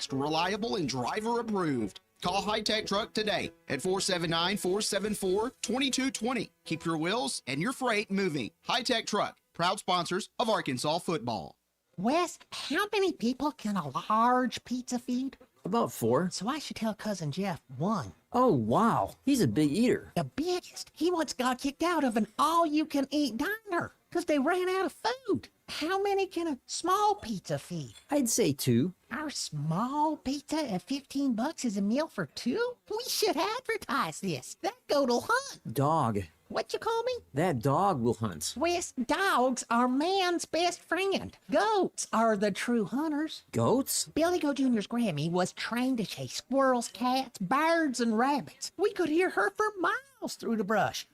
fast, reliable, and driver approved. Call High Tech Truck today at 479-474-2220. Keep your wheels and your freight moving. High Tech Truck, proud sponsors of Arkansas football. Wes, how many people can a large pizza feed? About 4. So I should tell Cousin Jeff 1. Oh, wow. He's a big eater. The biggest. He once got kicked out of an all-you-can-eat diner because they ran out of food. How many can a small pizza feed? I'd say 2. Our small pizza at $15 is a meal for 2? We should advertise this. That goat'll hunt. Dog. What you call me? That dog will hunt. Wes, dogs are man's best friend. Goats are the true hunters. Goats? Billy Goat Jr.'s Grammy was trained to chase squirrels, cats, birds, and rabbits. We could hear her for miles through the brush.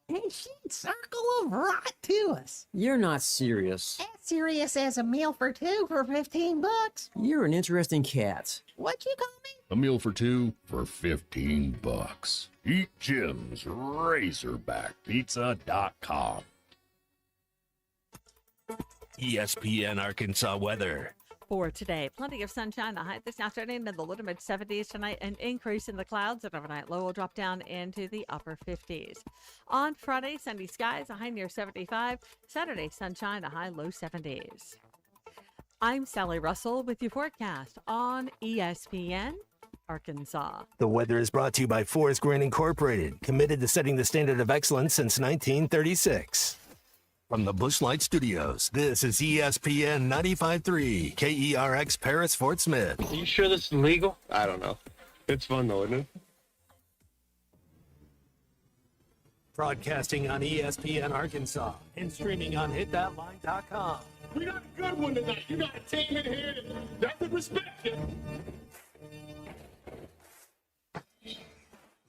And she'd circle them right to us. You're not serious. As serious as a meal for 2 for $15. You're an interesting cat. What you call me? A meal for 2 for $15. Eat Jim's RazorbackPizza.com. ESPN Arkansas weather. For today, plenty of sunshine. The high this afternoon in the low to mid 70s tonight. An increase in the clouds. An overnight low will drop down into the upper 50s. On Friday, sunny skies. A high near 75. Saturday, sunshine. A high low 70s. I'm Sally Russell with your forecast on ESPN Arkansas. The weather is brought to you by Forest Green Incorporated, committed to setting the standard of excellence since 1936. From the Bushlight Studios, this is ESPN 95.3, KERX Paris, Fort Smith. Are you sure this is legal? I don't know. It's fun though, isn't it? Broadcasting on ESPN Arkansas and streaming on hitthatline.com. We got a good one tonight. You got a team in here that doesn't respect you.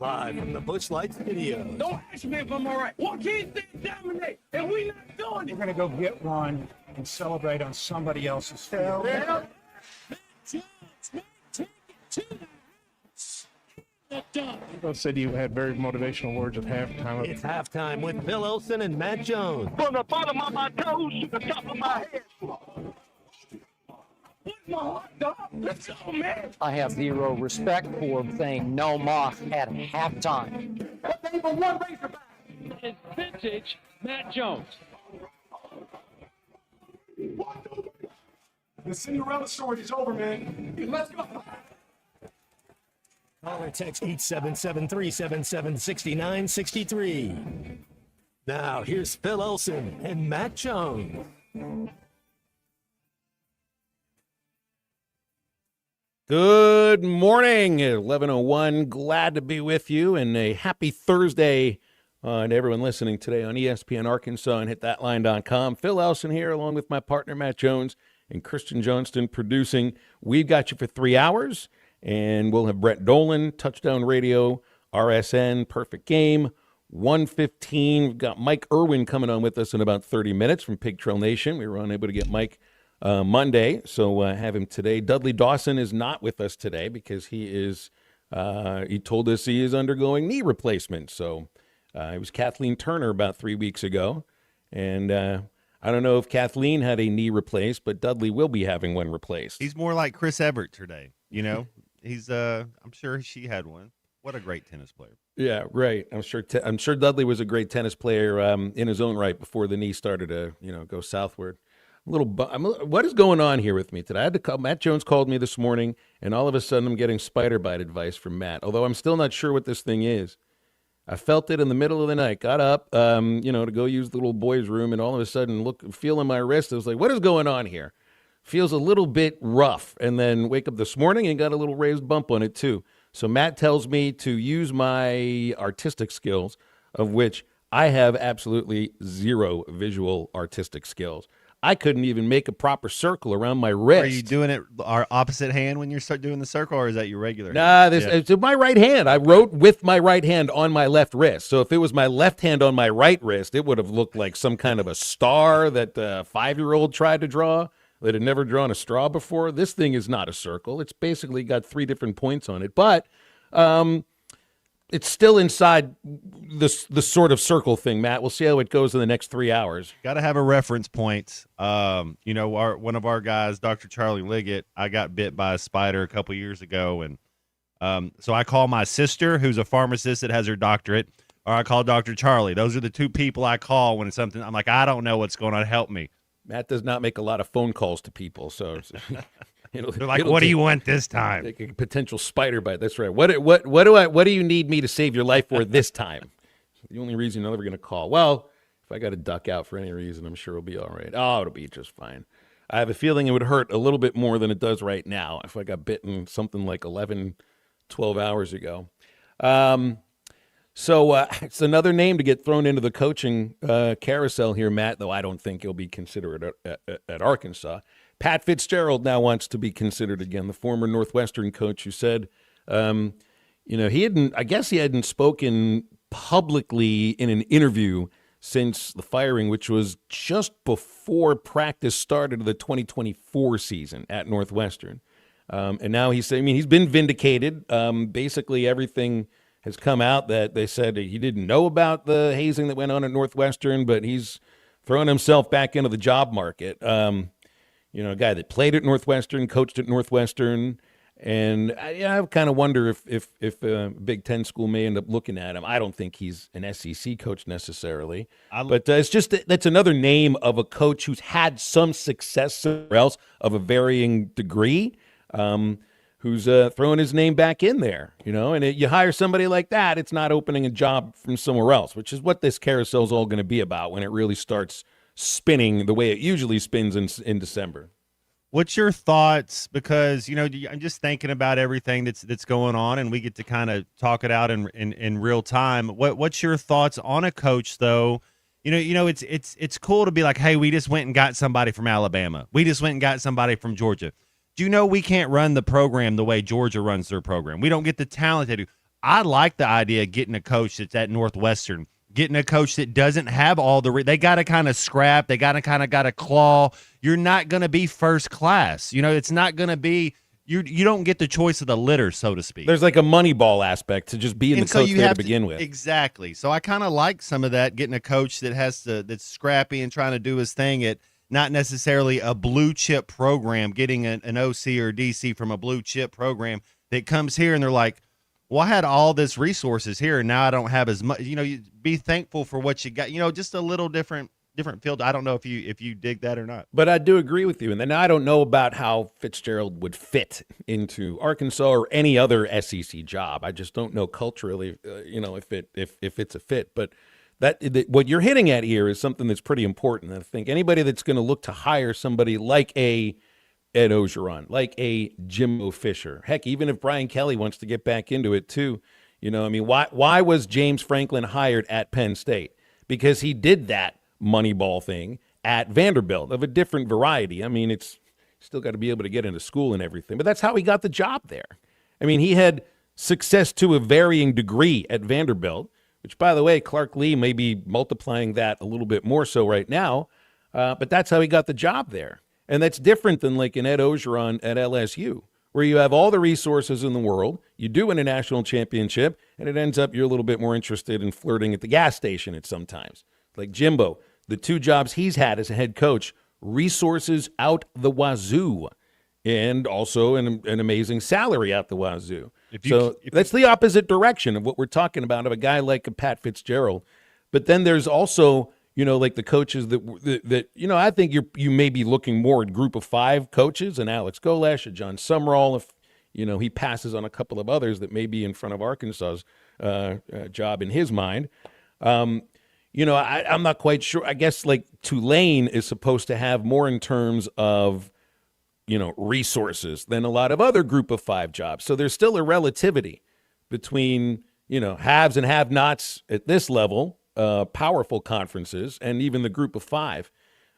Live from the Bushlight Studios. Don't ask me if I'm all right. What can't they dominate? And we not doing it. We're going to go get one and celebrate on somebody else's field. Yeah. Both said you had very motivational words at halftime. It's halftime with Bill Olsen and Matt Jones. From the bottom of my toes to the top of my head. What's my hot dog? Let's go, man. I have zero respect for saying no moss at halftime. What name of one Razorback? It's vintage Matt Jones. The Cinderella story is over, man. Let's go. Call or text 877-377-6963. Now, here's Phil Olsen and Matt Jones. Good morning, 11:01. Glad to be with you, and a happy Thursday to everyone listening today on ESPN Arkansas and hitthatline.com. Phil Elson here, along with my partner Matt Jones and Christian Johnston producing. We've got you for 3 hours, and we'll have Brett Dolan, Touchdown Radio, RSN, Perfect Game, 1:15. We've got Mike Irwin coming on with us in about 30 minutes from Pig Trail Nation. We were unable to get Mike Monday, so have him today. Dudley Dawson is not with us today because he told us he is undergoing knee replacement. So it was Kathleen Turner about 3 weeks ago, and I don't know if Kathleen had a knee replaced, but Dudley will be having one replaced. He's more like Chris Evert today, you know. He's I'm sure she had one. What a great tennis player. Yeah, right. I'm sure Dudley was a great tennis player in his own right before the knee started to go southward. What is going on here with me today? I had to call. Matt Jones called me this morning, and all of a sudden I'm getting spider bite advice from Matt, although I'm still not sure what this thing is. I felt it in the middle of the night, got up, to go use the little boy's room, and all of a sudden feeling my wrist. I was like, what is going on here? Feels a little bit rough, and then wake up this morning and got a little raised bump on it too. So Matt tells me to use my artistic skills, of which I have absolutely zero visual artistic skills. I couldn't even make a proper circle around my wrist. Are you doing it our opposite hand when you start doing the circle, or is that your regular hand? It's my right hand. I wrote with my right hand on my left wrist. So if it was my left hand on my right wrist, it would have looked like some kind of a star that a 5-year-old tried to draw that had never drawn a straw before. This thing is not a circle. It's basically got 3 different points on it. But it's still inside the sort of circle thing, Matt. We'll see how it goes in the next 3 hours. Got to have a reference point. One of our guys, Dr. Charlie Liggett, I got bit by a spider a couple years ago, and so I call my sister, who's a pharmacist that has her doctorate, or I call Dr. Charlie. Those are the two people I call when it's something. I'm like, I don't know what's going on. Help me. Matt does not make a lot of phone calls to people, so they're like, what do you want this time? Like a potential spider bite. That's right. What do you need me to save your life for this time? The only reason I'm ever going to call. Well, if I got to duck out for any reason, I'm sure it'll be all right. Oh, it'll be just fine. I have a feeling it would hurt a little bit more than it does right now if I got bitten something like 11, 12 hours ago. So it's another name to get thrown into the coaching carousel here, Matt, though I don't think he'll be considered at Arkansas. Pat Fitzgerald now wants to be considered again, the former Northwestern coach who said, he hadn't spoken publicly in an interview since the firing, which was just before practice started of the 2024 season at Northwestern. And now he's been vindicated. Basically everything has come out that they said he didn't know about the hazing that went on at Northwestern, but he's throwing himself back into the job market. A guy that played at Northwestern, coached at Northwestern, and I kind of wonder if a Big Ten school may end up looking at him. I don't think he's an SEC coach necessarily, but it's just that's another name of a coach who's had some success somewhere else of a varying degree, who's throwing his name back in there, and you hire somebody like that, it's not opening a job from somewhere else, which is what this carousel is all going to be about when it really starts spinning the way it usually spins in December. What's your thoughts? Because, I'm just thinking about everything that's going on, and we get to kind of talk it out in real time. What's your thoughts on a coach, though? It's cool to be like, hey, we just went and got somebody from Alabama. We just went and got somebody from Georgia. Do you know we can't run the program the way Georgia runs their program? We don't get the talent they do. I like the idea of getting a coach that's at Northwestern, getting a coach that doesn't have all they got to kind of scrap. They got to claw. You're not going to be first class. It's not going to be you don't get the choice of the litter, so to speak. There's like a Moneyball aspect to just being the coach there to begin with. Exactly. So I kind of like some of that, getting a coach that that's scrappy and trying to do his thing at not necessarily a blue chip program, getting an OC or DC from a blue chip program that comes here and they're like, well, I had all this resources here and now I don't have as much. You be thankful for what you got. Just a little different field. I don't know if you dig that or not. But I do agree with you. And then I don't know about how Fitzgerald would fit into Arkansas or any other SEC job. I just don't know culturally, if it's a fit. But what you're hitting at here is something that's pretty important. I think anybody that's going to look to hire somebody like a Ed Ogeron, like a Jimbo Fisher, heck, even if Brian Kelly wants to get back into it too, why was James Franklin hired at Penn State? Because he did that Moneyball thing at Vanderbilt of a different variety. It's still got to be able to get into school and everything, but that's how he got the job there. He had success to a varying degree at Vanderbilt, which, by the way, Clark Lee may be multiplying that a little bit more so right now, but that's how he got the job there. And that's different than like an Ed Ogeron at LSU, where you have all the resources in the world, you do win a national championship, and it ends up you're a little bit more interested in flirting at the gas station at sometimes. Like Jimbo, the two jobs he's had as a head coach, resources out the wazoo, and also an amazing salary out the wazoo. That's the opposite direction of what we're talking about of a guy like a Pat Fitzgerald. But then there's also, like the coaches that I think you may be looking more at group of five coaches, and Alex Golesh, and John Sumrall, if he passes on a couple of others that may be in front of Arkansas's job in his mind. I'm not quite sure. I guess like Tulane is supposed to have more in terms of resources than a lot of other group of five jobs. So there's still a relativity between, haves and have-nots at this level, powerful conferences, and even the group of five.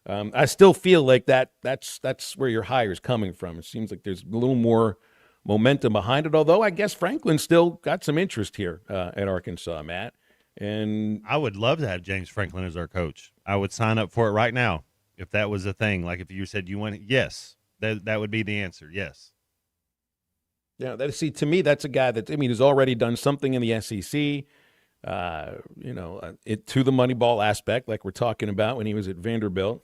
I still feel like that's where your hire is coming from. It seems like there's a little more momentum behind it, although I guess Franklin still got some interest here at Arkansas, Matt. And I would love to have James Franklin as our coach. I would sign up for it right now if that was a thing. Like if you said you want it, yes. That would be the answer, yes. Yeah, to me, that's a guy that, has already done something in the SEC, to the money ball aspect, like we're talking about when he was at Vanderbilt.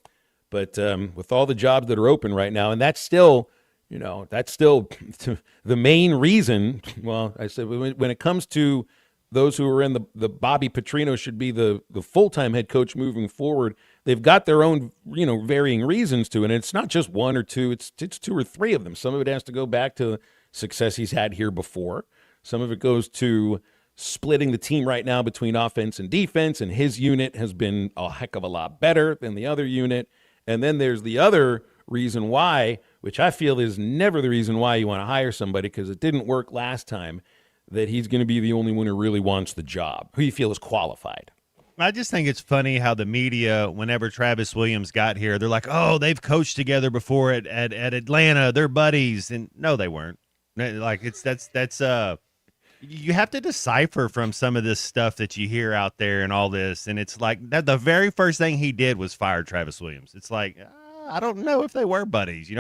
But with all the jobs that are open right now, and that's still the main reason. Well, I said when it comes to those who are in the Bobby Petrino should be the full-time head coach moving forward. They've got their own, varying reasons to it. And it's not just one or two, it's two or three of them. Some of it has to go back to success he's had here before. Some of it goes to splitting the team right now between offense and defense, and his unit has been a heck of a lot better than the other unit. And then there's the other reason why, which I feel is never the reason why you want to hire somebody, because it didn't work last time, that he's going to be the only one who really wants the job, who you feel is qualified. I just think it's funny how the media, whenever Travis Williams got here, they're like, oh, they've coached together before at Atlanta. They're buddies. And no, they weren't. Like, you have to decipher from some of this stuff that you hear out there and all this. And it's like that the very first thing he did was fire Travis Williams. It's like, I don't know if they were buddies,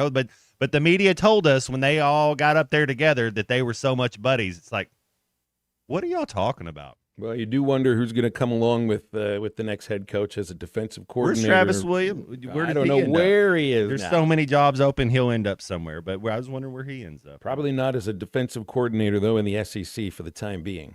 but the media told us when they all got up there together that they were so much buddies. It's like, what are y'all talking about? Well, you do wonder who's going to come along with the next head coach as a defensive coordinator. Where's Travis Williams? I don't know where he is. There's now. So many jobs open, he'll end up somewhere. But I was wondering where he ends up. Probably not as a defensive coordinator, though, in the SEC for the time being.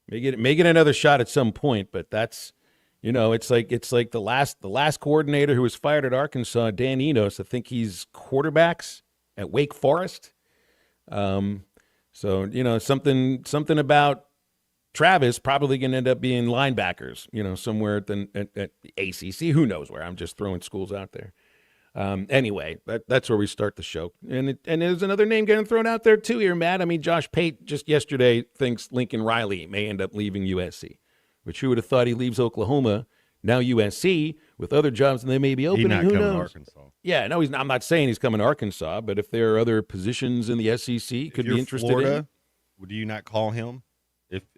May get another shot at some point, but that's, it's like the last coordinator who was fired at Arkansas, Dan Enos. I think he's quarterbacks at Wake Forest. So something about Travis probably going to end up being linebackers, somewhere at the ACC. Who knows where? I'm just throwing schools out there. Anyway, that's where we start the show. And there's another name getting thrown out there too here, Matt. I mean, Josh Pate just yesterday thinks Lincoln Riley may end up leaving USC, which who would have thought he leaves Oklahoma, now USC, with other jobs and they may be opening. Who knows? Arkansas. Yeah, no, I'm not saying he's coming to Arkansas, but if there are other positions in the SEC, could be interested Florida, in. Do you not call him?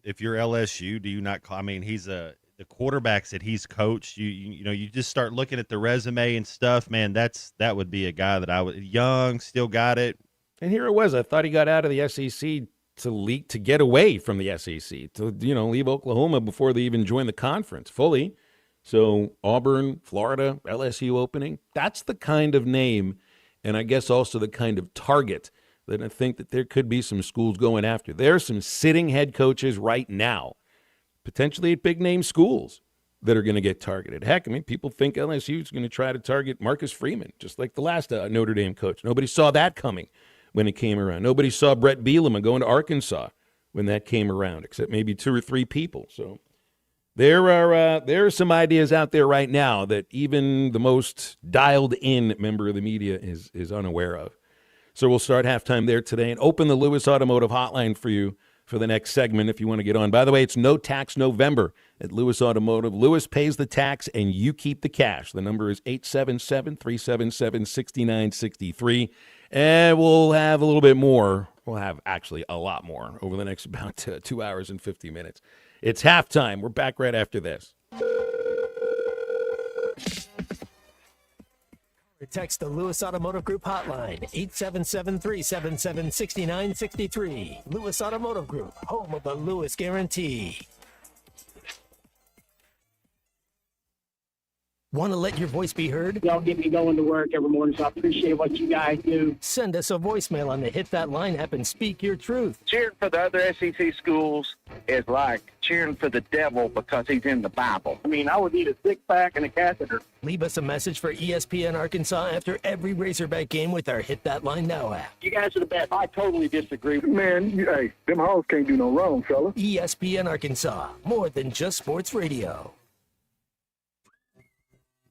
If you're LSU, do you not call? I mean, he's the quarterbacks that he's coached. You just start looking at the resume and stuff. Man, that would be a guy that I would young, still got it. And here it was. I thought he got out of the SEC to get away from the SEC, to leave Oklahoma before they even joined the conference fully. So Auburn, Florida, LSU opening. That's the kind of name, and I guess also the kind of target that I think that there could be some schools going after. There are some sitting head coaches right now, potentially at big-name schools, that are going to get targeted. Heck, I mean, people think LSU is going to try to target Marcus Freeman, just like the last Notre Dame coach. Nobody saw that coming when it came around. Nobody saw Brett Bielema going to Arkansas when that came around, except maybe two or three people. So there are some ideas out there right now that even the most dialed-in member of the media is unaware of. So we'll start halftime there today and open the Lewis Automotive Hotline for you for the next segment if you want to get on. By the way, it's No Tax November at Lewis Automotive. Lewis pays the tax and you keep the cash. The number is 877-377-6963. And we'll have a little bit more. We'll have actually a lot more over the next about 2 hours and 50 minutes. It's halftime. We're back right after this. Text the Lewis Automotive Group hotline, 877-377-6963. Lewis Automotive Group, home of the Lewis Guarantee. Want to let your voice be heard? Y'all get me going to work every morning, so I appreciate what you guys do. Send us a voicemail on the Hit That Line app and speak your truth. Cheering for the other SEC schools is like cheering for the devil because he's in the Bible. I mean, I would need a six-pack and a catheter. Leave us a message for ESPN Arkansas after every Razorback game with our Hit That Line Now app. You guys are the best. I totally disagree. Man, hey, them hoes can't do no wrong, fella. ESPN Arkansas, more than just sports radio.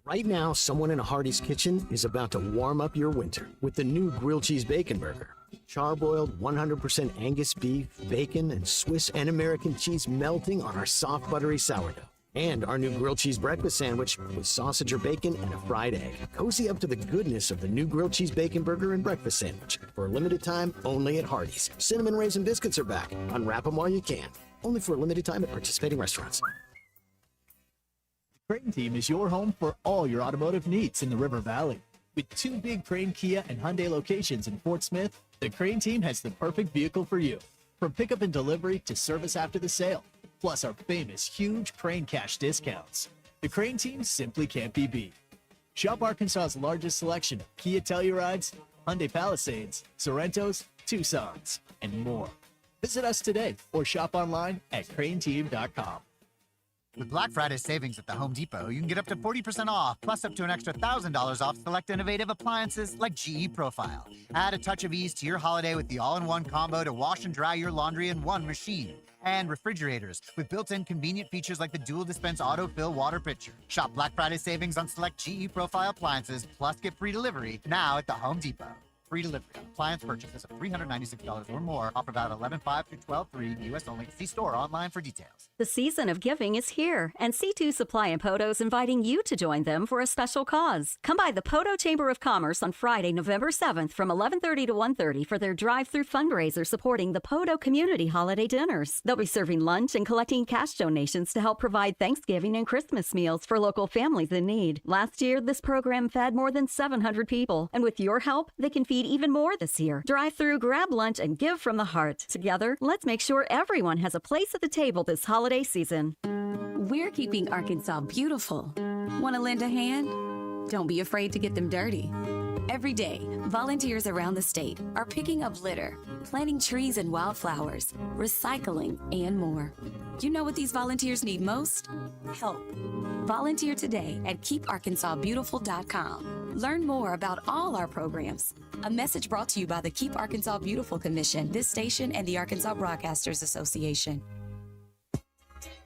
Right now, someone in a Hardee's kitchen is about to warm up your winter with the new grilled cheese bacon burger. Charbroiled 100% Angus beef, bacon, and Swiss and American cheese melting on our soft, buttery sourdough. And our new grilled cheese breakfast sandwich with sausage or bacon and a fried egg. Cozy up to the goodness of the new grilled cheese bacon burger and breakfast sandwich. For a limited time, only at Hardee's. Cinnamon raisin biscuits are back. Unwrap them while you can. Only for a limited time at participating restaurants. Crane Team is your home for all your automotive needs in the River Valley. With two big Crane, Kia, and Hyundai locations in Fort Smith, The Crane team has the perfect vehicle for you. From pickup and delivery to service after the sale, plus our famous huge Crane Cash discounts. The Crane team simply can't be beat. Shop Arkansas's largest selection of Kia Tellurides, Hyundai Palisades, Sorrentos, Tucsons, and more. Visit us today or shop online at craneteam.com. With Black Friday savings at the Home Depot, you can get up to 40% off, plus up to an extra $1,000 off select innovative appliances like GE Profile. Add a touch of ease to your holiday with the all-in-one combo to wash and dry your laundry in one machine. And refrigerators with built-in convenient features like the dual dispense autofill water pitcher. Shop Black Friday savings on select GE Profile appliances, plus get free delivery now at the Home Depot. Free delivery on appliance purchases of $396 or more. Offer valid 11/5 through 12/3. U.S. only. See store online for details. The season of giving is here, and C2 Supply and Poto is inviting you to join them for a special cause. Come by the Poto Chamber of Commerce on Friday, November 7th from 11:30 to 1:30 for their drive-through fundraiser supporting the Poto Community Holiday Dinners. They'll be serving lunch and collecting cash donations to help provide Thanksgiving and Christmas meals for local families in need. Last year, this program fed more than 700 people, and with your help, they can feed even more this year. Drive through, grab lunch, and give from the heart. Together, let's make sure everyone has a place at the table this holiday season. We're keeping Arkansas beautiful. Want to lend a hand? Don't be afraid to get them dirty. Every day, volunteers around the state are picking up litter, planting trees and wildflowers, recycling, and more. You know what these volunteers need most? Help. Volunteer today at keeparkansasbeautiful.com. Learn more about all our programs. A message brought to you by the Keep Arkansas Beautiful Commission, this station, and the Arkansas Broadcasters Association.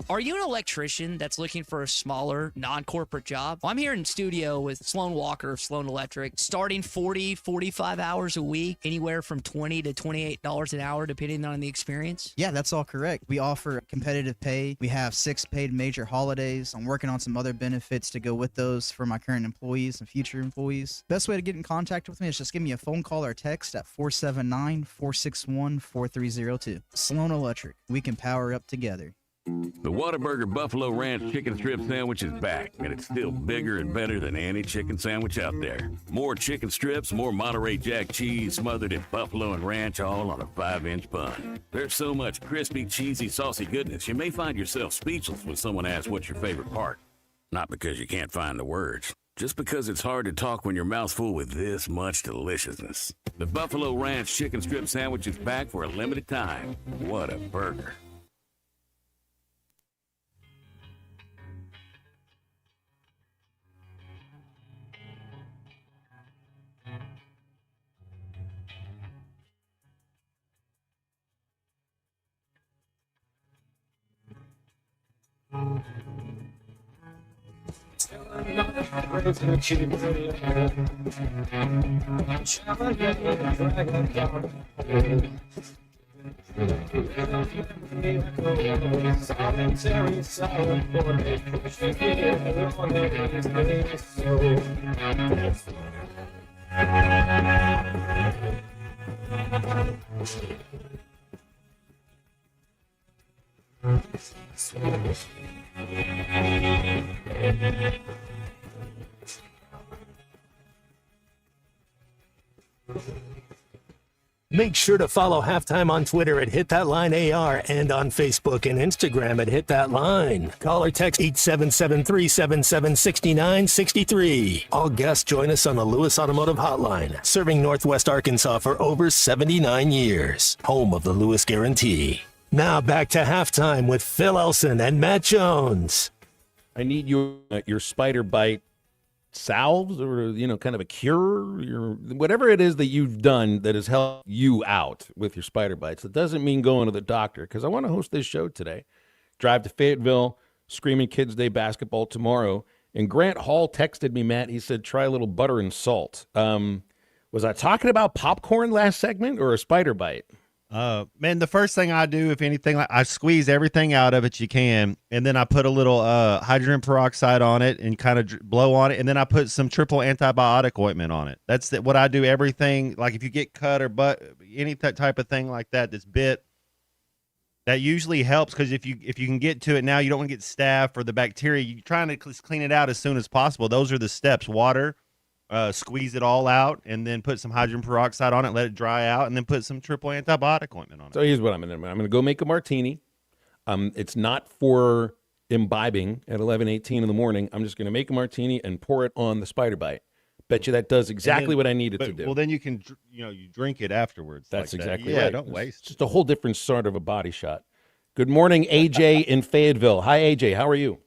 Are you an electrician that's looking for a smaller, non-corporate job? Well, I'm here in studio with Sloan Walker of Sloan Electric, starting 40, 45 hours a week, anywhere from $20 to $28 an hour, depending on the experience. Yeah, that's all correct. We offer competitive pay. We have 6 paid major holidays. I'm working on some other benefits to go with those for my current employees and future employees. Best way to get in contact with me is just give me a phone call or text at 479-461-4302. Sloan Electric. We can power up together. The Whataburger Buffalo Ranch Chicken Strip Sandwich is back, and it's still bigger and better than any chicken sandwich out there. More chicken strips, more Monterey Jack cheese smothered in buffalo and ranch, all on a 5-inch bun. There's so much crispy, cheesy, saucy goodness, you may find yourself speechless when someone asks what's your favorite part. Not because you can't find the words, just because it's hard to talk when your mouth's full with this much deliciousness. The Buffalo Ranch Chicken Strip Sandwich is back for a limited time. What a burger. Make sure to follow Halftime on Twitter at HitThatLineAR and on Facebook and Instagram at HitThatLine. Call or text 877-377-6963. All guests join us on the Lewis Automotive Hotline, serving Northwest Arkansas for over 79 years. Home of the Lewis Guarantee. Now back to Halftime with Phil Elson and Matt Jones. I need your spider bite salves or, kind of a cure, whatever it is that you've done that has helped you out with your spider bites. It doesn't mean going to the doctor, because I want to host this show today. Drive to Fayetteville, Screaming Kids Day basketball tomorrow. And Grant Hall texted me, Matt. He said, try a little butter and salt. Was I talking about popcorn last segment or a spider bite? Man, the first thing I do, if anything, I squeeze everything out of it you can, and then I put a little hydrogen peroxide on it and kind of blow on it, and then I put some triple antibiotic ointment on it. That's what I do. Everything, like if you get cut or any type of thing like that that's bit, that usually helps, because if you can get to it now, you don't want to get staph or the bacteria. You're trying to clean it out as soon as possible. Those are the steps: water, squeeze it all out, and then put some hydrogen peroxide on it, let it dry out, and then put some triple antibiotic ointment on it. So here's what I'm going to do. I'm going to go make a martini. It's not for imbibing at 11:18 in the morning. I'm just going to make a martini and pour it on the spider bite. Bet you that does exactly what I need it to do. Well, then you can, you drink it afterwards. That's like exactly that. right. Yeah, don't It's waste. just a whole different sort of a body shot. Good morning, AJ in Fayetteville. Hi, AJ. How are you?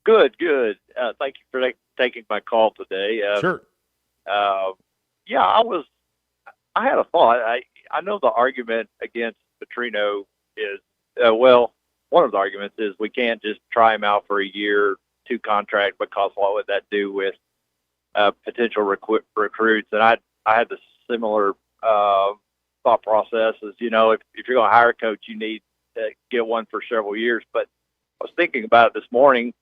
Good. Thank you for taking my call today. Sure. Yeah, I had a thought. I know the argument against Petrino is, one of the arguments is we can't just try him out for a year, 2 contract, because what would that do with potential recruits? And I had the similar thought process as, if you're going to hire a coach, you need to get one for several years. But I was thinking about it this morning.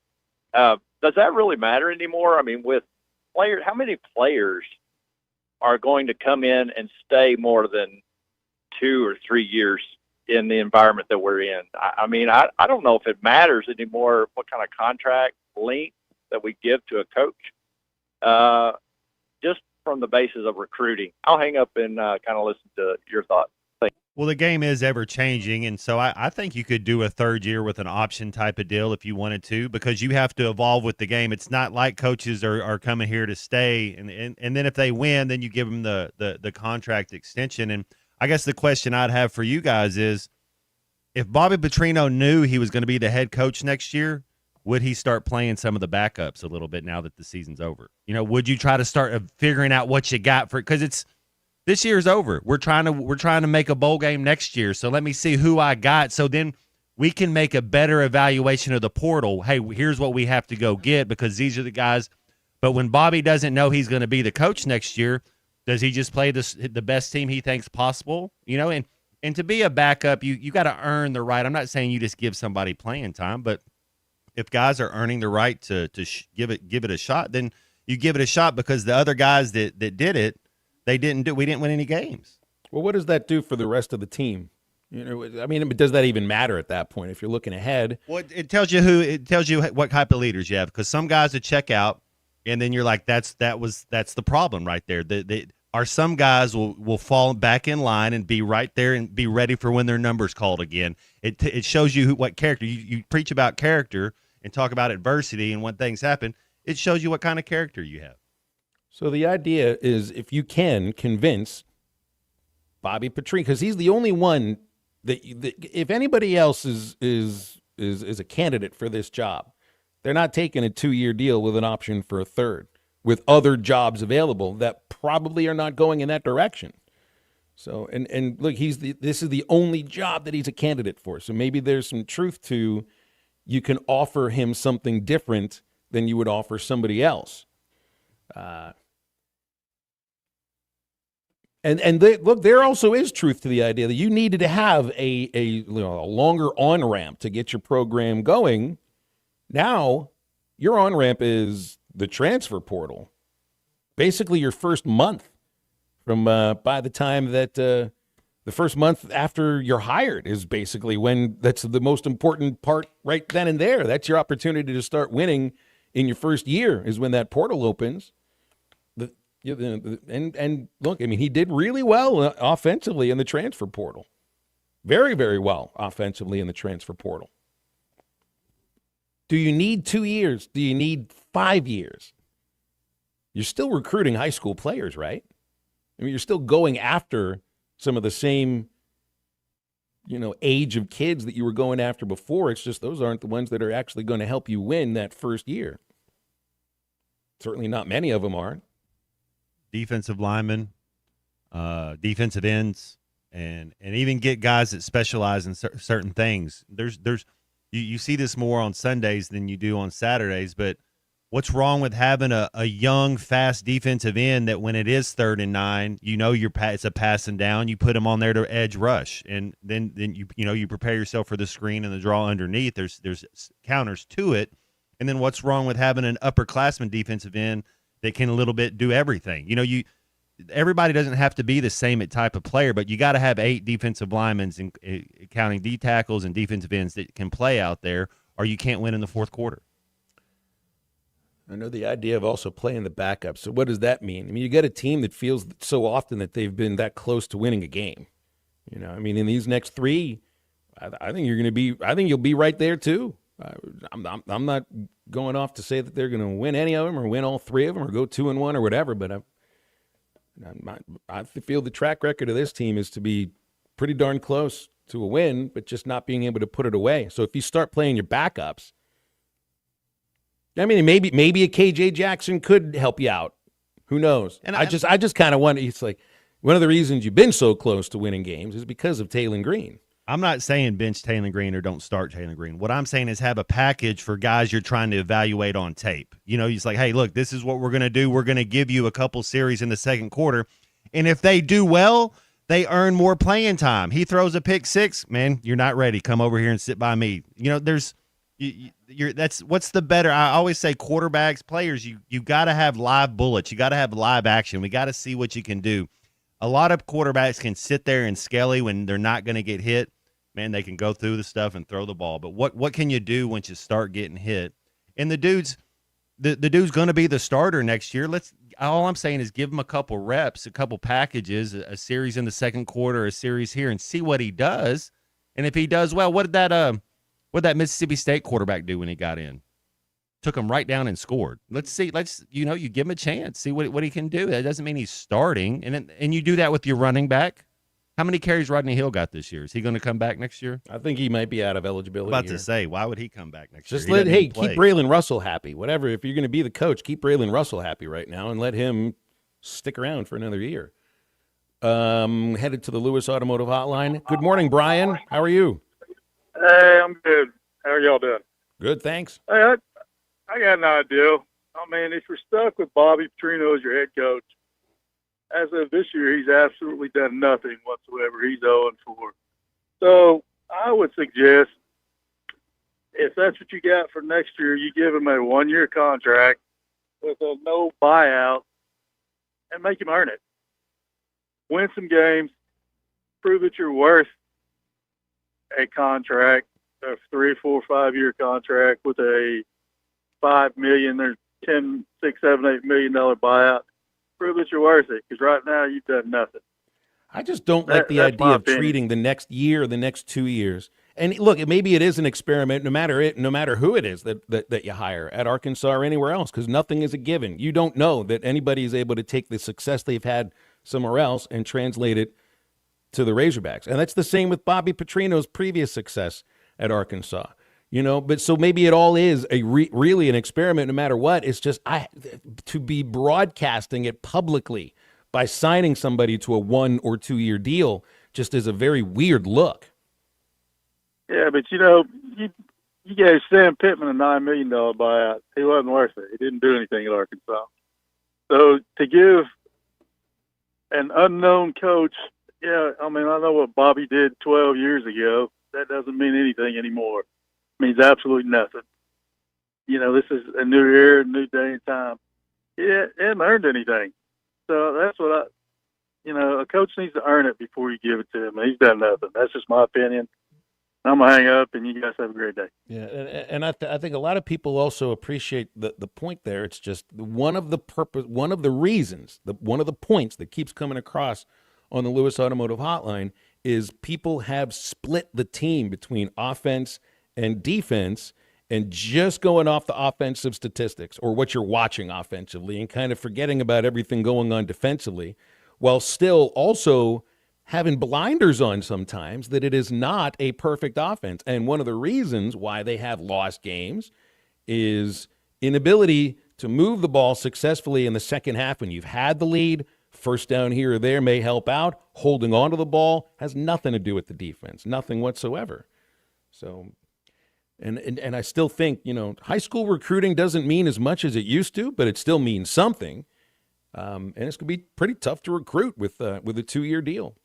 Does that really matter anymore? I mean, with players, how many players are going to come in and stay more than 2 or 3 years in the environment that we're in? I mean, I don't know if it matters anymore what kind of contract length that we give to a coach, just from the basis of recruiting. I'll hang up and kind of listen to your thoughts. Well, the game is ever changing, and so I think you could do a third year with an option type of deal if you wanted to, because you have to evolve with the game. It's not like coaches are coming here to stay, and then if they win, then you give them the contract extension. And I guess the question I'd have for you guys is, if Bobby Petrino knew he was going to be the head coach next year, would he start playing some of the backups a little bit now that the season's over? Would you try to start figuring out what you got for, because this year's over. We're trying to make a bowl game next year. So let me see who I got. So then we can make a better evaluation of the portal. Hey, here's what we have to go get because these are the guys. But when Bobby doesn't know he's going to be the coach next year, does he just play the best team he thinks possible? And to be a backup, you got to earn the right. I'm not saying you just give somebody playing time, but if guys are earning the right to give it a shot, then you give it a shot, because the other guys that did it, we didn't win any games. Well, what does that do for the rest of the team? I mean, does that even matter at that point if you're looking ahead? Well, it tells you what type of leaders you have, because some guys would check out, and then you're like, that's the problem right there. Some guys will fall back in line and be right there and be ready for when their number's called again. It shows you what character. You preach about character and talk about adversity, and when things happen, it shows you what kind of character you have. So the idea is, if you can convince Bobby Petrino, because he's the only one that if anybody else is a candidate for this job, they're not taking a 2-year deal with an option for a third, with other jobs available that probably are not going in that direction. So and look, this is the only job that he's a candidate for. So maybe there's some truth to, you can offer him something different than you would offer somebody else. Look, there also is truth to the idea that you needed to have a longer on-ramp to get your program going. Now, your on-ramp is the transfer portal. Basically, your first month from by the time that the first month after you're hired is basically when that's the most important part right then and there. That's your opportunity to start winning in your first year, is when that portal opens. And look, I mean, he did really well offensively in the transfer portal. Very, very well offensively in the transfer portal. Do you need 2 years? Do you need 5 years? You're still recruiting high school players, right? I mean, you're still going after some of the same, age of kids that you were going after before. It's just those aren't the ones that are actually going to help you win that first year. Certainly not many of them are. Defensive linemen, defensive ends, and even get guys that specialize in certain things. You see this more on Sundays than you do on Saturdays, but what's wrong with having a young, fast defensive end that when it is 3rd and 9, it's a passing down, you put him on there to edge rush, and then you prepare yourself for the screen and the draw underneath. There's counters to it, and then what's wrong with having an upperclassman defensive end that can a little bit do everything? Everybody doesn't have to be the same type of player, but you got to have 8 defensive linemen, counting D tackles and defensive ends, that can play out there, or you can't win in the fourth quarter. I know the idea of also playing the backup. So what does that mean? I mean, you get a team that feels so often that they've been that close to winning a game. You know, I mean, in these next three, I think you're going to be. I think you'll be right there too. I'm not going off to say that they're going to win any of them or win all three of them or go 2-1 or whatever. But I feel the track record of this team is to be pretty darn close to a win, but just not being able to put it away. So if you start playing your backups, I mean, maybe a KJ Jackson could help you out. Who knows? And I just kind of wonder. It's like one of the reasons you've been so close to winning games is because of Taylor Green. I'm not saying bench Taylor Green or don't start Taylor Green. What I'm saying is have a package for guys you're trying to evaluate on tape. You know, he's like, hey, look, this is what we're going to do. We're going to give you a couple series in the second quarter. And if they do well, they earn more playing time. He throws a pick six, man, you're not ready. Come over here and sit by me. You know, that's what's the better. I always say quarterbacks, players, you got to have live bullets. You got to have live action. We got to see what you can do. A lot of quarterbacks can sit there and skelly when they're not going to get hit. Man, they can go through the stuff and throw the ball. But what can you do once you start getting hit? And the dude's going to be the starter next year. All I'm saying is give him a couple reps, a couple packages, a series in the second quarter, a series here, and see what he does. And if he does well, what did that Mississippi State quarterback do when he got in? Took him right down and scored. Let's see. You give him a chance. See what he can do. That doesn't mean he's starting. And you do that with your running back. How many carries Rodney Hill got this year? Is he going to come back next year? I think he might be out of eligibility. About to say, why would he come back next year? Keep Braylon Russell happy. Whatever. If you're going to be the coach, keep Braylon Russell happy right now and let him stick around for another year. Headed to the Lewis Automotive Hotline. Good morning, Brian. How are you? Hey, I'm good. How are y'all doing? Good, thanks. Hey, I got an idea. I mean, if you're stuck with Bobby Petrino as your head coach, as of this year, he's absolutely done nothing whatsoever. He's 0-4. So I would suggest, if that's what you got for next year, you give him a 1-year contract with a no buyout and make him earn it. Win some games, prove that you're worth a contract, a 3, 4, 5-year contract with a $5 million or $10, $6, $7, $8 million buyout. Prove that you're worth it, because right now you've done nothing. I just don't like the idea of treating the next year or the next 2 years. And look, maybe it is an experiment, no matter who it is that you hire at Arkansas or anywhere else, because nothing is a given. You don't know that anybody is able to take the success they've had somewhere else and translate it to the Razorbacks. And that's the same with Bobby Petrino's previous success at Arkansas. You know, but so maybe it all is really an experiment no matter what. It's just to be broadcasting it publicly by signing somebody to a 1 or 2 year deal just is a very weird look. Yeah, but you gave Sam Pittman a $9 million buyout. He wasn't worth it. He didn't do anything at Arkansas. So to give an unknown coach, yeah, I mean, I know what Bobby did 12 years ago. That doesn't mean anything anymore. Means absolutely nothing. This is a new era, a new day and time. He hasn't earned anything. So that's what a coach needs to earn it before you give it to him. He's done nothing. That's just my opinion. I'm going to hang up, and you guys have a great day. Yeah, and I think a lot of people also appreciate the point there. It's just one of the points that keeps coming across on the Lewis Automotive Hotline is people have split the team between offense and defense, and just going off the offensive statistics or what you're watching offensively and kind of forgetting about everything going on defensively, while still also having blinders on sometimes that it is not a perfect offense. And one of the reasons why they have lost games is inability to move the ball successfully in the second half when you've had the lead. First down here or there may help out. Holding on to the ball has nothing to do with the defense, nothing whatsoever. So... And I still think, high school recruiting doesn't mean as much as it used to, but it still means something. And it's going to be pretty tough to recruit with a 2-year deal.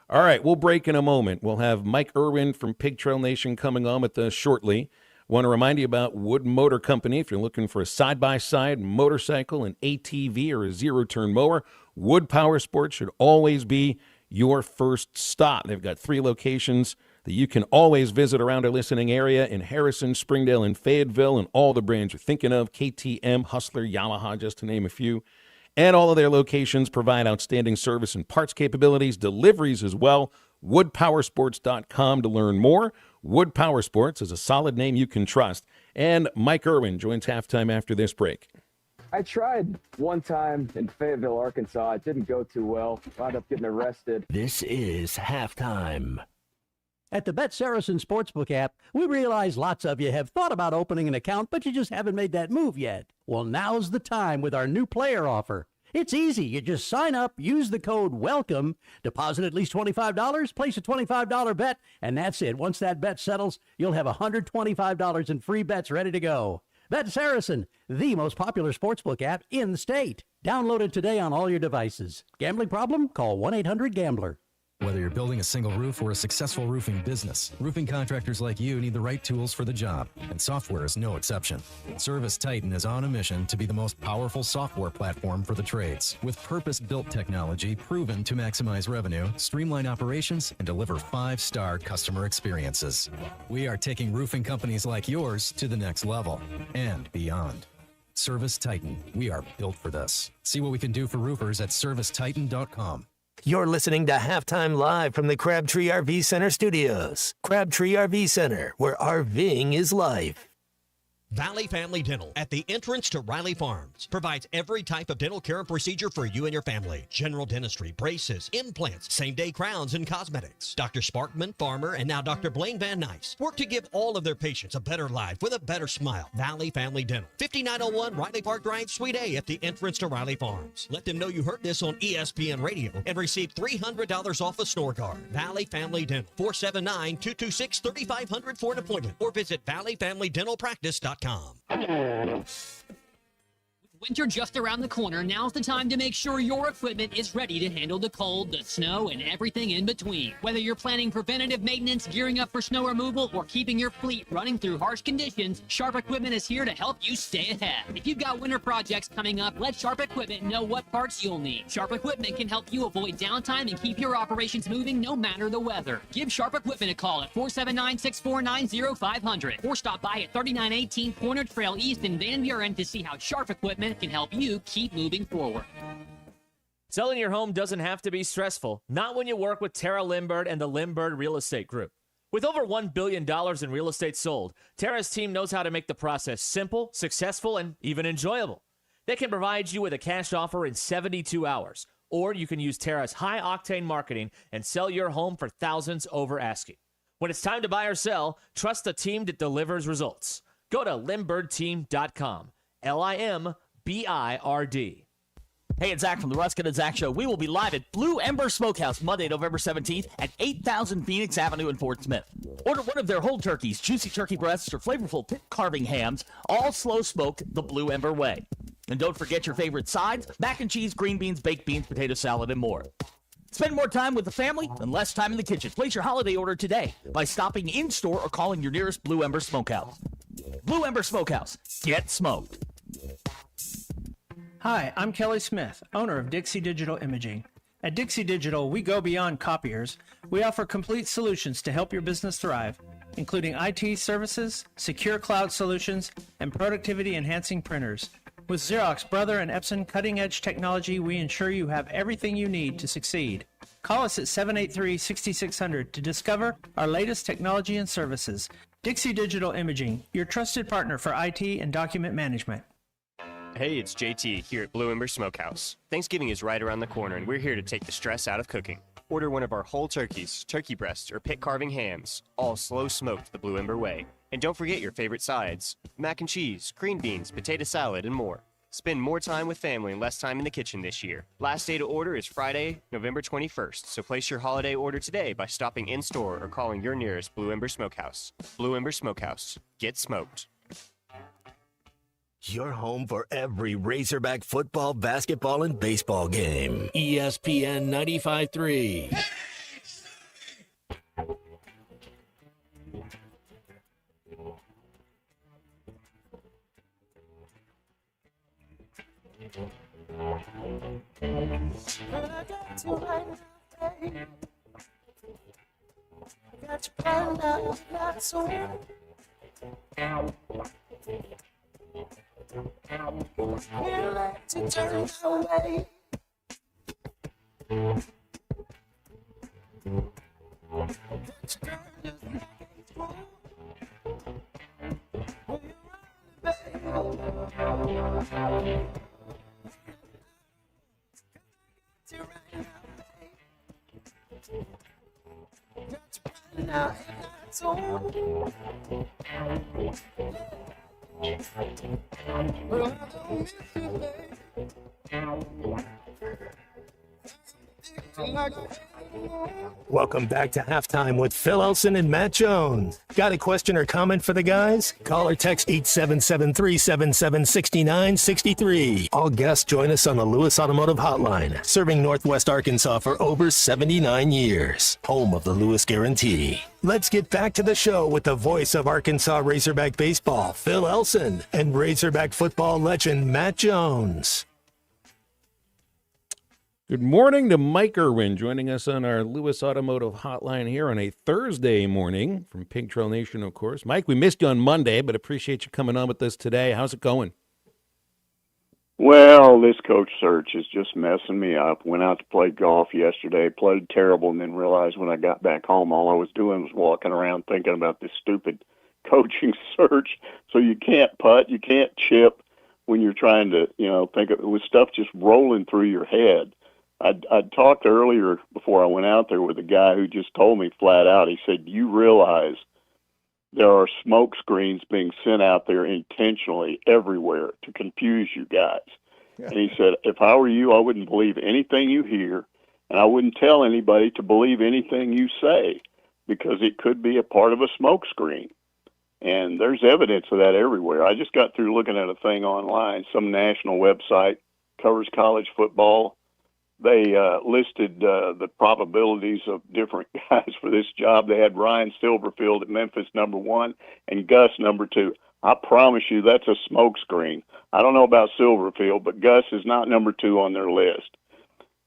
All right, we'll break in a moment. We'll have Mike Irwin from Pig Trail Nation coming on with us shortly. Want to remind you about Wood Motor Company. If you're looking for a side-by-side motorcycle, an ATV, or a zero-turn mower, Wood Power Sports should always be your first stop. They've got 3 locations that you can always visit around our listening area in Harrison, Springdale, and Fayetteville, and all the brands you're thinking of, KTM, Hustler, Yamaha, just to name a few. And all of their locations provide outstanding service and parts capabilities, deliveries as well. WoodPowersports.com to learn more. Wood Power Sports is a solid name you can trust. And Mike Irwin joins halftime after this break. I tried one time in Fayetteville, Arkansas. It didn't go too well. Wound up getting arrested. This is halftime. At the Bet Saracen Sportsbook app, we realize lots of you have thought about opening an account, but you just haven't made that move yet. Well, now's the time with our new player offer. It's easy. You just sign up, use the code WELCOME, deposit at least $25, place a $25 bet, and that's it. Once that bet settles, you'll have $125 in free bets ready to go. Bet Saracen, the most popular sportsbook app in the state. Download it today on all your devices. Gambling problem? Call 1-800-GAMBLER. Whether you're building a single roof or a successful roofing business, roofing contractors like you need the right tools for the job, and software is no exception. Service Titan is on a mission to be the most powerful software platform for the trades, with purpose-built technology proven to maximize revenue, streamline operations, and deliver 5-star customer experiences. We are taking roofing companies like yours to the next level and beyond. Service Titan, we are built for this. See what we can do for roofers at servicetitan.com. You're listening to Halftime Live from the Crabtree RV Center studios. Crabtree RV Center, where RVing is life. Valley Family Dental at the entrance to Riley Farms provides every type of dental care and procedure for you and your family. General dentistry, braces, implants, same-day crowns, and cosmetics. Dr. Sparkman, Farmer, and now Dr. Blaine Van Nice work to give all of their patients a better life with a better smile. Valley Family Dental, 5901 Riley Park Drive, Suite A at the entrance to Riley Farms. Let them know you heard this on ESPN Radio and receive $300 off a snore guard. Valley Family Dental, 479-226-3500 for an appointment or visit valleyfamilydentalpractice.com. Winter just around the corner, now's the time to make sure your equipment is ready to handle the cold, the snow, and everything in between. Whether you're planning preventative maintenance, gearing up for snow removal, or keeping your fleet running through harsh conditions, Sharp Equipment is here to help you stay ahead. If you've got winter projects coming up, let Sharp Equipment know what parts you'll need. Sharp Equipment can help you avoid downtime and keep your operations moving no matter the weather. Give Sharp Equipment a call at 479-649-0500 or stop by at 3918 Corner Trail East in Van Buren to see how Sharp Equipment can help you keep moving forward. Selling your home doesn't have to be stressful, not when you work with Tara Limbird and the Limbird Real Estate Group. With over $1 billion in real estate sold, Tara's team knows how to make the process simple, successful, and even enjoyable. They can provide you with a cash offer in 72 hours, or you can use Tara's high-octane marketing and sell your home for thousands over asking. When it's time to buy or sell, trust the team that delivers results. Go to LimbirdTeam.com. LIMBIRD. Hey, it's Zach from the Ruskin and Zach Show. We will be live at Blue Ember Smokehouse Monday, November 17th at 8000 Phoenix Avenue in Fort Smith. Order one of their whole turkeys, juicy turkey breasts, or flavorful pit carving hams, all slow smoked the Blue Ember way. And don't forget your favorite sides, mac and cheese, green beans, baked beans, potato salad, and more. Spend more time with the family and less time in the kitchen. Place your holiday order today by stopping in-store or calling your nearest Blue Ember Smokehouse. Blue Ember Smokehouse. Get smoked. Hi, I'm Kelly Smith, owner of Dixie Digital Imaging. At Dixie Digital, we go beyond copiers. We offer complete solutions to help your business thrive, including IT services, secure cloud solutions, and productivity-enhancing printers. With Xerox, Brother, and Epson cutting-edge technology, we ensure you have everything you need to succeed. Call us at 783-6600 to discover our latest technology and services. Dixie Digital Imaging, your trusted partner for IT and document management. Hey, it's JT here at Blue Ember Smokehouse. Thanksgiving is right around the corner, and we're here to take the stress out of cooking. Order one of our whole turkeys, turkey breasts, or pit carving hams, all slow smoked the Blue Ember way. And don't forget your favorite sides, mac and cheese, green beans, potato salad, and more. Spend more time with family and less time in the kitchen this year. Last day to order is Friday, November 21st, so place your holiday order today by stopping in-store or calling your nearest Blue Ember Smokehouse. Blue Ember Smokehouse. Get smoked. Your home for every Razorback football, basketball, and baseball game. ESPN 95.3. Welcome back to Halftime with Phil Elson and Matt Jones. Got a question or comment for the guys? Call or text 877-377-6963. All guests join us on the Lewis Automotive Hotline, serving Northwest Arkansas for over 79 years. Home of the Lewis Guarantee. Let's get back to the show with the voice of Arkansas Razorback baseball, Phil Elson, and Razorback football legend Matt Jones. Good morning to Mike Irwin joining us on our Lewis Automotive Hotline here on a Thursday morning from Pig Trail Nation, of course. Mike, we missed you on Monday, but appreciate you coming on with us today. How's it going? Well, this coach search is just messing me up. Went out to play golf yesterday, played terrible, and then realized when I got back home all I was doing was walking around thinking about this stupid coaching search. So you can't putt, you can't chip when you're trying to, think of it with stuff just rolling through your head. I'd talked earlier before I went out there with a guy who just told me flat out, he said, you realize there are smoke screens being sent out there intentionally everywhere to confuse you guys. Yeah. And he said, if I were you, I wouldn't believe anything you hear, and I wouldn't tell anybody to believe anything you say, because it could be a part of a smoke screen. And there's evidence of that everywhere. I just got through looking at a thing online, some national website covers college football. They listed the probabilities of different guys for this job. They had Ryan Silverfield at Memphis #1 and Gus #2. I promise you that's a smokescreen. I don't know about Silverfield, but Gus is not #2 on their list.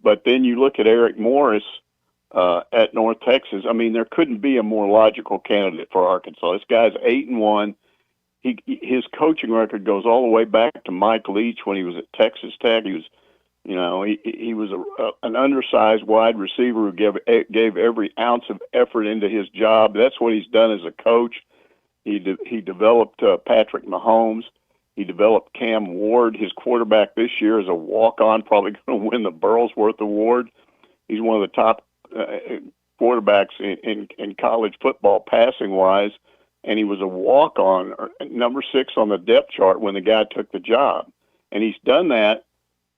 But then you look at Eric Morris at North Texas. I mean, there couldn't be a more logical candidate for Arkansas. This guy's 8-1. His coaching record goes all the way back to Mike Leach when he was at Texas Tech. He was he was an undersized wide receiver who gave every ounce of effort into his job. That's what he's done as a coach. He developed Patrick Mahomes. He developed Cam Ward. His quarterback this year is a walk-on, probably going to win the Burlsworth Award. He's one of the top quarterbacks in college football passing-wise, and he was a walk-on, #6 on the depth chart when the guy took the job. And he's done that.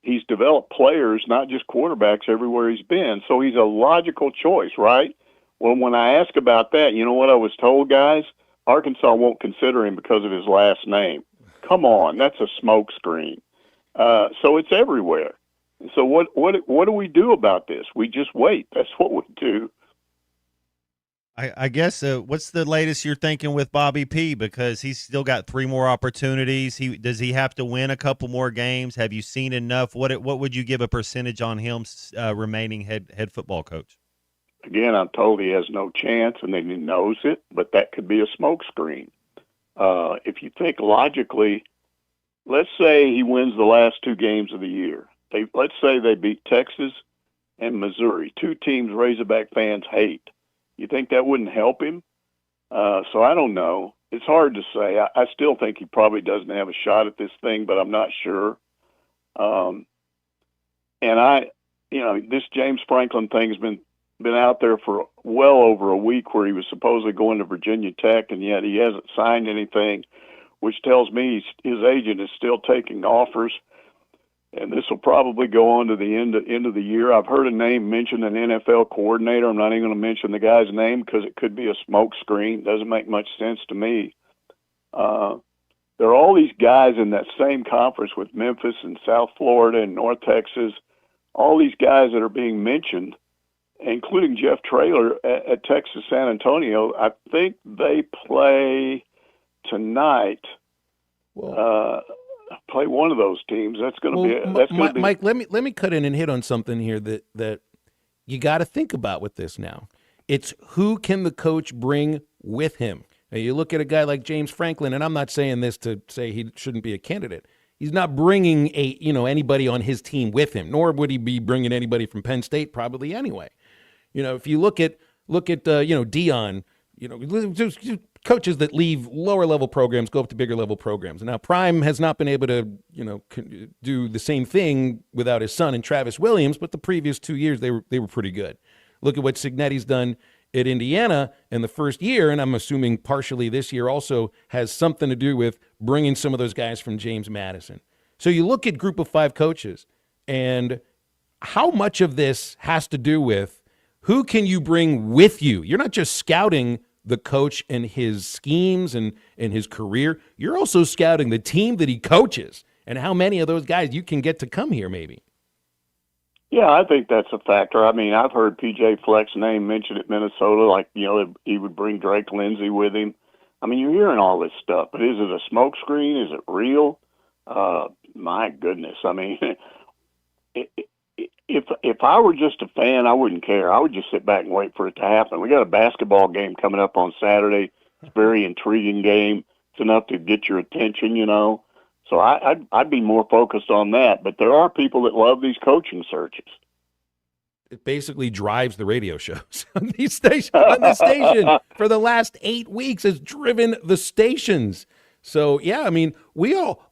He's developed players, not just quarterbacks, everywhere he's been. So he's a logical choice, right? Well, when I ask about that, you know what I was told, guys? Arkansas won't consider him because of his last name. Come on, that's a smokescreen. So it's everywhere. So what do we do about this? We just wait. That's what we do. I guess what's the latest you're thinking with Bobby P? Because he's still got 3 more opportunities. Does he have to win a couple more games? Have you seen enough? What would you give a percentage on him remaining head football coach? Again, I'm told he has no chance, and then he knows it, but that could be a smokescreen. If you think logically, let's say he wins the last 2 games of the year. Let's say they beat Texas and Missouri, 2 teams Razorback fans hate. You think that wouldn't help him? So I don't know. It's hard to say. I still think he probably doesn't have a shot at this thing, but I'm not sure. And this James Franklin thing has been out there for well over a week, where he was supposedly going to Virginia Tech, and yet he hasn't signed anything, which tells me his agent is still taking offers. And this will probably go on to the end of the year. I've heard a name mentioned, an NFL coordinator. I'm not even going to mention the guy's name because it could be a smoke screen. Doesn't make much sense to me. There are all these guys in that same conference with Memphis and South Florida and North Texas, all these guys that are being mentioned, including Jeff Traylor at Texas San Antonio. I think they play tonight. Play one of those teams. That's going to be Mike, let me cut in and hit on something here that you got to think about with this now. It's who can the coach bring with him. Now, you look at a guy like James Franklin, and I'm not saying this to say he shouldn't be a candidate. He's not bringing anybody on his team with him, nor would he be bringing anybody from Penn State probably anyway. If you look at Dion, just coaches that leave lower level programs go up to bigger level programs. And now Prime has not been able to do the same thing without his son and Travis Williams, but the previous 2 years they were pretty good. Look at what Cignetti's done at Indiana in the first year, and I'm assuming partially this year also has something to do with bringing some of those guys from James Madison. So you look at Group of 5 coaches, and how much of this has to do with who can you bring with you? You're not just scouting the coach and his schemes and his career. You're also scouting the team that he coaches and how many of those guys you can get to come here maybe. Yeah, I think that's a factor. I mean, I've heard P.J. Fleck's name mentioned at Minnesota, like, he would bring Drake Lindsay with him. I mean, you're hearing all this stuff, but is it a smokescreen? Is it real? My goodness. I mean, if I were just a fan, I wouldn't care. I would just sit back and wait for it to happen. We got a basketball game coming up on Saturday. It's a very intriguing game. It's enough to get your attention, So I'd be more focused on that. But there are people that love these coaching searches. It basically drives the radio shows on the station for the last 8 weeks has driven the stations. So, yeah, I mean,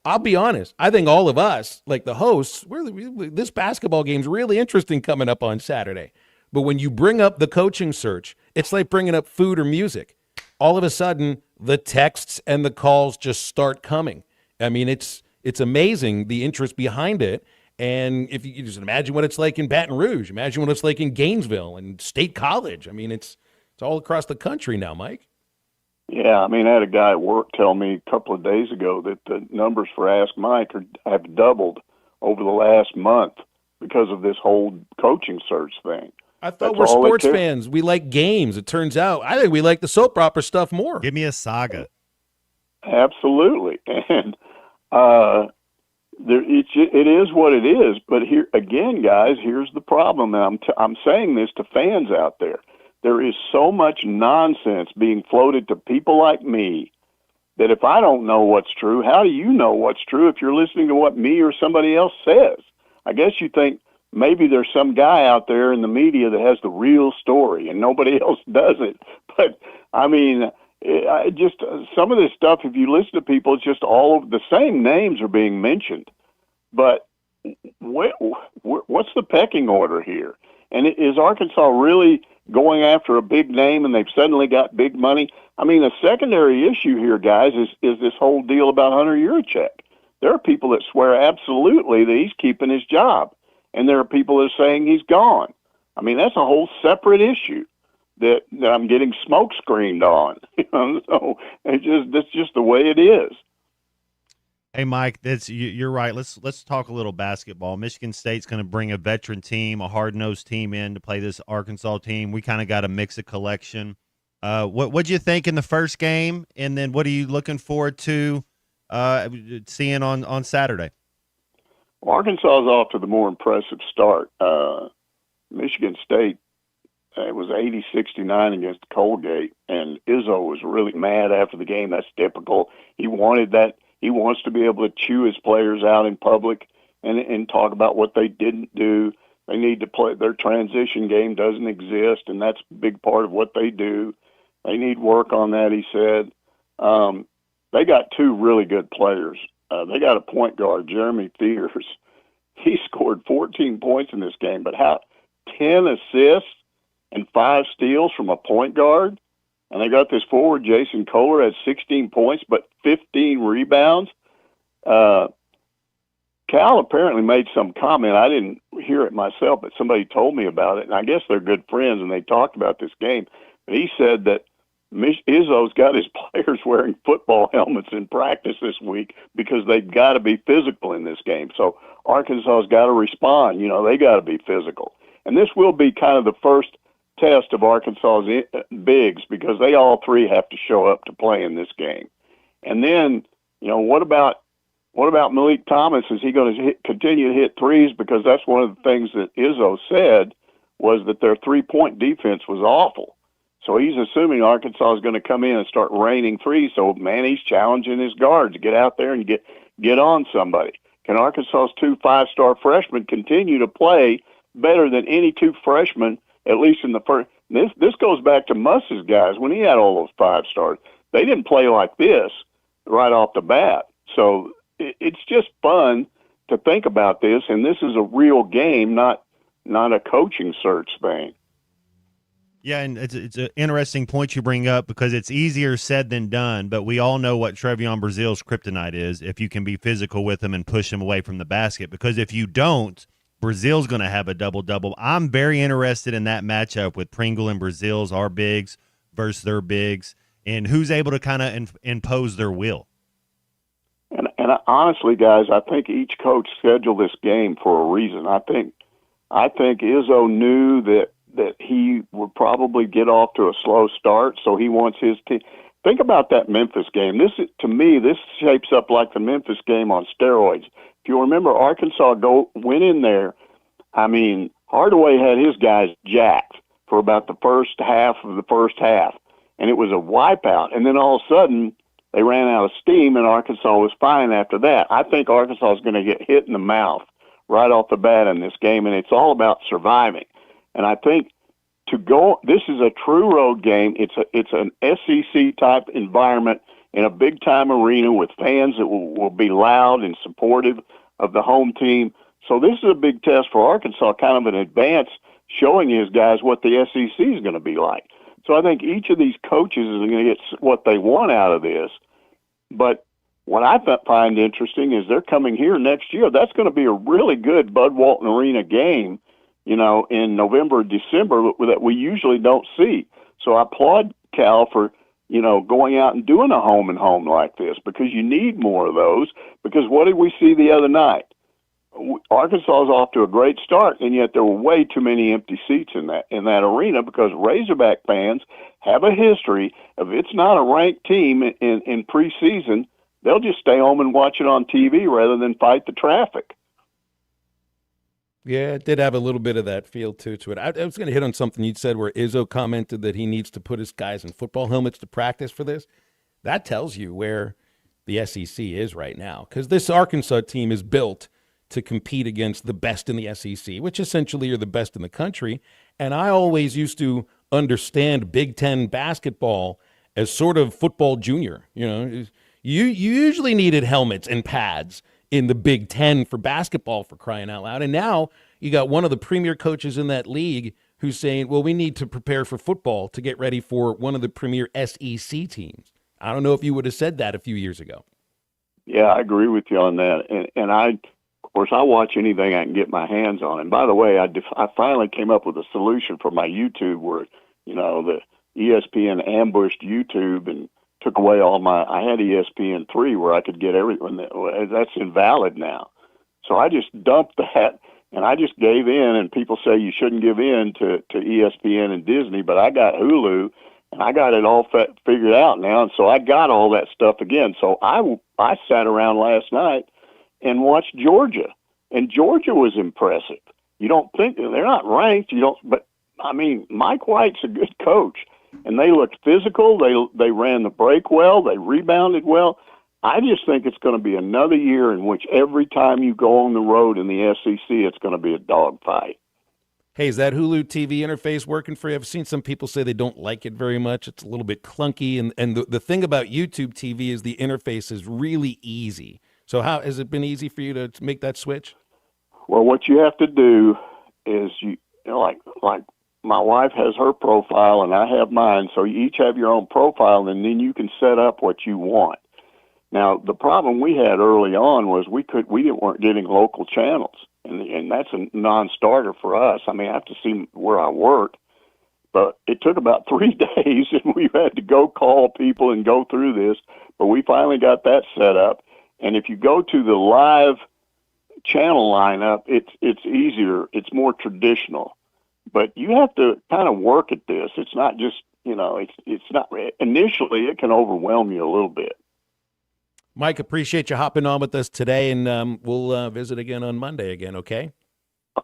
I'll be honest, I think all of us, like the hosts, this basketball game's really interesting coming up on Saturday. But when you bring up the coaching search, it's like bringing up food or music. All of a sudden, the texts and the calls just start coming. I mean, it's amazing, the interest behind it. And if you just imagine what it's like in Baton Rouge, imagine what it's like in Gainesville and State College. I mean, it's all across the country now, Mike. Yeah, I mean, I had a guy at work tell me a couple of days ago that the numbers for Ask Mike have doubled over the last month because of this whole coaching search thing. I thought we're sports fans. We like games. It turns out I think we like the soap opera stuff more. Give me a saga. Absolutely. And it is what it is. But here again, guys, here's the problem. And I'm saying this to fans out there. There is so much nonsense being floated to people like me that if I don't know what's true, how do you know what's true if you're listening to what me or somebody else says? I guess you think maybe there's some guy out there in the media that has the real story and nobody else does it. But, I mean, just some of this stuff, if you listen to people, it's just all of the same names are being mentioned. But what's the pecking order here? And is Arkansas really going after a big name and they've suddenly got big money? I mean, a secondary issue here, guys, is this whole deal about Hunter Yurachek. There are people that swear absolutely that he's keeping his job, and there are people that are saying he's gone. I mean, that's a whole separate issue that I'm getting smoke screened on. So that's just the way it is. Hey, Mike, you're right. Let's talk a little basketball. Michigan State's going to bring a veteran team, a hard-nosed team in to play this Arkansas team. We kind of got a mix of collection. What'd you think in the first game, and then what are you looking forward to seeing on Saturday? Well, Arkansas is off to the more impressive start. Michigan State, it was 80-69 against Colgate, and Izzo was really mad after the game. That's typical. He wanted that. He wants to be able to chew his players out in public and talk about what they didn't do. They need to play. Their transition game doesn't exist, and that's a big part of what they do. They need work on that, he said. They got two really good players. They got a point guard, Jeremy Thiers. He scored 14 points in this game, but 10 assists and 5 steals from a point guard? And they got this forward, Jason Kohler, had 16 points, but 15 rebounds. Cal apparently made some comment. I didn't hear it myself, but somebody told me about it. And I guess they're good friends, and they talked about this game. But he said that Izzo's got his players wearing football helmets in practice this week because they've got to be physical in this game. So Arkansas's got to respond. They got to be physical. And this will be kind of the first test of Arkansas's bigs because they all three have to show up to play in this game. And then, what about Malik Thomas? Is he going to continue to hit threes? Because that's one of the things that Izzo said was that their 3-point defense was awful. So he's assuming Arkansas is going to come in and start raining threes. So, man, he's challenging his guards to get out there and get on somebody. Can Arkansas's 2 5-star freshmen continue to play better than any 2 freshmen, at least in the first? This goes back to Muss's guys when he had all those 5-stars. They didn't play like this right off the bat. So it's just fun to think about this, and this is a real game, not a coaching search thing. Yeah, and it's an interesting point you bring up because it's easier said than done, but we all know what Trevion Brazil's kryptonite is if you can be physical with him and push him away from the basket. Because if you don't, Brazil's going to have a double-double. I'm very interested in that matchup with Pringle and Brazil's, our bigs versus their bigs, and who's able to kind of impose their will. And honestly, guys, I think each coach scheduled this game for a reason. I think Izzo knew that he would probably get off to a slow start, so he wants his team. Think about that Memphis game. To me, this shapes up like the Memphis game on steroids. If you remember, Arkansas went in there. I mean, Hardaway had his guys jacked for about the first half of the first half, and it was a wipeout. And then all of a sudden, they ran out of steam, and Arkansas was fine after that. I think Arkansas is going to get hit in the mouth right off the bat in this game, and it's all about surviving. And I think this is a true road game. It's an SEC type environment in a big time arena with fans that will be loud and supportive of the home team. So this is a big test for Arkansas, kind of an advance, showing his guys what the SEC is going to be like. So I think each of these coaches is going to get what they want out of this. But what I find interesting is they're coming here next year. That's going to be a really good Bud Walton Arena game, in November or December that we usually don't see. So I applaud Cal for, going out and doing a home and home like this, because you need more of those. Because what did we see the other night? Arkansas is off to a great start, and yet there were way too many empty seats in that arena, because Razorback fans have a history of, it's not a ranked team in preseason, they'll just stay home and watch it on TV rather than fight the traffic. Yeah, it did have a little bit of that feel to it. I was going to hit on something you said where Izzo commented that he needs to put his guys in football helmets to practice for this. That tells you where the SEC is right now, because this Arkansas team is built to compete against the best in the SEC, which essentially are the best in the country. And I always used to understand Big Ten basketball as sort of football junior. You usually needed helmets and pads in the Big Ten for basketball, for crying out loud. And now you got one of the premier coaches in that league who's saying, well, we need to prepare for football to get ready for one of the premier SEC teams. I don't know if you would have said that a few years ago. Yeah, I agree with you on that. And I watch anything I can get my hands on. And by the way, I finally came up with a solution for my YouTube where, the ESPN ambushed YouTube and took away I had ESPN3 where I could get everything. That's invalid now. So I just dumped that, and I just gave in, and people say you shouldn't give in to ESPN and Disney, but I got Hulu, and I got it all figured out now, and so I got all that stuff again. So I sat around last night and watched Georgia, and Georgia was impressive. You don't think they're not ranked, but I mean, Mike White's a good coach. And they looked physical. They ran the break well. They rebounded well. I just think it's going to be another year in which every time you go on the road in the SEC, it's going to be a dogfight. Hey, is that Hulu TV interface working for you? I've seen some people say they don't like it very much. It's a little bit clunky. And the thing about YouTube TV is the interface is really easy. So how has it been easy for you to make that switch? Well, what you have to do is like my wife has her profile and I have mine, so you each have your own profile, and then you can set up what you want. Now, the problem we had early on was we weren't getting local channels, and that's a non-starter for us. I mean, I have to see where I work, but it took about 3 days, and we had to go call people and go through this, but we finally got that set up. And if you go to the live channel lineup, it's easier, it's more traditional. But you have to kind of work at this. It's not just, it's not, initially it can overwhelm you a little bit. Mike, appreciate you hopping on with us today, and we'll visit again on Monday again, okay?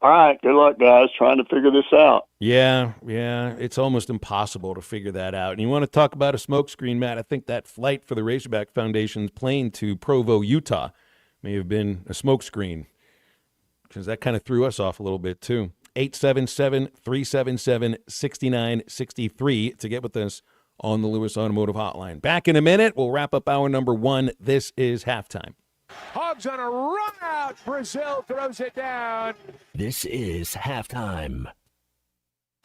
All right. Good luck, guys, trying to figure this out. Yeah. It's almost impossible to figure that out. And you want to talk about a smokescreen, Matt? I think that flight for the Razorback Foundation's plane to Provo, Utah may have been a smokescreen, because that kind of threw us off a little bit, too. 877-377-6963 to get with us on the Lewis Automotive Hotline. Back in a minute. We'll wrap up hour number 1. This is halftime. Hogs on a run out. Brazil throws it down. This is halftime.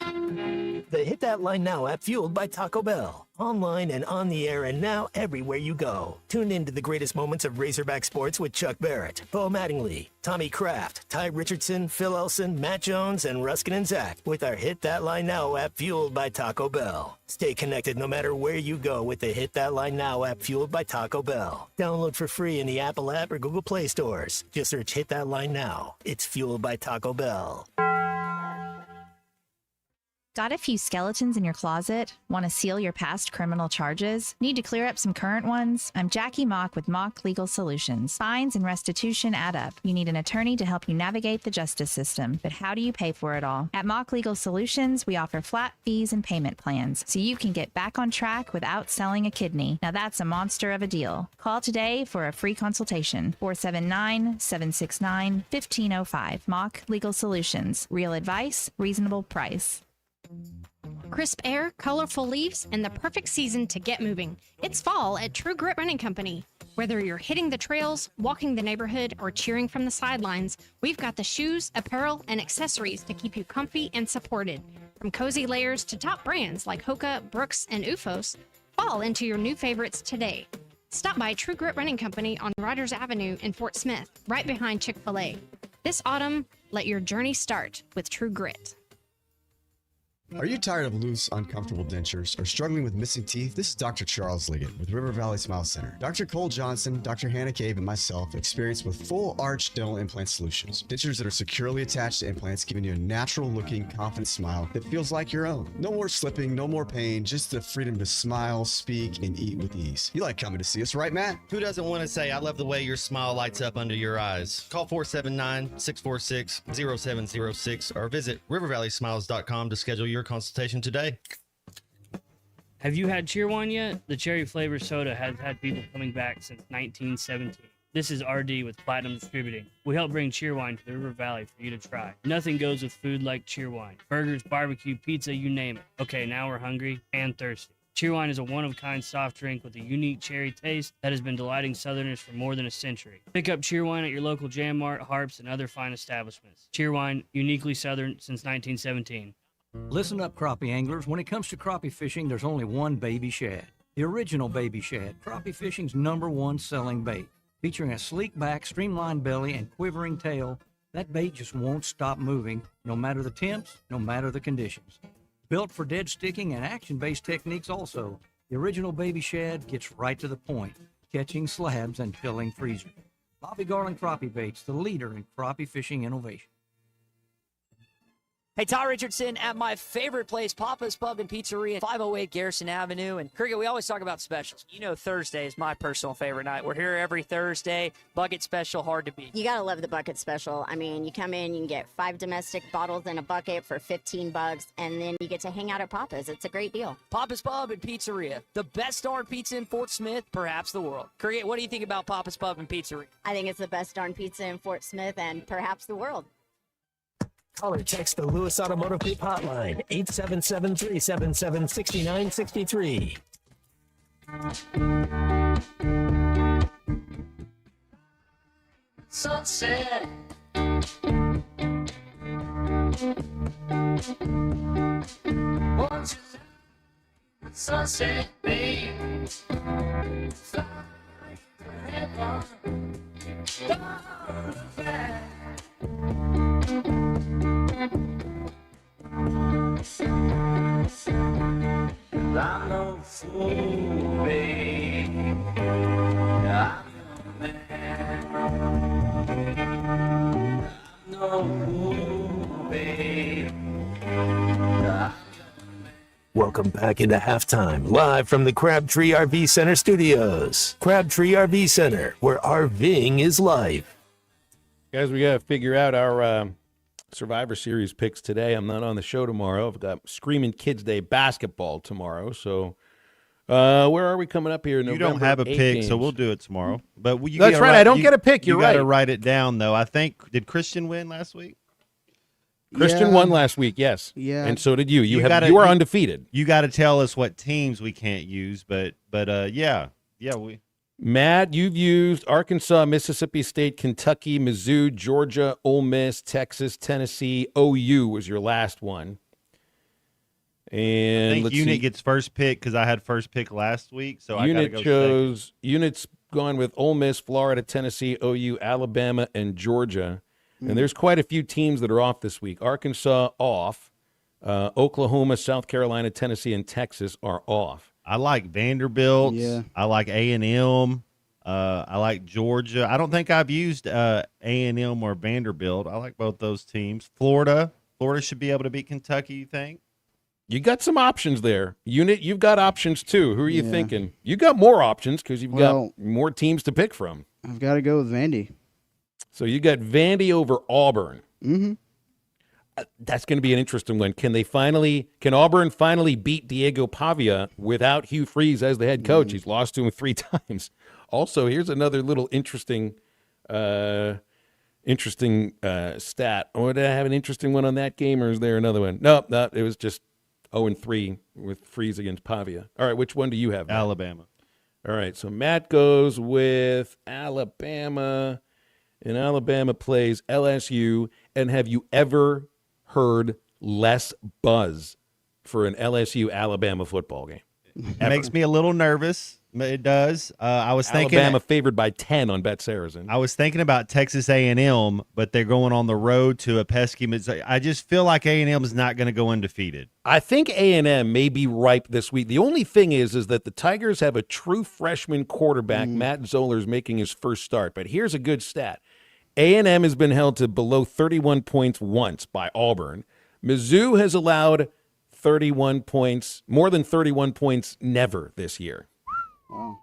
The Hit That Line Now app, fueled by Taco Bell. Online and on the air and now everywhere you go. Tune in to the greatest moments of Razorback sports with Chuck Barrett, Bo Mattingly, Tommy Kraft, Ty Richardson, Phil Elson, Matt Jones, and Ruskin and Zach with our Hit That Line Now app, fueled by Taco Bell. Stay connected no matter where you go with the Hit That Line Now app, fueled by Taco Bell. Download for free in the Apple app or Google Play stores. Just search Hit That Line Now. It's fueled by Taco Bell. Got a few skeletons in your closet? Want to seal your past criminal charges? Need to clear up some current ones? I'm Jackie Mock with Mock Legal Solutions. Fines and restitution add up. You need an attorney to help you navigate the justice system. But how do you pay for it all? At Mock Legal Solutions, we offer flat fees and payment plans, so you can get back on track without selling a kidney. Now that's a monster of a deal. Call today for a free consultation. 479-769-1505. Mock Legal Solutions. Real advice, reasonable price. Crisp air, colorful leaves, and the perfect season to get moving. It's fall at True Grit Running Company. Whether you're hitting the trails, walking the neighborhood, or cheering from the sidelines, we've got the shoes, apparel, and accessories to keep you comfy and supported. From cozy layers to top brands like Hoka, Brooks, and Ufos, fall into your new favorites today. Stop by True Grit Running Company on Riders Avenue in Fort Smith, right behind Chick-fil-A. This autumn, let your journey start with True Grit. Are you tired of loose, uncomfortable dentures or struggling with missing teeth? This is Dr. Charles Liggett with River Valley Smile Center. Dr. Cole Johnson, Dr. Hannah Cave, and myself experienced with full arch dental implant solutions. Dentures that are securely attached to implants, giving you a natural looking, confident smile that feels like your own. No more slipping, no more pain, just the freedom to smile, speak, and eat with ease. You like coming to see us, right, Matt? Who doesn't want to say, I love the way your smile lights up under your eyes? Call 479-646-0706 or visit rivervalleysmiles.com to schedule your consultation today. Have you had Cheerwine yet? The cherry flavored soda has had people coming back since 1917. This is RD with Platinum Distributing. We help bring Cheerwine to the River Valley for you to try. Nothing goes with food like Cheerwine. Burgers, barbecue, pizza, you name it. Okay, now we're hungry and thirsty. Cheerwine is a one-of-a-kind soft drink with a unique cherry taste that has been delighting Southerners for more than a century. Pick up Cheerwine at your local Jam Mart, Harps, and other fine establishments. Cheerwine, uniquely Southern since 1917. Listen up, crappie anglers. When it comes to crappie fishing, there's only one baby shad. The original baby shad, crappie fishing's #1 selling bait. Featuring a sleek back, streamlined belly, and quivering tail, that bait just won't stop moving, no matter the temps, no matter the conditions. Built for dead sticking and action-based techniques also, the original baby shad gets right to the point, catching slabs and filling freezers. Bobby Garland Crappie Baits, the leader in crappie fishing innovation. Hey, Ty Richardson at my favorite place, Papa's Pub and Pizzeria, 508 Garrison Avenue. And Cricket, we always talk about specials. You know, Thursday is my personal favorite night. We're here every Thursday. Bucket special, hard to beat. You gotta love the bucket special. I mean, you come in, you can get 5 domestic bottles in a bucket for $15, and then you get to hang out at Papa's. It's a great deal. Papa's Pub and Pizzeria, the best darn pizza in Fort Smith, perhaps the world. Cricket, what do you think about Papa's Pub and Pizzeria? I think it's the best darn pizza in Fort Smith and perhaps the world. Call or text the Lewis Automotive Group hotline, 877-377-6963. Sunset. Sunset, babe. I'm no fool, babe. I'm no man. I'm no fool, babe. Welcome back into halftime, live from the Crabtree RV Center studios. Crabtree RV Center, where RVing is life. Guys, we got to figure out our Survivor Series picks today. I'm not on the show tomorrow. I've got Screaming Kids Day basketball tomorrow. So where are we coming up here? You don't have a pick, games. so we'll do it tomorrow. But That's right. I don't get a pick. You're you right. got to write it down, though. I think, did Christian win last week? Christian won last week, yes. Yeah. And so did you. You are undefeated. You got to tell us what teams we can't use, but yeah, we. Matt, you've used Arkansas, Mississippi State, Kentucky, Mizzou, Georgia, Ole Miss, Texas, Tennessee, OU was your last one. And I think let's Unit see. gets first pick because I had first pick last week, so I got to go second. Unit's gone with Ole Miss, Florida, Tennessee, OU, Alabama, and Georgia. And there's quite a few teams that are off this week. Arkansas off. Oklahoma, South Carolina, Tennessee, and Texas are off. I like Vanderbilt. Yeah. I like A&M. I like Georgia. I don't think I've used A&M or Vanderbilt. I like both those teams. Florida should be able to beat Kentucky, you think? You got some options there. Unit, you've got options too. Who are you thinking? You got more options because you've got more teams to pick from. I've got to go with Vandy. So you got Vandy over Auburn. Mm-hmm. That's going to be an interesting one. Can Auburn finally beat Diego Pavia without Hugh Freeze as the head coach? He's lost to him 3 times. Also, here's another little interesting stat. Oh, did I have an interesting one on that game, or is there another one? No, it was just 0-3 with Freeze against Pavia. All right, which one do you have, Matt? Alabama. All right, so Matt goes with Alabama, and Alabama plays LSU. And have you ever heard less buzz for an LSU-Alabama football game? It makes me a little nervous. It does. I was thinking Alabama favored by 10 on Bet Saracen. I was thinking about Texas A&M, but they're going on the road to a pesky Missouri. I just feel like A&M is not going to go undefeated. I think A&M may be ripe this week. The only thing is that the Tigers have a true freshman quarterback. Matt Zollers making his first start. But here's a good stat. A&M has been held to below 31 points once by Auburn. Mizzou has allowed 31 points, more than 31 points never this year. Wow.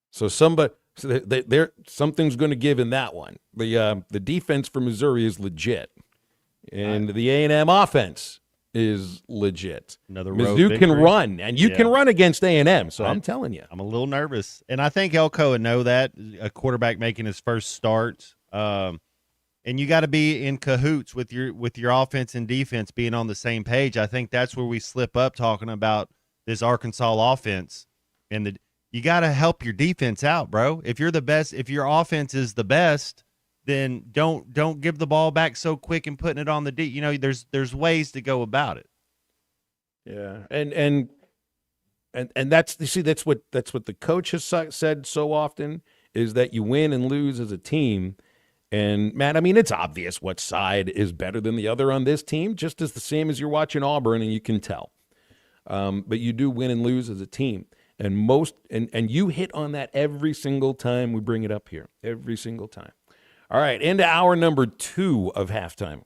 So something's going to give in that one. The defense for Missouri is legit, and the A&M offense is legit. Another road Mizzou can victory. run, and you can run against A&M. So I'm telling you, I'm a little nervous, and I think Elko would know that, a quarterback making his first start. And you got to be in cahoots with your offense and defense being on the same page. I think that's where we slip up talking about this Arkansas offense. And you got to help your defense out, bro. If you're the best, if your offense is the best, then don't give the ball back so quick and putting it on the D. You know, there's ways to go about it. Yeah, and that's that's what the coach has said so often, is that you win and lose as a team. And Matt, I mean, it's obvious what side is better than the other on this team, just as the same as you're watching Auburn, and you can tell. But you do win and lose as a team. And and you hit on that every single time we bring it up here, every single time. All right, into hour number 2 of halftime.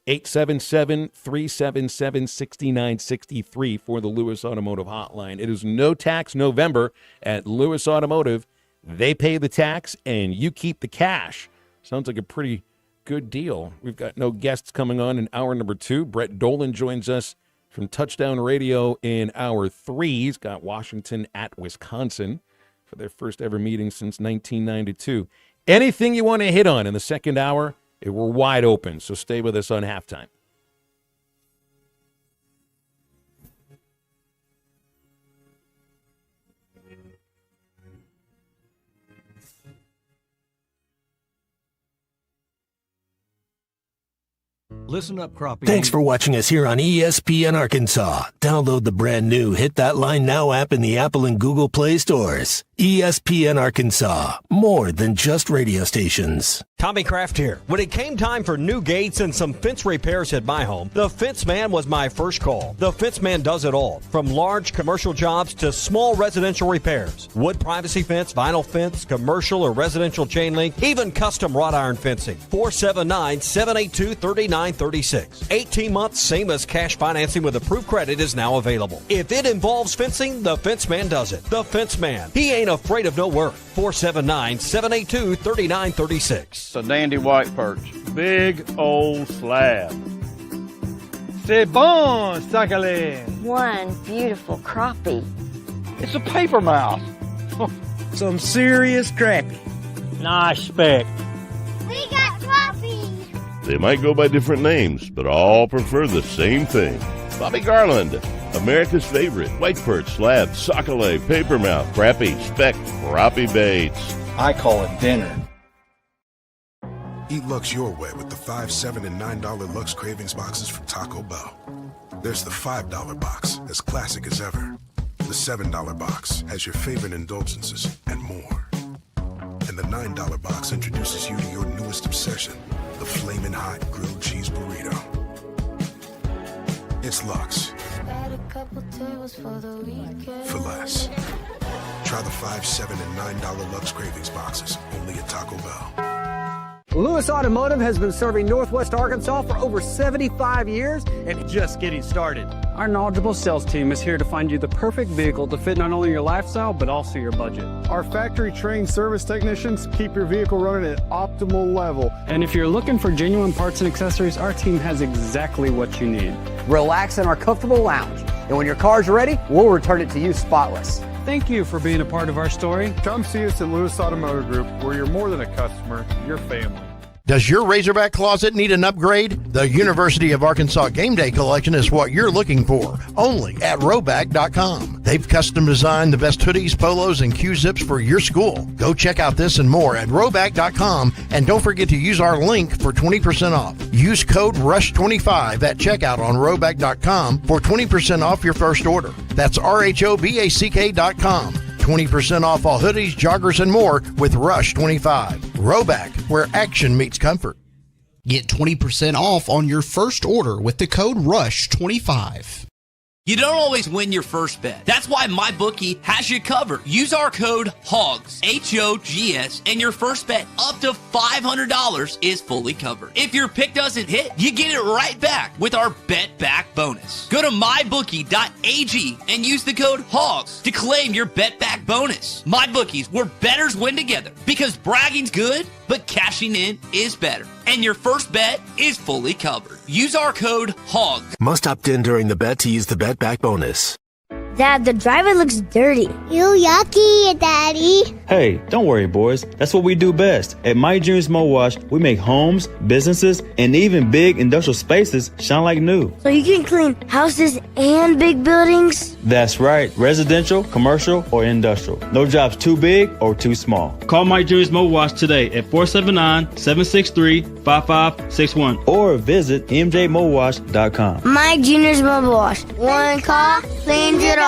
877-377-6963 for the Lewis Automotive Hotline. It is no tax November at Lewis Automotive. They pay the tax and you keep the cash. Sounds like a pretty good deal. We've got no guests coming on in hour number 2. Brett Dolan joins us from Touchdown Radio in hour 3. He's got Washington at Wisconsin for their first ever meeting since 1992. Anything you want to hit on in the second hour, we're wide open, so stay with us on halftime. Listen up, Crappie. Thanks for watching us here on ESPN Arkansas. Download the brand new Hit That Line Now app in the Apple and Google Play stores. ESPN Arkansas, more than just radio stations. Tommy Kraft here. When it came time for new gates and some fence repairs at my home, the Fence Man was my first call. The Fence Man does it all, from large commercial jobs to small residential repairs. Wood privacy fence, vinyl fence, commercial or residential chain link, even custom wrought iron fencing. 479-782-3936. 18 months, same as cash financing with approved credit is now available. If it involves fencing, the Fence Man does it. The Fence Man. He ain't afraid of no work. 479-782-3936. It's a dandy white perch. big old slab. C'est bon, sacale. One beautiful crappie. It's a paper mouse. Some serious crappie. Nice speck. We got crappie. They might go by different names, but all prefer the same thing. Bobby Garland, America's favorite white perch, slab, sockeye, papermouth, crappie, speck, crappie baits. I call it dinner. Eat Lux your way with the $5, $7, and $9 Lux Cravings boxes from Taco Bell. There's the $5 box, as classic as ever. The $7 box has your favorite indulgences and more. And the $9 box introduces you to your newest obsession, the Flamin' Hot Grilled Cheese Burrito. It's Lux. For less. Try the $5, $7, and $9 Lux Cravings boxes, only at Taco Bell. Lewis Automotive has been serving Northwest Arkansas for over 75 years and just getting started. Our knowledgeable sales team is here to find you the perfect vehicle to fit not only your lifestyle, but also your budget. Our factory-trained service technicians keep your vehicle running at optimal level. And if you're looking for genuine parts and accessories, our team has exactly what you need. Relax in our comfortable lounge. And when your car's ready, we'll return it to you spotless. Thank you for being a part of our story. Come see us at Lewis Automotive Group, where you're more than a customer, you're family. Does your Razorback closet need an upgrade? The University of Arkansas Game Day Collection is what you're looking for, only at Roback.com. They've custom designed the best hoodies, polos, and Q-zips for your school. Go check out this and more at Roback.com, and don't forget to use our link for 20% off. Use code RUSH25 at checkout on Roback.com for 20% off your first order. That's RHOBACK.com. 20% off all hoodies, joggers, and more with Rush 25. Roback, where action meets comfort. Get 20% off on your first order with the code RUSH25. You don't always win your first bet. That's why MyBookie has you covered. Use our code HOGS, H-O-G-S, and your first bet up to $500 is fully covered. If your pick doesn't hit, you get it right back with our Bet Back bonus. Go to mybookie.ag and use the code HOGS to claim your Bet Back bonus. MyBookie's, where bettors win together, because bragging's good, but cashing in is better. And your first bet is fully covered. Use our code HOGS. Must opt in during the bet to use the Bet Back bonus. Dad, the driver looks dirty. You yucky, Daddy. Hey, don't worry, boys. That's what we do best. At My Dreams Mo Wash, we make homes, businesses, and even big industrial spaces shine like new. So you can clean houses and big buildings? That's right. Residential, commercial, or industrial. No job's too big or too small. Call My Dreams Mo Wash today at 479-763-5561 or visit mjmowash.com. My Junior's Mobile Wash. One call cleans it all.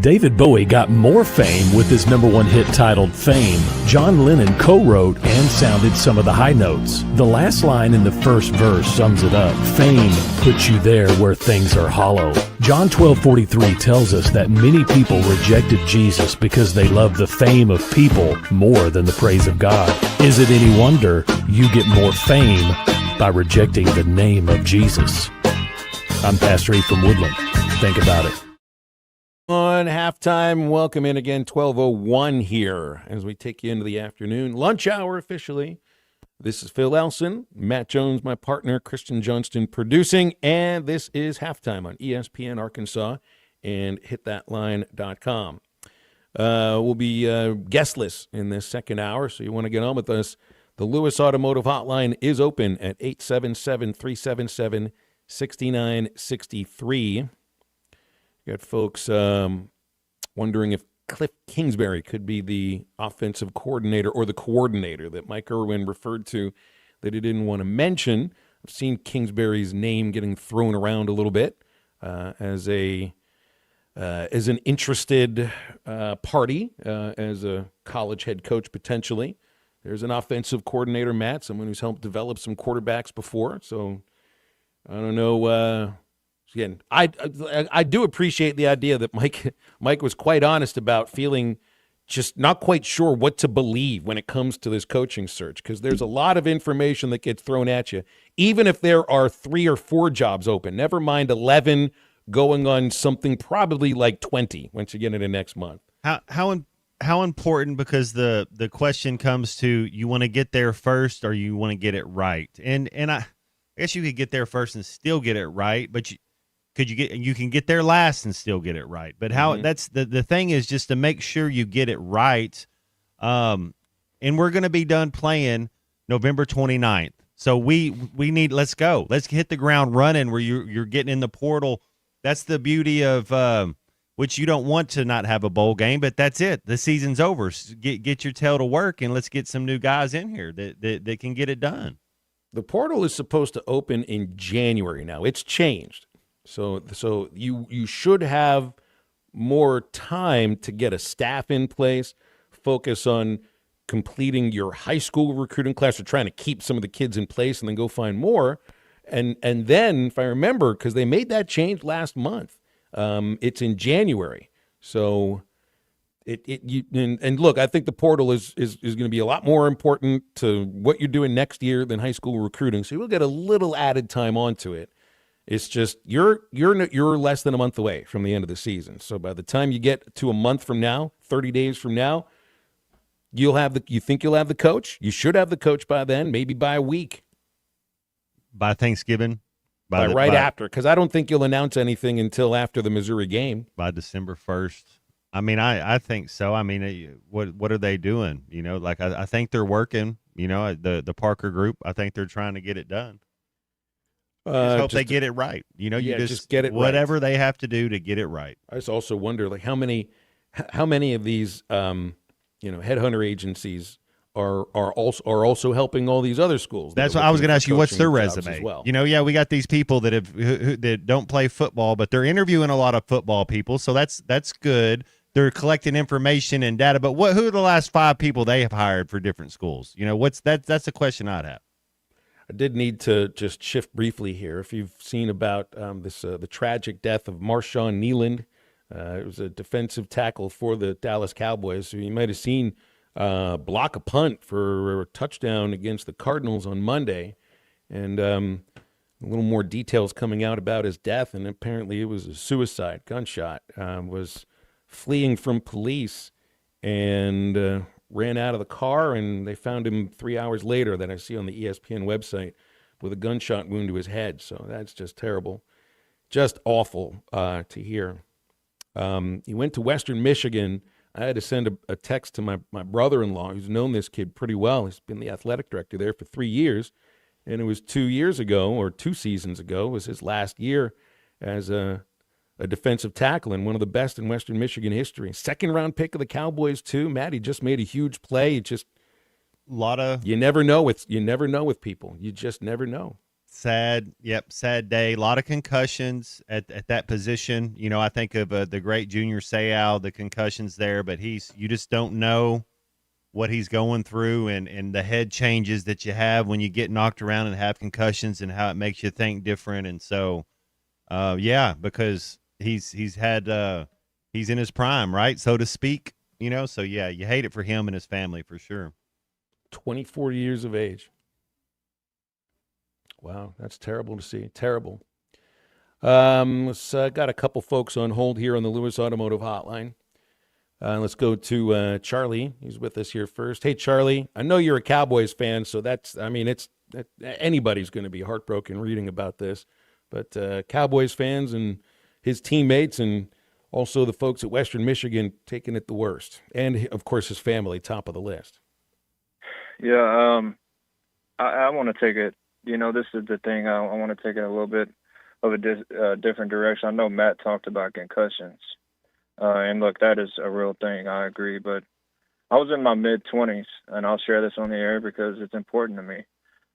David Bowie got more fame with his #1 hit titled Fame. John Lennon co-wrote and sounded some of the high notes. The last line in the first verse sums it up. Fame puts you there where things are hollow. John 12:43 tells us that many people rejected Jesus because they loved the fame of people more than the praise of God. Is it any wonder you get more fame by rejecting the name of Jesus? I'm Pastor E from Woodland. Think about it. On halftime, welcome in again, 12:01 here as we take you into the afternoon. Lunch hour officially. This is Phil Elson, Matt Jones, my partner, Christian Johnston producing, and this is halftime on ESPN Arkansas and hitthatline.com. We'll be guestless in this second hour, so you want to get on with us. The Lewis Automotive Hotline is open at 877-377-6963. Got folks wondering if Cliff Kingsbury could be the offensive coordinator or the coordinator that Mike Irwin referred to that he didn't want to mention. I've seen Kingsbury's name getting thrown around a little bit as an interested party, as a college head coach potentially. There's an offensive coordinator, Matt, someone who's helped develop some quarterbacks before. So I don't know. Again, I do appreciate the idea that Mike was quite honest about feeling just not quite sure what to believe when it comes to this coaching search, because there's a lot of information that gets thrown at you, even if there are 3 or 4 jobs open, never mind 11 going on something probably like 20 once you get into next month. How how important, because the question comes to, you want to get there first or you want to get it right, and I guess you could get there first and still get it right, but you can get there last and still get it right. But how that's the thing is just to make sure you get it right. And we're going to be done playing November 29th. So we need, let's go. Let's hit the ground running where you're getting in the portal. That's the beauty of which you don't want to not have a bowl game, but that's it. The season's over. Get your tail to work, and let's get some new guys in here that can get it done. The portal is supposed to open in January now. It's changed. So you should have more time to get a staff in place, focus on completing your high school recruiting class, or trying to keep some of the kids in place and then go find more. And then, if I remember, because they made that change last month, it's in January. So and look, I think the portal is going to be a lot more important to what you're doing next year than high school recruiting. So you'll get a little added time onto it. It's just you're less than a month away from the end of the season. So by the time you get to a month from now, 30 days from now, you think you'll have the coach? You should have the coach by then, maybe by a week. By Thanksgiving? After, because I don't think you'll announce anything until after the Missouri game. By December 1st. I mean, I think so. I mean, what are they doing? You know, like I think they're working, you know, the Parker group. I think they're trying to get it done. Just hope they get it right. You know, you just get it whatever right. they have to do to get it right. I just also wonder, like, how many of these headhunter agencies are also helping all these other schools. That's what I was going to ask you. What's their jobs resume? as well. You know, yeah, we got these people that that don't play football, but they're interviewing a lot of football people, so that's good. They're collecting information and data. But who are the last 5 people they have hired for different schools? You know, that's a question I'd have. I did need to just shift briefly here. If you've seen about the tragic death of Marshawn Nealand, it was a defensive tackle for the Dallas Cowboys. So you might have seen block a punt for a touchdown against the Cardinals on Monday, and a little more details coming out about his death. And apparently it was a suicide, gunshot. Was fleeing from police and ran out of the car, and they found him 3 hours later, that I see on the ESPN website, with a gunshot wound to his head. So that's just terrible, just awful to hear. He went to Western Michigan. I had to send a text to my brother-in-law, who's known this kid pretty well. He's been the athletic director there for 3 years, and it was 2 years ago, or 2 seasons ago, was his last year as a defensive tackle and one of the best in Western Michigan history. Second-round pick of the Cowboys too. Matt, he just made a huge play. It just you never know with people. You just never know. Sad day. A lot of concussions at that position. You know, I think of the great Junior Seau, the concussions there, but you just don't know what he's going through and the head changes that you have when you get knocked around and have concussions, and how it makes you think different. And so, because he's in his prime, right, so to speak. You know, so yeah, you hate it for him and his family for sure. 24 years of age. Wow, that's terrible to see. Terrible. So I got a couple folks on hold here on the Lewis Automotive Hotline. Let's go to Charlie. He's with us here first. Hey, Charlie, I know you're a Cowboys fan, so anybody's going to be heartbroken reading about this. But Cowboys fans and his teammates, and also the folks at Western Michigan, taking it the worst. And, of course, his family, top of the list. Yeah, I want to take it. You know, this is the thing. I want to take it a little bit of a different direction. I know Matt talked about concussions. And look, that is a real thing. I agree. But I was in my mid-20s, and I'll share this on the air because it's important to me.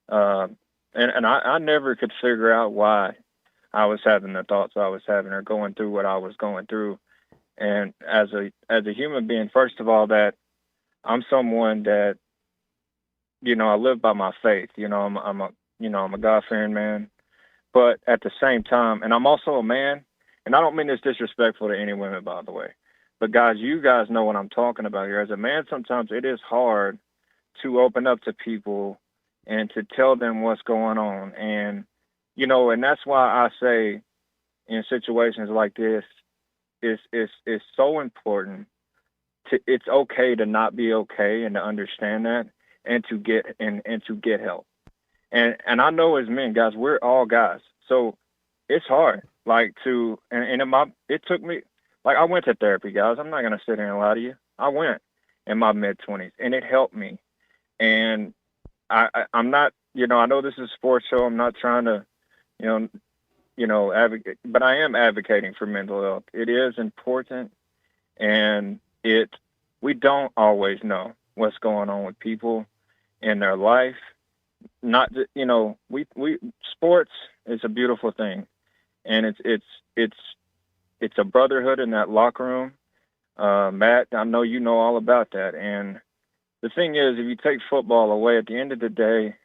And I never could figure out why I was having the thoughts I was having or going through what I was going through. And as a human being, first of all, that I'm someone that, you know, I live by my faith. You know, I'm a God-fearing man. But at the same time, and I'm also a man, and I don't mean this disrespectful to any women, by the way, but guys, you guys know what I'm talking about here. As a man, sometimes it is hard to open up to people and to tell them what's going on. And, you know, and that's why I say in situations like this, it's so important it's okay to not be okay and to understand that and to get help. And I know as men, guys, we're all guys. So it's hard. Like it took me, like I went to therapy, guys. I'm not going to sit here and lie to you. I went in my mid-20s and it helped me. And I'm not, I know this is a sports show. I'm not trying to, advocate, but I am advocating for mental health. It is important, and we don't always know what's going on with people in their life. Not, sports is a beautiful thing, and it's a brotherhood in that locker room. Matt, I know you know all about that. And the thing is, if you take football away, at the end of the day,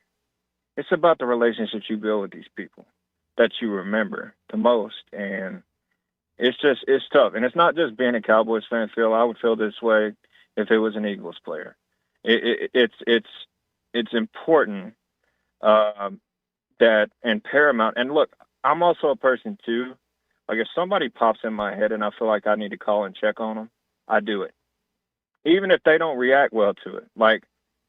it's about the relationships you build with these people that you remember the most. And it's tough. And it's not just being a Cowboys fan, Phil. I would feel this way if it was an Eagles player. It's important that, and paramount. And look, I'm also a person too. Like if somebody pops in my head and I feel like I need to call and check on them, I do it. Even if they don't react well to it. Like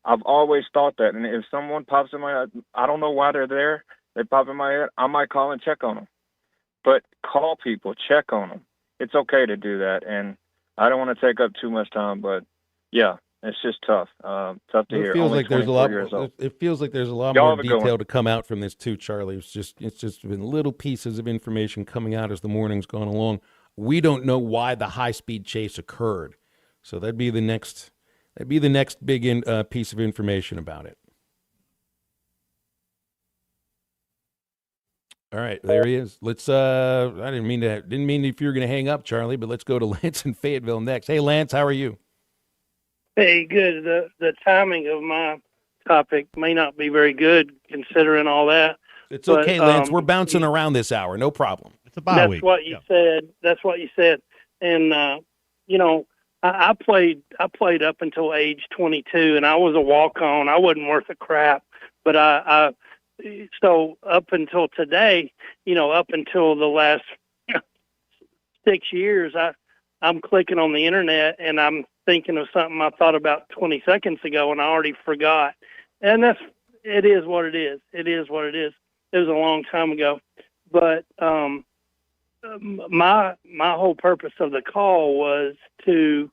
I've always thought that. And if someone pops in my head, I don't know why they're there. They pop in my head, I might call and check on them. But call people, check on them. It's okay to do that. And I don't want to take up too much time, but yeah, it's just tough. Tough to hear. It feels like there's a lot. It feels like there's a lot more detail to come out from this too, Charlie. It's just been little pieces of information coming out as the morning's gone along. We don't know why the high-speed chase occurred, so that'd be the next big piece of information about it. All right, there he is. Let's. I didn't mean if you were going to hang up, Charlie, but let's go to Lance in Fayetteville next. Hey, Lance, how are you? Hey, good. The timing of my topic may not be very good considering all that. It's okay, Lance. We're bouncing around this hour. No problem. It's a bye week. That's what you said. And I played up until age 22, and I was a walk-on. I wasn't worth a crap, but so up until today, up until the last 6 years, I'm clicking on the internet and I'm thinking of something I thought about 20 seconds ago and I already forgot. And it is what it is. It is what it is. It was a long time ago. But my whole purpose of the call was to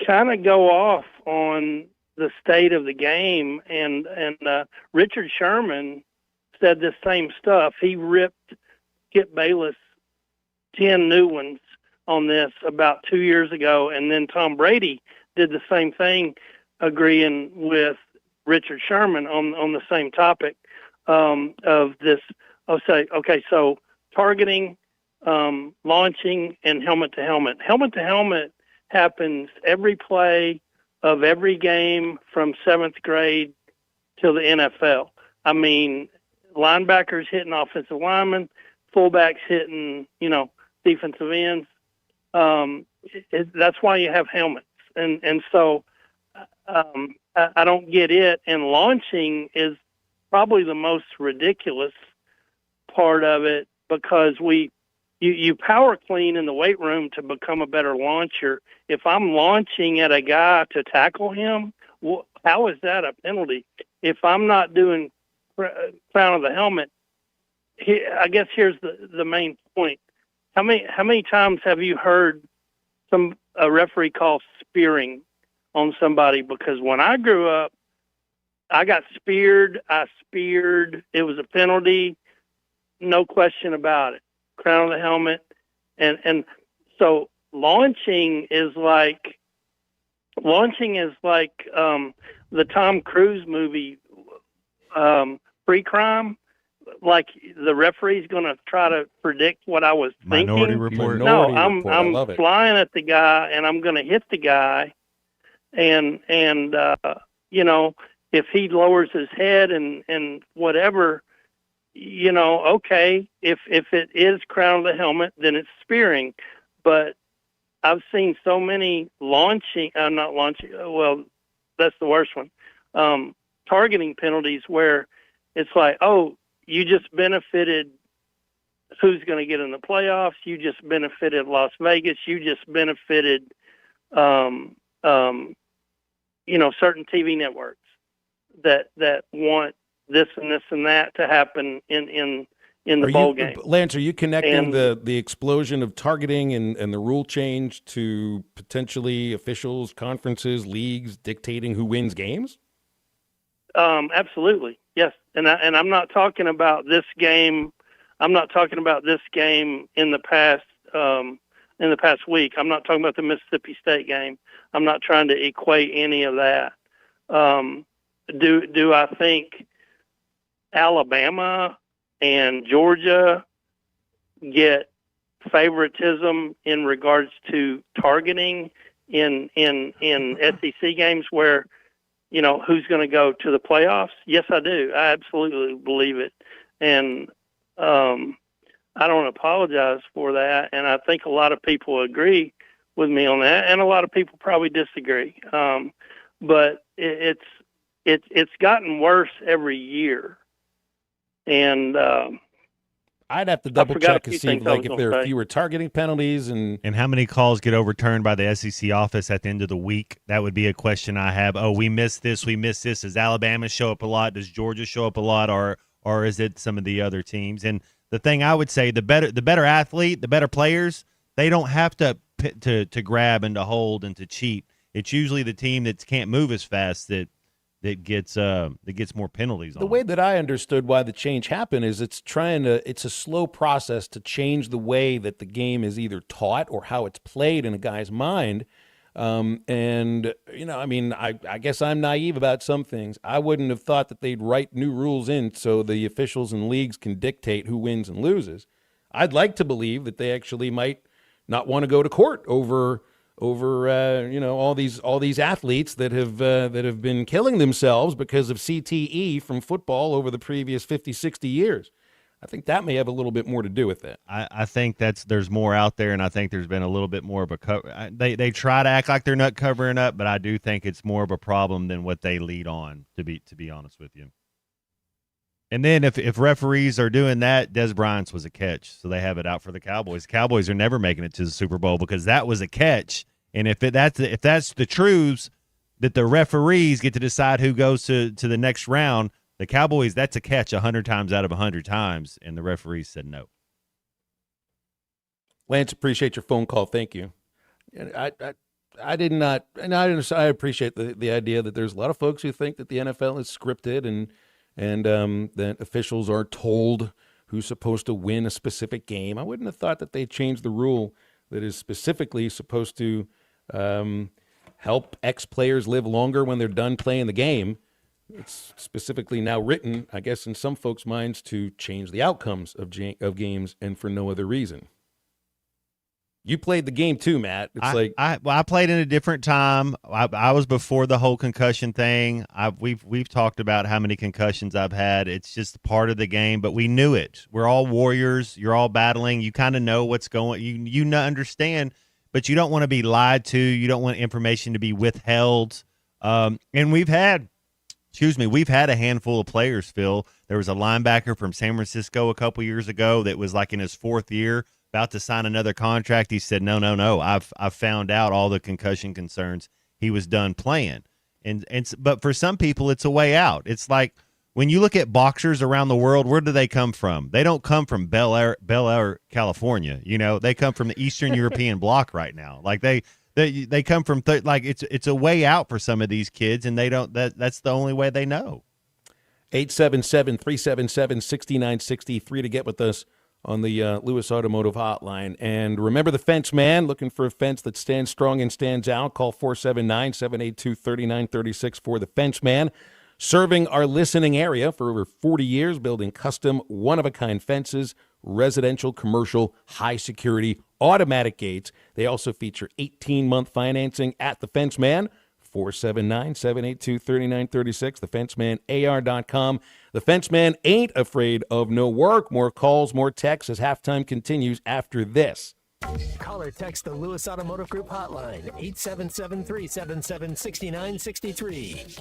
kind of go off on the state of the game, and Richard Sherman said the same stuff. He ripped Skip Bayless 10 new ones on this about 2 years ago, and then Tom Brady did the same thing, agreeing with Richard Sherman on the same topic of this. I'll say, okay, so targeting, launching, and helmet to helmet. Helmet to helmet happens every play of every game from 7th grade till the NFL. I mean, linebackers hitting offensive linemen, fullbacks hitting, defensive ends. That's why you have helmets. And so I don't get it. And launching is probably the most ridiculous part of it because you power clean in the weight room to become a better launcher. If I'm launching at a guy to tackle him, how is that a penalty? If I'm not doing crown of the helmet, I guess here's the main point. How many times have you heard a referee call spearing on somebody? Because when I grew up, I got speared. I speared. It was a penalty, no question about it. Crown of the helmet, and so launching is like the Tom Cruise movie Pre-Crime. Like the referee's going to try to predict what I was thinking. Minority Report. No, I'm flying at the guy and I'm going to hit the guy, and if he lowers his head and whatever. Okay, if it is crown of the helmet, then it's spearing. But I've seen so many not launching, well, that's the worst one, targeting penalties where it's like, oh, you just benefited who's going to get in the playoffs. You just benefited Las Vegas. You just benefited certain TV networks that want this and this and that to happen in the bowl game. Lance, are you connecting And- the explosion of targeting and the rule change to potentially officials, conferences, leagues dictating who wins games? Absolutely, yes. And I'm not talking about this game. I'm not talking about this game in the past week. I'm not talking about the Mississippi State game. I'm not trying to equate any of that. Do I think Alabama and Georgia get favoritism in regards to targeting in SEC games where, who's going to go to the playoffs? Yes, I do. I absolutely believe it. And I don't apologize for that. And I think a lot of people agree with me on that. And a lot of people probably disagree. But it's gotten worse every year. And I'd have to double check and see if there are say. fewer targeting penalties and how many calls get overturned by the SEC office at the end of the week. That would be a question I have. Oh, we missed this. Does Alabama show up a lot? Does Georgia show up a lot? Or is it some of the other teams? And the thing I would say, the better athlete, the better players, they don't have to grab and to hold and to cheat. It's usually the team that can't move as fast that gets more penalties on. The way that I understood why the change happened is it's a slow process to change the way that the game is either taught or how it's played in a guy's mind. I guess I'm naive about some things. I wouldn't have thought that they'd write new rules in so the officials and leagues can dictate who wins and loses. I'd like to believe that they actually might not want to go to court over all these athletes that have been killing themselves because of CTE from football over the previous 50, 60 years. I think that may have a little bit more to do with it. I think there's more out there, and I think there's been a little bit more of a cover. They try to act like they're not covering up, but I do think it's more of a problem than what they lead on. To be honest with you. And then if referees are doing that, Des Bryant's was a catch, so they have it out for the Cowboys. Cowboys are never making it to the Super Bowl because that was a catch. And if that's the truths that the referees get to decide who goes to the next round, the Cowboys, that's a catch 100 times out of 100 times, and the referees said no. Lance, appreciate your phone call. Thank you. I appreciate the idea that there's a lot of folks who think that the NFL is scripted and that officials are told who's supposed to win a specific game. I wouldn't have thought that they changed the rule that is specifically supposed to help ex-players live longer when they're done playing the game. It's specifically now written, I guess, in some folks' minds to change the outcomes of games and for no other reason. You played the game too, Matt. I played in a different time. I was before the whole concussion thing. We've talked about how many concussions I've had. It's just part of the game, but we knew it. We're all warriors. You're all battling. You kind of know what's going. You understand, but you don't want to be lied to. You don't want information to be withheld. And we've had a handful of players, Phil. There was a linebacker from San Francisco a couple years ago that was like in his fourth year, about to sign another contract. He said, no. I've found out all the concussion concerns. He was done playing. But for some people, it's a way out. It's like when you look at boxers around the world, where do they come from? They don't come from Bel Air, California. They come from the Eastern European bloc right now. Like they come from it's a way out for some of these kids, and they don't. That's the only way they know. 877-377-6963 to get with us on the Lewis Automotive Hotline. And remember the fence man, looking for a fence that stands strong and stands out. Call 479-782-3936 for the fence man. Serving our listening area for over 40 years, building custom, one-of-a-kind fences, residential, commercial, high-security, automatic gates. They also feature 18-month financing at the fence man. 479-782-3936, thefencemanAR.com. The Fence Man ain't afraid of no work. More calls, more texts as halftime continues after this. Call or text the Lewis Automotive Group hotline, 877-377-6963.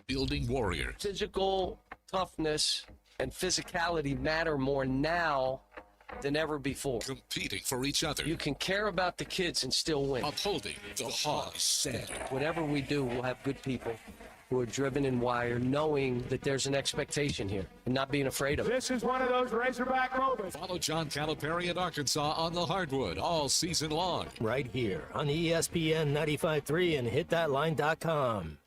Building warrior. Physical toughness and physicality matter more now than ever before. Competing for each other. You can care about the kids and still win. Upholding the highest standard. Whatever we do, we'll have good people who are driven and wired, knowing that there's an expectation here and not being afraid of it. This is one of those Razorback moments. Follow John Calipari in Arkansas on the hardwood all season long. Right here on ESPN 95.3 and hitthatline.com.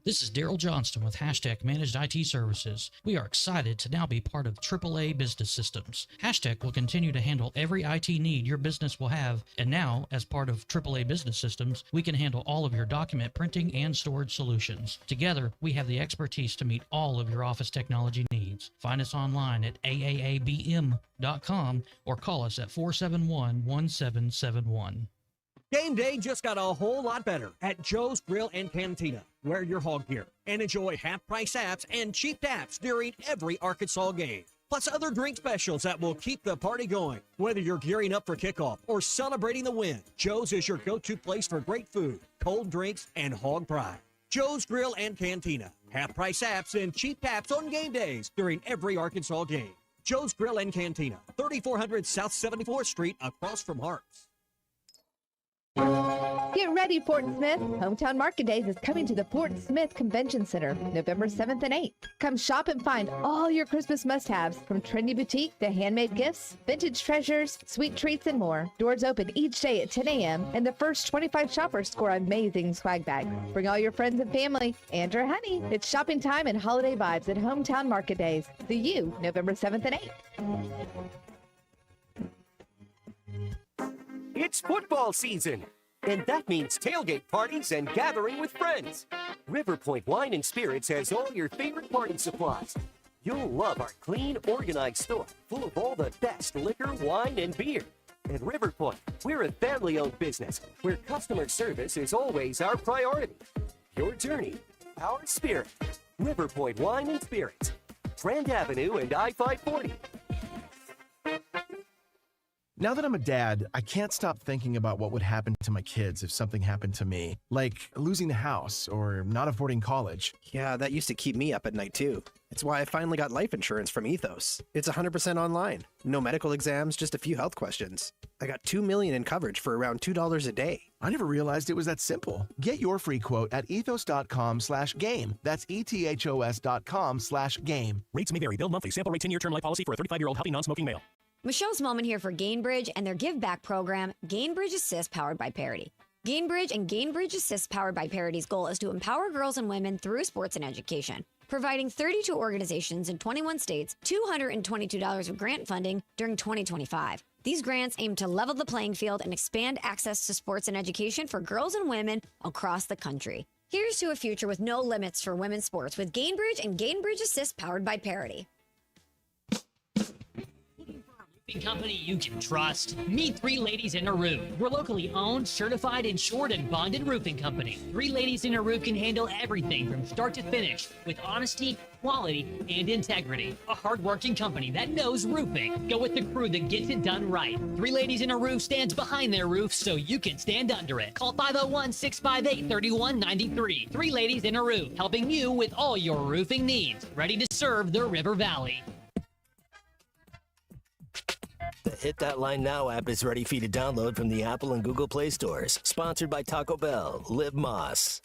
This is Daryl Johnston with Hashtag Managed IT Services. We are excited to now be part of AAA Business Systems. Hashtag will continue to handle every IT need your business will have, and now, as part of AAA Business Systems, we can handle all of your document printing and storage solutions. Together, we have the expertise to meet all of your office technology needs. Find us online at aaabm.com or call us at 471-1771. Game day just got a whole lot better at Joe's Grill and Cantina. Wear your hog gear and enjoy half-price apps and cheap taps during every Arkansas game. Plus other drink specials that will keep the party going. Whether you're gearing up for kickoff or celebrating the win, Joe's is your go-to place for great food, cold drinks, and hog pride. Joe's Grill and Cantina. Half-price apps and cheap taps on game days during every Arkansas game. Joe's Grill and Cantina, 3400 South 74th Street, across from Harps. Get ready, Fort Smith. Hometown Market Days is coming to the Fort Smith Convention Center November 7th and 8th. Come shop and find all your Christmas must-haves, from trendy boutique to handmade gifts, vintage treasures, sweet treats, and more. Doors open each day at 10 a.m. and the first 25 shoppers score amazing swag bags. Bring all your friends and family and your honey. It's shopping time and holiday vibes at Hometown Market Days. See you November 7th and 8th. It's football season, and that means tailgate parties and gathering with friends. River Point Wine and Spirits has all your favorite party supplies. You'll love our clean, organized store full of all the best liquor, wine, and beer. At River Point, we're a family-owned business where customer service is always our priority. Your journey, our spirit. River Point Wine and Spirits, Grand Avenue and I-540. Now that I'm a dad, I can't stop thinking about what would happen to my kids if something happened to me, like losing the house or not affording college. Yeah, that used to keep me up at night too. It's why I finally got life insurance from Ethos. It's 100% online. No medical exams, just a few health questions. I got $2 million in coverage for around $2 a day. I never realized it was that simple. Get your free quote at ethos.com/game. That's ethos.com/game. Rates may vary. Bill monthly. Sample rate 10-year term life policy for a 35-year-old healthy non-smoking male. Michelle's Moment here for Gainbridge and their Give Back program, Gainbridge Assist, powered by Parity. Gainbridge and Gainbridge Assist, powered by Parity's goal is to empower girls and women through sports and education, providing 32 organizations in 21 states $222 of grant funding during 2025. These grants aim to level the playing field and expand access to sports and education for girls and women across the country. Here's to a future with no limits for women's sports with Gainbridge and Gainbridge Assist, powered by Parity. Company you can trust. Meet Three Ladies in a Roof. We're locally owned, certified, insured, and bonded roofing company. Three Ladies in a Roof can handle everything from start to finish with honesty, quality, and integrity. A hardworking company that knows roofing. Go with the crew that gets it done right. Three Ladies in a Roof stands behind their roof so you can stand under it. Call 501-658-3193. Three Ladies in a Roof, helping you with all your roofing needs. Ready to serve the River Valley. The Hit That Line Now app is ready for you to download from the Apple and Google Play stores. Sponsored by Taco Bell. Live Moss.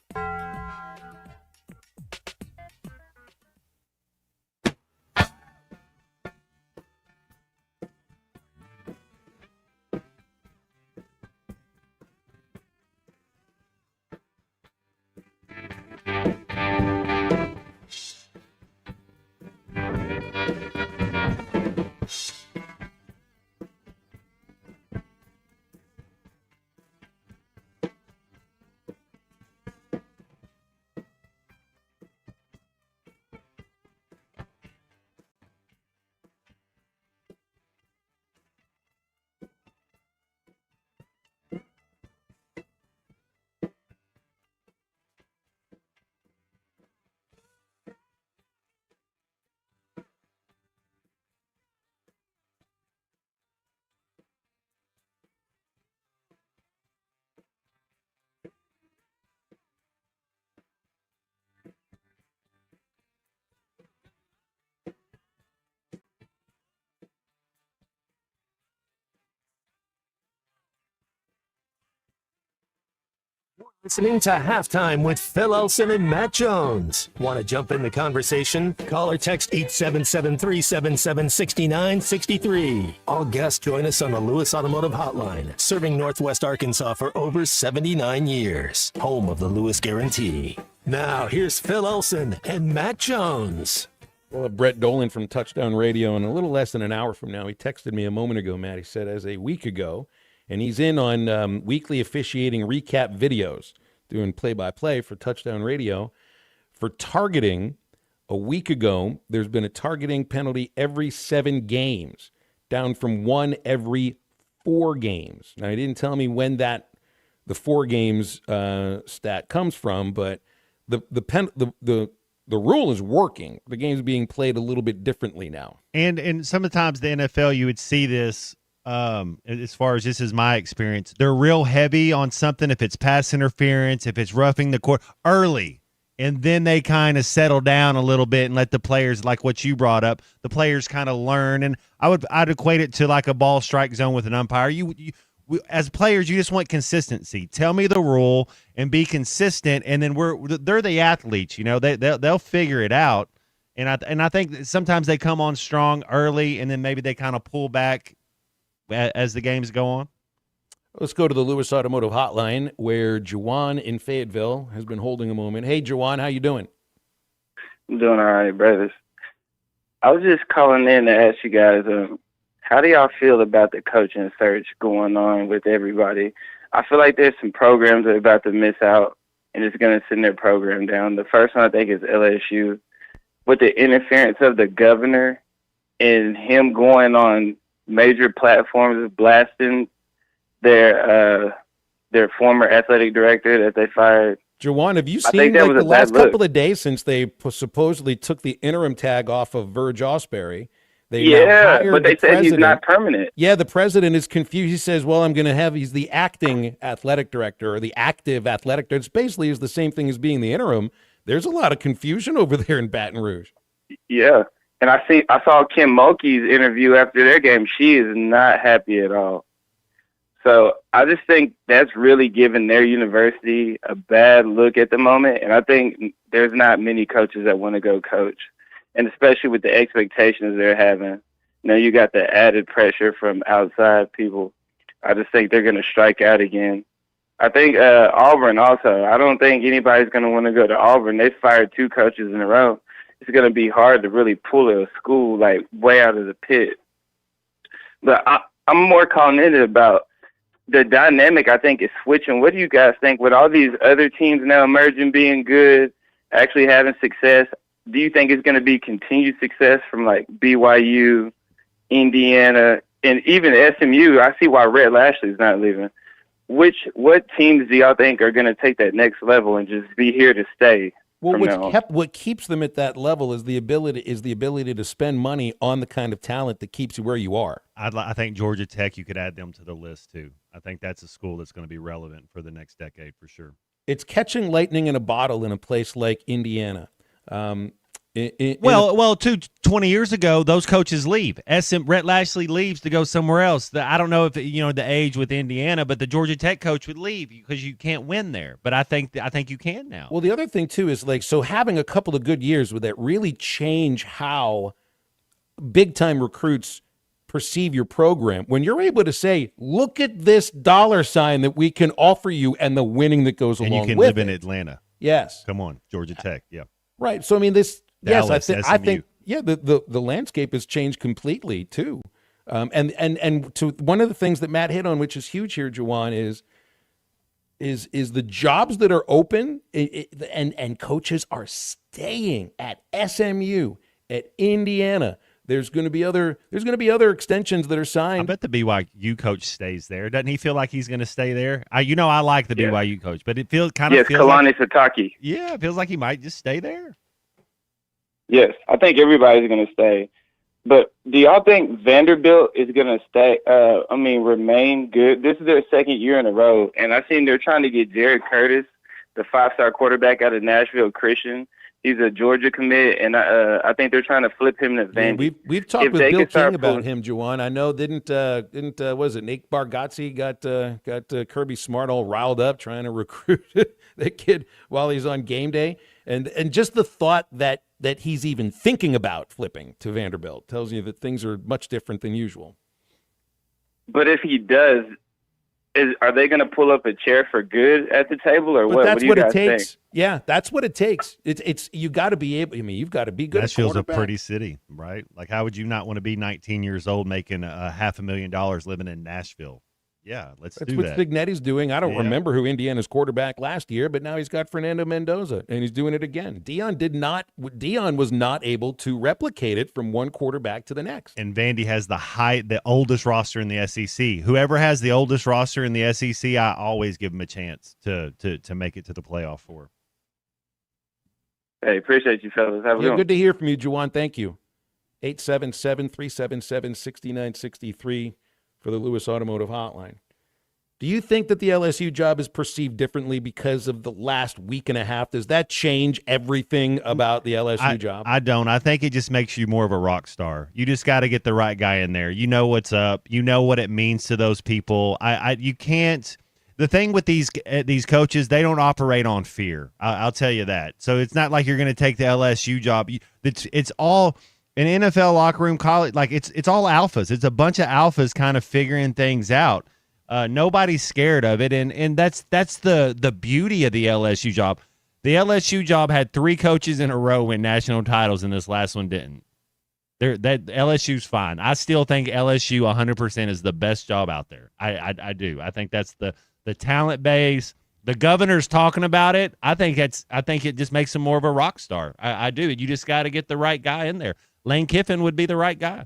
Listening to Halftime with Phil Elson and Matt Jones. Want to jump in the conversation? Call or text 877-377-6963. All guests join us on the Lewis Automotive Hotline, serving Northwest Arkansas for over 79 years. Home of the Lewis Guarantee. Now, here's Phil Elson and Matt Jones. We'll have Brett Dolan from Touchdown Radio in a little less than an hour from now. He texted me a moment ago, Matt. He said, as a week ago, and he's in on weekly officiating recap videos, doing play-by-play for Touchdown Radio. For targeting, a week ago, there's been a targeting penalty every 7 games, down from 1 every 4 games. Now, he didn't tell me when the 4 games stat comes from, but the rule is working. The game's being played a little bit differently now. And sometimes the NFL, you would see this. As far as this is my experience, they're real heavy on something. If it's pass interference, if it's roughing the court early, and then they kind of settle down a little bit and let the players, like what you brought up, the players kind of learn. And I'd equate it to like a ball strike zone with an umpire. As players, you just want consistency. Tell me the rule and be consistent, and then they're the athletes. They'll figure it out. And I think that sometimes they come on strong early, and then maybe they kind of pull back as the games go on. Let's go to the Lewis Automotive Hotline, where Juwan in Fayetteville has been holding a moment. Hey, Juwan, how you doing? I'm doing all right, brothers. I was just calling in to ask you guys, how do y'all feel about the coaching search going on with everybody? I feel like there's some programs that are about to miss out, and it's going to send their program down. The first one, I think, is LSU. With the interference of the governor and him going on major platforms blasting their former athletic director that they fired. Juwan, have you seen like the last couple of days since they supposedly took the interim tag off of Verge Osbury? But they said he's not permanent. Yeah, the president is confused. He says, well, he's the acting athletic director or the active athletic director. It's basically is the same thing as being the interim. There's a lot of confusion over there in Baton Rouge. Yeah. And I saw Kim Mulkey's interview after their game. She is not happy at all. So I just think that's really giving their university a bad look at the moment. And I think there's not many coaches that want to go coach. And especially with the expectations they're having. You got the added pressure from outside people. I just think they're going to strike out again. I think Auburn also. I don't think anybody's going to want to go to Auburn. They fired 2 coaches in a row. It's going to be hard to really pull a school like way out of the pit. But I'm more calling in about the dynamic. I think is switching. What do you guys think with all these other teams now emerging, being good, actually having success? Do you think it's going to be continued success from like BYU, Indiana, and even SMU? I see why Rhett Lashley's not leaving. What teams do y'all think are going to take that next level and just be here to stay? Well, what keeps them at that level is the ability to spend money on the kind of talent that keeps you where you are. I think Georgia Tech, you could add them to the list too. I think that's a school that's going to be relevant for the next decade for sure. It's catching lightning in a bottle in a place like Indiana. 20 years ago, those coaches leave. Rhett Lashley leaves to go somewhere else. I don't know if the age with Indiana, but the Georgia Tech coach would leave because you can't win there. But I think you can now. Well, the other thing too is having a couple of good years would that really change how big time recruits perceive your program when you're able to say, look at this dollar sign that we can offer you and the winning that goes along with it. And you can live in Atlanta. Yes. Come on, Georgia Tech. Yeah. Right. So this. Dallas, yes, I think the landscape has changed completely too, and to one of the things that Matt hit on, which is huge here, Juwan, is the jobs that are open, and coaches are staying at SMU, at Indiana. There's going to be other extensions that are signed. I bet the BYU coach stays there. Doesn't he feel like he's going to stay there? I like the BYU coach, but it feels Kalani Sitake. Yeah, it feels like he might just stay there. Yes, I think everybody's going to stay. But do y'all think Vanderbilt is going to stay? Remain good? This is their second year in a row, and I seen they're trying to get Jared Curtis, the 5-star quarterback out of Nashville Christian. He's a Georgia commit, and I think they're trying to flip him to Vandy. Yeah, we've talked If with they Bill can start King about pulling- him, Juwan. I know didn't was it Nate Bargatze got Kirby Smart all riled up trying to recruit that kid while he's on game day, and just the thought that he's even thinking about flipping to Vanderbilt tells you that things are much different than usual. But if he does, are they going to pull up a chair for good at the table, or But what? that's What do you what it guys takes. think? Yeah, that's what it takes. It's you got to be able. I mean, you've got to be good. Nashville's at a quarterback. pretty city, right? Like, how would you not want to be 19 years old making $500,000 living in Nashville? Yeah, let's That's do what that. Spignetti's doing. I don't Yeah. remember who Indiana's quarterback last year, but now he's got Fernando Mendoza, and he's doing it again. Dion was not able to replicate it from one quarterback to the next. And Vandy has the oldest roster in the SEC. Whoever has the oldest roster in the SEC, I always give them a chance to make it to the playoff for. Hey, appreciate you, fellas. Have a good Yeah, one. good to hear from you, Juwan. Thank you. 877-377-6963 for the Lewis Automotive Hotline. Do you think that the LSU job is perceived differently because of the last week and a half? Does that change everything about the LSU job? I don't. I think it just makes you more of a rock star. You just got to get the right guy in there. You know what's up. You know what it means to those people. You can't. The thing with these coaches, they don't operate on fear. I'll tell you that. So it's not like you're going to take the LSU job. It's all an NFL locker room, college. Like it's all alphas. It's a bunch of alphas kind of figuring things out. Nobody's scared of it, and that's the beauty of the LSU job. The LSU job had 3 coaches in a row win national titles, and this last one didn't. That LSU's fine. I still think LSU 100% is the best job out there. I do. I think that's the talent base. The governor's talking about it. I think it just makes him more of a rock star. I do. You just got to get the right guy in there. Lane Kiffin would be the right guy.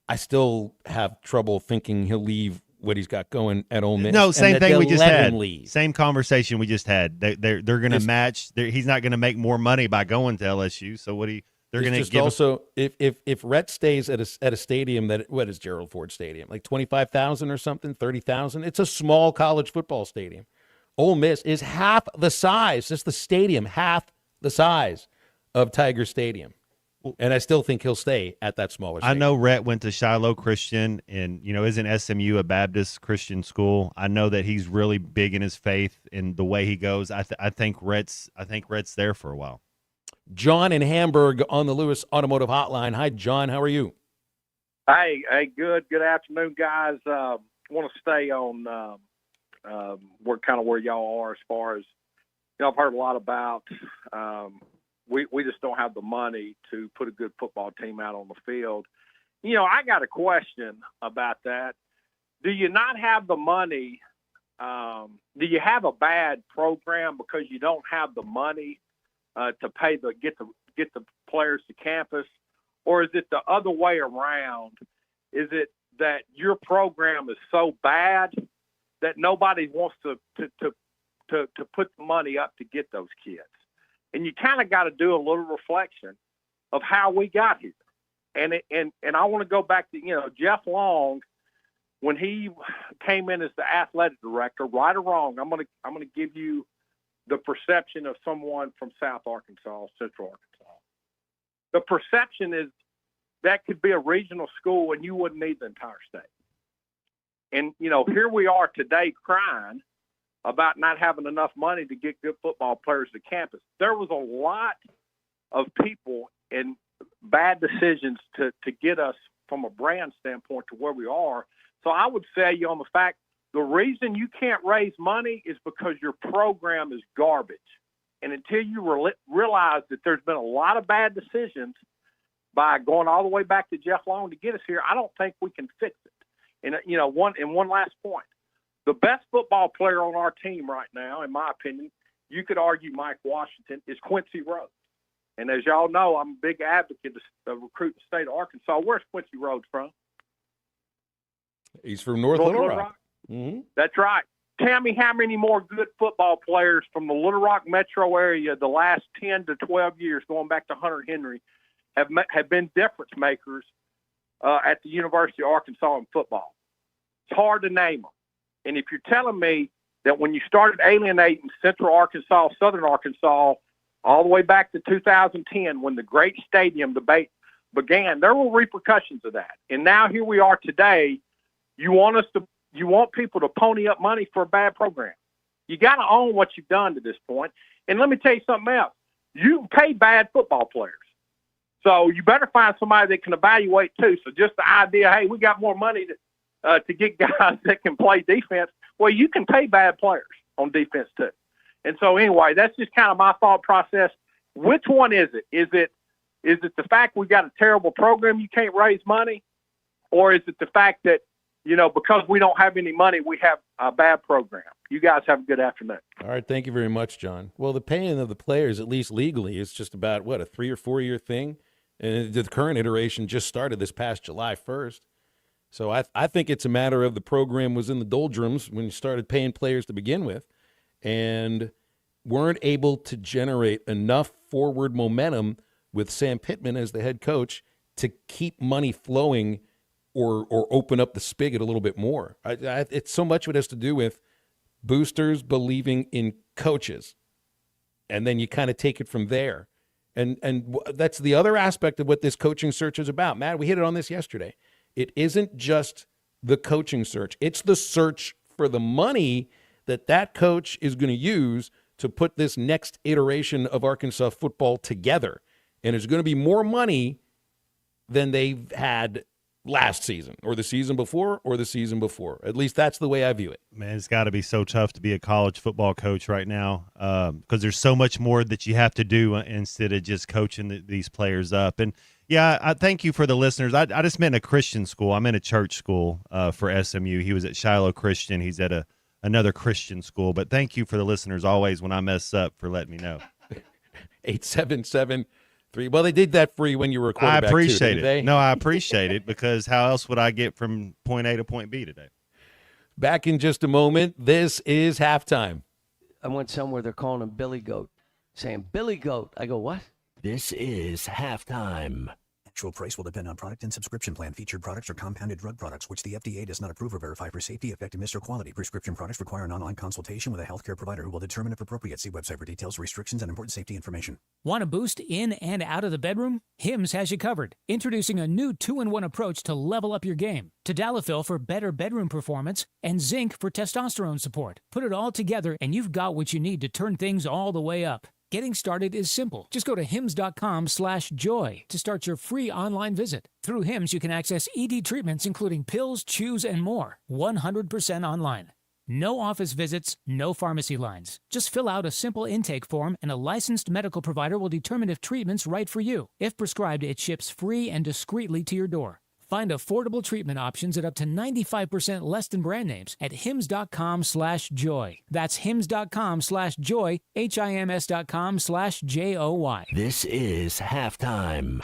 I still have trouble thinking he'll leave what he's got going at Ole Miss. No, same thing we just had. Leave. Same conversation we just had. They're going to match. He's not going to make more money by going to LSU. So they're going to give also if Rhett stays at a stadium what is Gerald Ford Stadium, like 25,000 or something, 30,000. It's a small college football stadium. Ole Miss is half the size, just the stadium, half the size of Tiger Stadium. And I still think he'll stay at that smaller stadium. I know Rhett went to Shiloh Christian, and isn't SMU a Baptist Christian school? I know that he's really big in his faith and the way he goes. I think Rhett's there for a while. John in Hamburg on the Lewis Automotive Hotline. Hi, John. How are you? Hey, good afternoon, guys. Want to stay on where y'all are as far as I've heard a lot about. We just don't have the money to put a good football team out on the field. I got a question about that. Do you not have the money? Do you have a bad program because you don't have the money to pay get the players to campus, or is it the other way around? Is it that your program is so bad that nobody wants to put the money up to get those kids? And you kind of got to do a little reflection of how we got here. And I want to go back to, Jeff Long, when he came in as the athletic director, right or wrong, I'm going to give you the perception of someone from South Arkansas, Central Arkansas. The perception is that could be a regional school and you wouldn't need the entire state. And, here we are today crying about not having enough money to get good football players to campus. There was a lot of people and bad decisions to get us from a brand standpoint to where we are. So I would say you on the fact, the reason you can't raise money is because your program is garbage. And until you realize that there's been a lot of bad decisions by going all the way back to Jeff Long to get us here, I don't think we can fix it. And, one last point. The best football player on our team right now, in my opinion, you could argue Mike Washington, is Quincy Rhodes. And as y'all know, I'm a big advocate of recruiting the state of Arkansas. Where's Quincy Rhodes from? He's from North Little Rock. Mm-hmm. That's right. Tell me how many more good football players from the Little Rock metro area the last 10 to 12 years, going back to Hunter Henry, have been difference makers at the University of Arkansas in football. It's hard to name them. And if you're telling me that when you started alienating Central Arkansas, Southern Arkansas, all the way back to 2010 when the great stadium debate began. There were repercussions of that. And now here we are today. You want people to pony up money for a bad program. You got to own what you've done to this point. And let me tell you something else. You pay bad football players. So you better find somebody that can evaluate too. So just the idea, hey, we got more money to get guys that can play defense. Well, you can pay bad players on defense too. And so anyway, that's just kind of my thought process. Which one is it? Is it the fact we got a terrible program, you can't raise money? Or is it the fact that, because we don't have any money, we have a bad program? You guys have a good afternoon. All right, thank you very much, John. Well, the paying of the players, at least legally, is just about, a 3 or 4 year thing? And the current iteration just started this past July 1st. So I think it's a matter of the program was in the doldrums when you started paying players to begin with and weren't able to generate enough forward momentum with Sam Pittman as the head coach to keep money flowing or open up the spigot a little bit more. It's so much of it has to do with boosters believing in coaches, and then you kind of take it from there. And that's the other aspect of what this coaching search is about. Matt, we hit it on this yesterday. It isn't just the coaching search. It's the search for the money that coach is going to use to put this next iteration of Arkansas football together. And it's going to be more money than they've had last season or the season before or the season before. At least that's the way I view it. Man, it's got to be so tough to be a college football coach right now because there's so much more that you have to do instead of just coaching these players up. And, yeah, I thank you for the listeners. I just meant a Christian school. I'm in a church school for SMU. He was at Shiloh Christian. He's at another Christian school. But thank you for the listeners always when I mess up for letting me know. 877-3. Well, they did that for you when you were a quarterback. I appreciate too, it. they? No, I appreciate it because how else would I get from point A to point B today? Back in just a moment. This is halftime. I went somewhere, they're calling him Billy Goat, saying, Billy Goat. I go, what? This is halftime. Actual price will depend on product and subscription plan. Featured products are compounded drug products, which the FDA does not approve or verify for safety, effectiveness, or quality. Prescription products require an online consultation with a healthcare provider who will determine if appropriate. See website for details, restrictions, and important safety information. Want a boost in and out of the bedroom? Hims has you covered. Introducing a new 2-in-1 approach to level up your game. Tadalafil for better bedroom performance and zinc for testosterone support. Put it all together and you've got what you need to turn things all the way up. Getting started is simple. Just go to hims.com/joy to start your free online visit. Through Hims, you can access ED treatments including pills, chews, and more. 100% online. No office visits, no pharmacy lines. Just fill out a simple intake form and a licensed medical provider will determine if treatment's right for you. If prescribed, it ships free and discreetly to your door. Find affordable treatment options at up to 95% less than brand names at hims.com/joy. That's hims.com/joy, HIMS.com/JOY. This is halftime.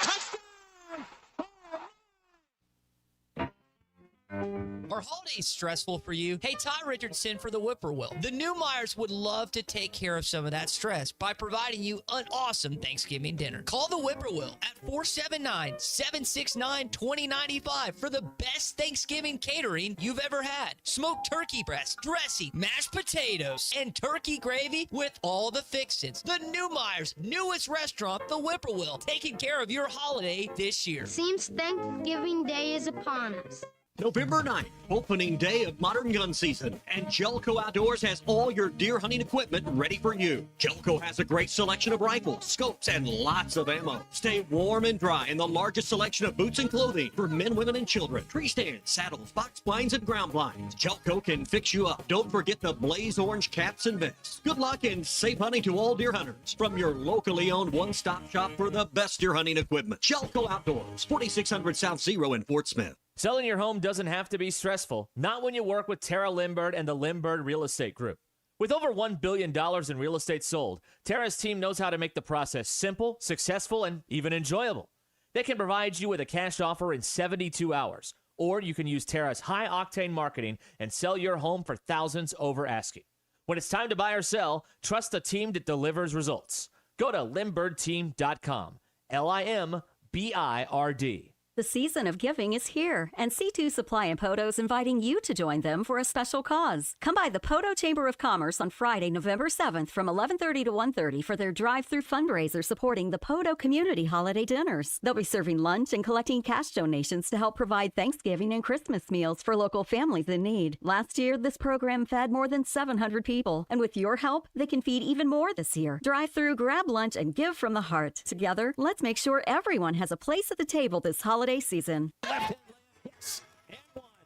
Are holidays stressful for you? Hey, Ty Richardson for the Whippoorwill. The Newmeyers would love to take care of some of that stress by providing you an awesome Thanksgiving dinner. Call the Whippoorwill at 479-769-2095 for the best Thanksgiving catering you've ever had. Smoked turkey breast, dressing, mashed potatoes, and turkey gravy with all the fixins. The Newmeyers' newest restaurant, the Whippoorwill, taking care of your holiday this year. Seems Thanksgiving Day is upon us. November 9th, opening day of modern gun season, and Jelco Outdoors has all your deer hunting equipment ready for you. Jelco has a great selection of rifles, scopes, and lots of ammo. Stay warm and dry in the largest selection of boots and clothing for men, women, and children. Tree stands, saddles, box blinds, and ground blinds. Jelco can fix you up. Don't forget the blaze orange caps and vests. Good luck and safe hunting to all deer hunters from your locally owned one-stop shop for the best deer hunting equipment. Jelco Outdoors, 4600 South Zero in Fort Smith. Selling your home doesn't have to be stressful, not when you work with Tara Limbird and the Limbird Real Estate Group. With over $1 billion in real estate sold, Tara's team knows how to make the process simple, successful, and even enjoyable. They can provide you with a cash offer in 72 hours, or you can use Tara's high-octane marketing and sell your home for thousands over asking. When it's time to buy or sell, trust a team that delivers results. Go to LimbirdTeam.com, LIMBIRD. The season of giving is here, and C2 Supply and Poto is inviting you to join them for a special cause. Come by the Poto Chamber of Commerce on Friday, November 7th from 11:30 to 1:30 for their drive-through fundraiser supporting the Poto Community Holiday Dinners. They'll be serving lunch and collecting cash donations to help provide Thanksgiving and Christmas meals for local families in need. Last year, this program fed more than 700 people, and with your help, they can feed even more this year. Drive through, grab lunch, and give from the heart. Together, let's make sure everyone has a place at the table this holiday season.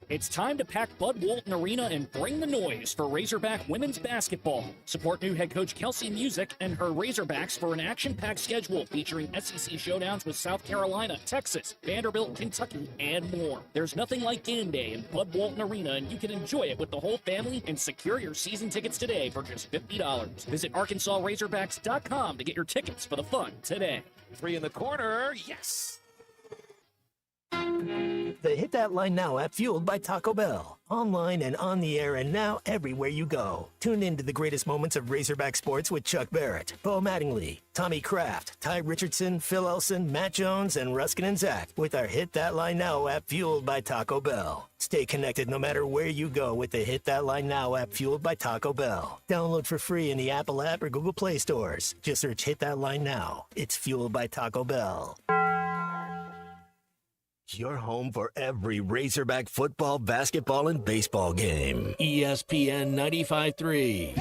It's time to pack Bud Walton Arena and bring the noise for Razorback women's basketball. Support new head coach Kelsey Music and her Razorbacks for an action-packed schedule featuring SEC showdowns with South Carolina, Texas, Vanderbilt, Kentucky, and more. There's nothing like game day in Bud Walton Arena, and you can enjoy it with the whole family and secure your season tickets today for just $50. Visit ArkansasRazorbacks.com to get your tickets for the fun today. 3 in the corner, yes! The Hit That Line Now app, fueled by Taco Bell. Online and on the air and now everywhere you go. Tune in to the greatest moments of Razorback sports with Chuck Barrett, Bo Mattingly, Tommy Kraft, Ty Richardson, Phil Elson, Matt Jones, and Ruskin and Zach with our Hit That Line Now app, fueled by Taco Bell. Stay connected no matter where you go with the Hit That Line Now app, fueled by Taco Bell. Download for free in the Apple app or Google Play stores. Just search Hit That Line Now. It's fueled by Taco Bell. Your home for every Razorback football, basketball, and baseball game. ESPN 95.3.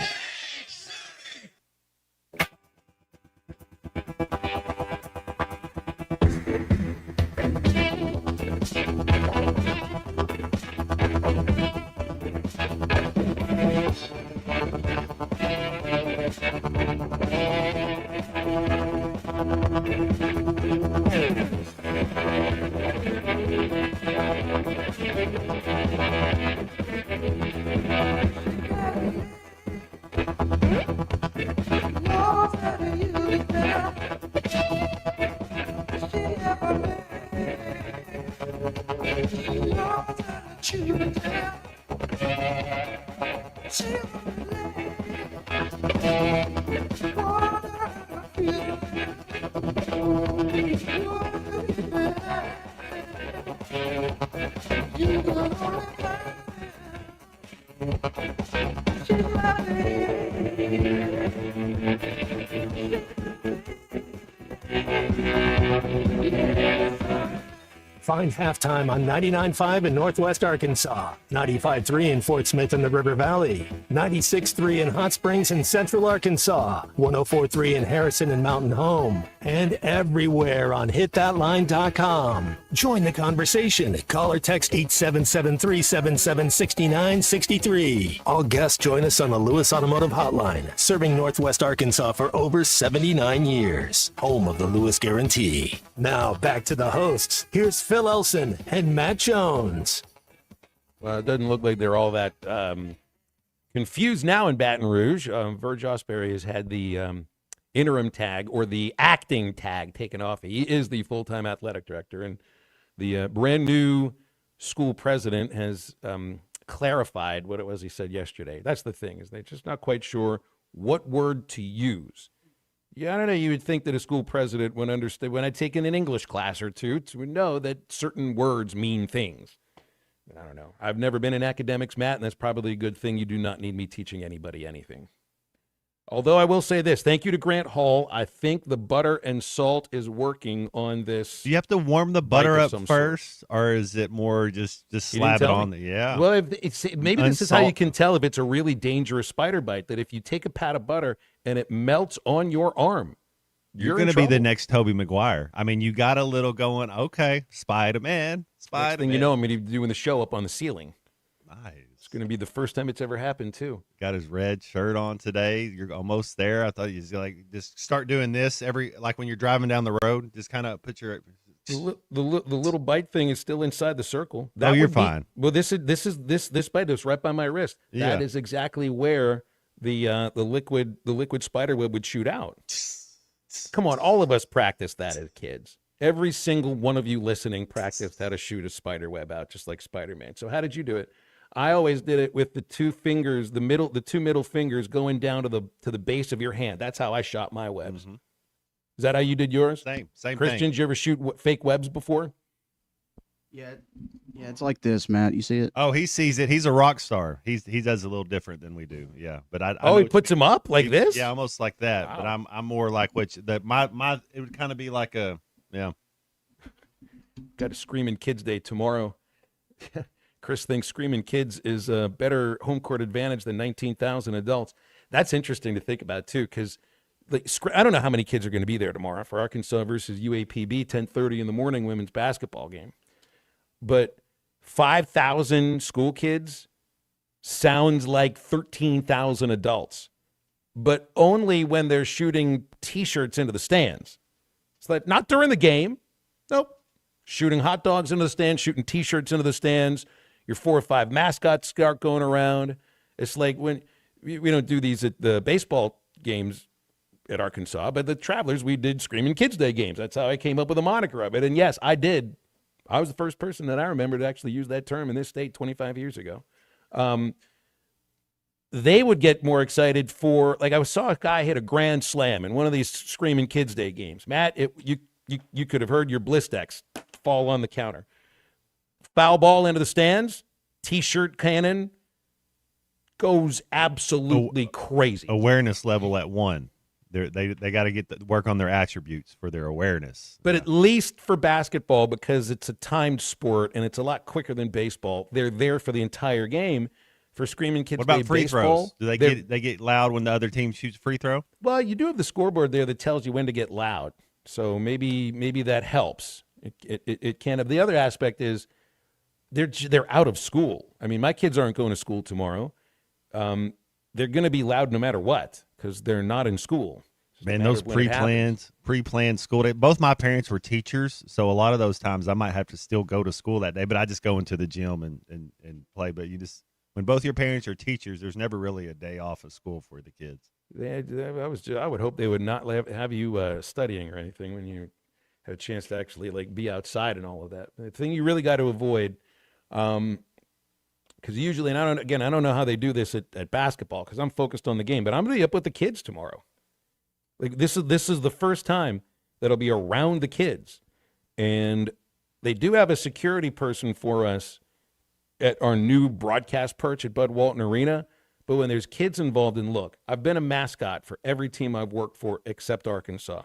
Find Halftime on 99.5 in Northwest Arkansas, 95.3 in Fort Smith in the River Valley, 96.3 in Hot Springs in Central Arkansas, 104.3 in Harrison and Mountain Home, and everywhere on hitthatline.com. Join the conversation. Call or text 877-377-6963. All guests join us on the Lewis Automotive Hotline, serving Northwest Arkansas for over 79 years. Home of the Lewis Guarantee. Now back to the hosts. Here's Phil Elson and Matt Jones. Well, it doesn't look like they're all that confused now in Baton Rouge. Verge Osberry has had the interim tag or the acting tag taken off. He is the full-time athletic director, and the brand new school president has clarified what it was he said yesterday. That's the thing, is they're just not quite sure what word to use. Yeah, I don't know. You would think that a school president would understand, when I'd taken an English class or two, to know that certain words mean things. I don't know. I've never been in academics, Matt, and that's probably a good thing. You do not need me teaching anybody anything. Although I will say this, thank you to Grant Hall. I think the butter and salt is working on this. Do you have to warm the butter up first, or is it more just slap it on? Yeah. Well, maybe this is how you can tell if it's a really dangerous spider bite, that if you take a pat of butter and it melts on your arm, you're going to be the next Tobey Maguire. I mean, you got a little going, okay, Spider-Man. Next thing you know, I'm going to be doing the show up on the ceiling. Nice. It's going to be the first time it's ever happened, too. Got his red shirt on today. You're almost there. I thought you'd just start doing this like when you're driving down the road. Just kind of put your the little bite thing is still inside the circle. You're fine. Well, this bite is right by my wrist. Yeah. That is exactly where the liquid spider web would shoot out. Come on, all of us practiced that as kids. Every single one of you listening practiced how to shoot a spider web out, just like Spider-Man. So how did you do it? I always did it with the two fingers, the two middle fingers going down to the base of your hand. That's how I shot my webs. Mm-hmm. Is that how you did yours? Same Christian, thing. Did you ever shoot fake webs before? Yeah, it's like this, Matt. You see it? Oh, he sees it. He's a rock star. He does a little different than we do. Yeah, but I Oh, know he what puts you him mean. up like this? Yeah, almost like that. Wow. But I'm more like my it would kind of be like a Got a Screaming Kids Day tomorrow. Chris thinks Screaming Kids is a better home court advantage than 19,000 adults. That's interesting to think about, too, because I don't know how many kids are going to be there tomorrow for Arkansas versus UAPB, 10:30 in the morning women's basketball game. But 5,000 school kids sounds like 13,000 adults, but only when they're shooting T-shirts into the stands. It's like not during the game. Nope. Shooting hot dogs into the stands, shooting T-shirts into the stands. Your 4 or 5 mascots start going around. It's like when we don't do these at the baseball games at Arkansas, but the Travelers, we did Screaming Kids Day games. That's how I came up with a moniker of it. And yes, I did. I was the first person that I remember to actually use that term in this state 25 years ago. They would get more excited for, like I saw a guy hit a grand slam in one of these Screaming Kids Day games. Matt, you could have heard your Blistex fall on the counter. Foul ball into the stands, T-shirt cannon goes absolutely crazy. awareness level at 1. They got to work on their attributes for their awareness. But at least for basketball, because it's a timed sport and it's a lot quicker than baseball, they're there for the entire game. For Screaming Kids What about Day free baseball, throws? Do they get loud when the other team shoots free throw? Well, you do have the scoreboard there that tells you when to get loud, so maybe that helps. It can have. The other aspect is they're out of school. I mean, my kids aren't going to school tomorrow. They're going to be loud no matter what because they're not in school. Man, those pre-planned school day. Both my parents were teachers, so a lot of those times I might have to still go to school that day, but I just go into the gym and play. But when both your parents are teachers, there's never really a day off of school for the kids. I would hope they would not have you studying or anything when you have a chance to actually be outside and all of that. The thing you really got to avoid, because usually, and I don't know how they do this at basketball because I'm focused on the game, but I'm going to be up with the kids tomorrow. This is the first time that I'll be around the kids, and they do have a security person for us at our new broadcast perch at Bud Walton Arena. But when there's kids involved, and look, I've been a mascot for every team I've worked for except Arkansas.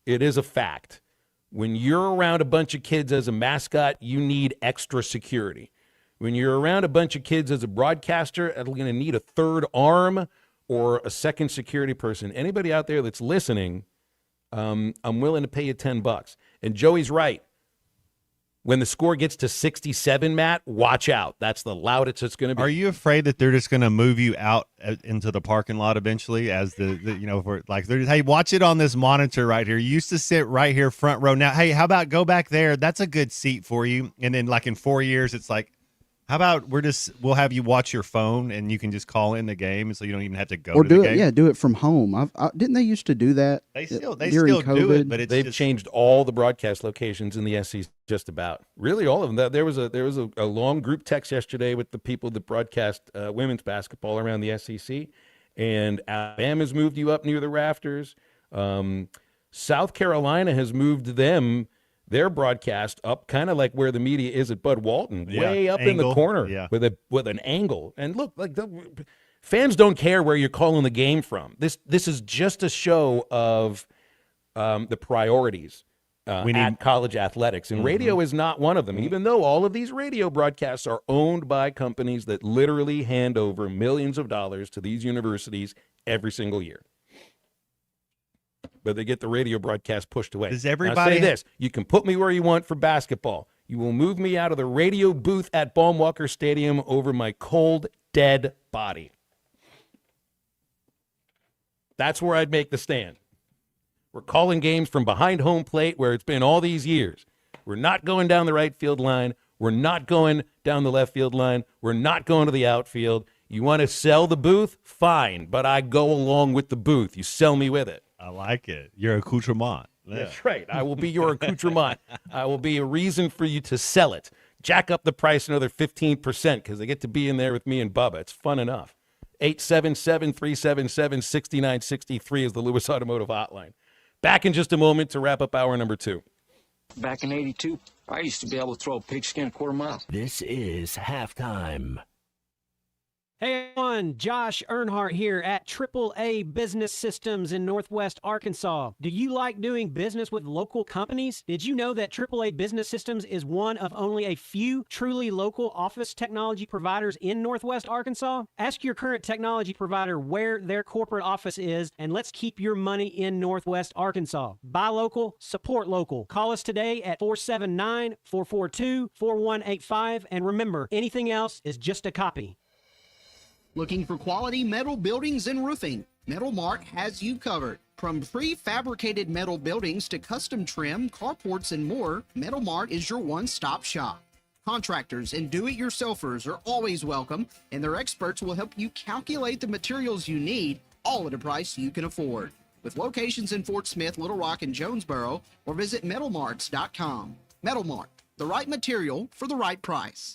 It is a fact. When you're around a bunch of kids as a mascot, you need extra security. When you're around a bunch of kids as a broadcaster, you're going to need a third arm or a second security person. Anybody out there that's listening, I'm willing to pay you $10. And Joey's right. When the score gets to 67, Matt, watch out. That's the loudest it's going to be. Are you afraid that they're just going to move you out into the parking lot eventually as hey, watch it on this monitor right here. You used to sit right here front row. Now, hey, how about go back there? That's a good seat for you. And then in 4 years, it's like, how about we'll have you watch your phone and you can just call in the game so you don't even have to go to the game? Yeah, do it from home. Didn't they used to do that? They still during COVID? do it, but they've changed all the broadcast locations in the SEC, just about. Really, all of them. There was a long group text yesterday with the people that broadcast women's basketball around the SEC, and Alabama's moved you up near the rafters. South Carolina has moved their broadcast up kind of like where the media is at Bud Walton, way up in the corner with an angle. And look, fans don't care where you're calling the game from. This is just a show of the priorities at college athletics, and radio is not one of them, even though all of these radio broadcasts are owned by companies that literally hand over millions of dollars to these universities every single year. But they get the radio broadcast pushed away. Does everybody now say this? You can put me where you want for basketball. You will move me out of the radio booth at Baum-Walker Stadium over my cold, dead body. That's where I'd make the stand. We're calling games from behind home plate where it's been all these years. We're not going down the right field line. We're not going down the left field line. We're not going to the outfield. You want to sell the booth? Fine, but I go along with the booth. You sell me with it. I like it. Your accoutrement. Yeah. That's right. I will be your accoutrement. I will be a reason for you to sell it. Jack up the price another 15% because they get to be in there with me and Bubba. It's fun enough. 877-377-6963 is the Lewis Automotive Hotline. Back in just a moment to wrap up hour number 2. Back in 82, I used to be able to throw a pigskin quarter mile. This is halftime. Hey everyone, Josh Earnhardt here at AAA Business Systems in Northwest Arkansas. Do you like doing business with local companies? Did you know that AAA Business Systems is one of only a few truly local office technology providers in Northwest Arkansas? Ask your current technology provider where their corporate office is, and let's keep your money in Northwest Arkansas. Buy local, support local. Call us today at 479-442-4185, and remember, anything else is just a copy. Looking for quality metal buildings and roofing? Metal Mart has you covered. From prefabricated metal buildings to custom trim, carports, and more, Metal Mart is your one-stop shop. Contractors and do-it-yourselfers are always welcome, and their experts will help you calculate the materials you need, all at a price you can afford. With locations in Fort Smith, Little Rock, and Jonesboro, or visit metalmarts.com. Metal Mart, the right material for the right price.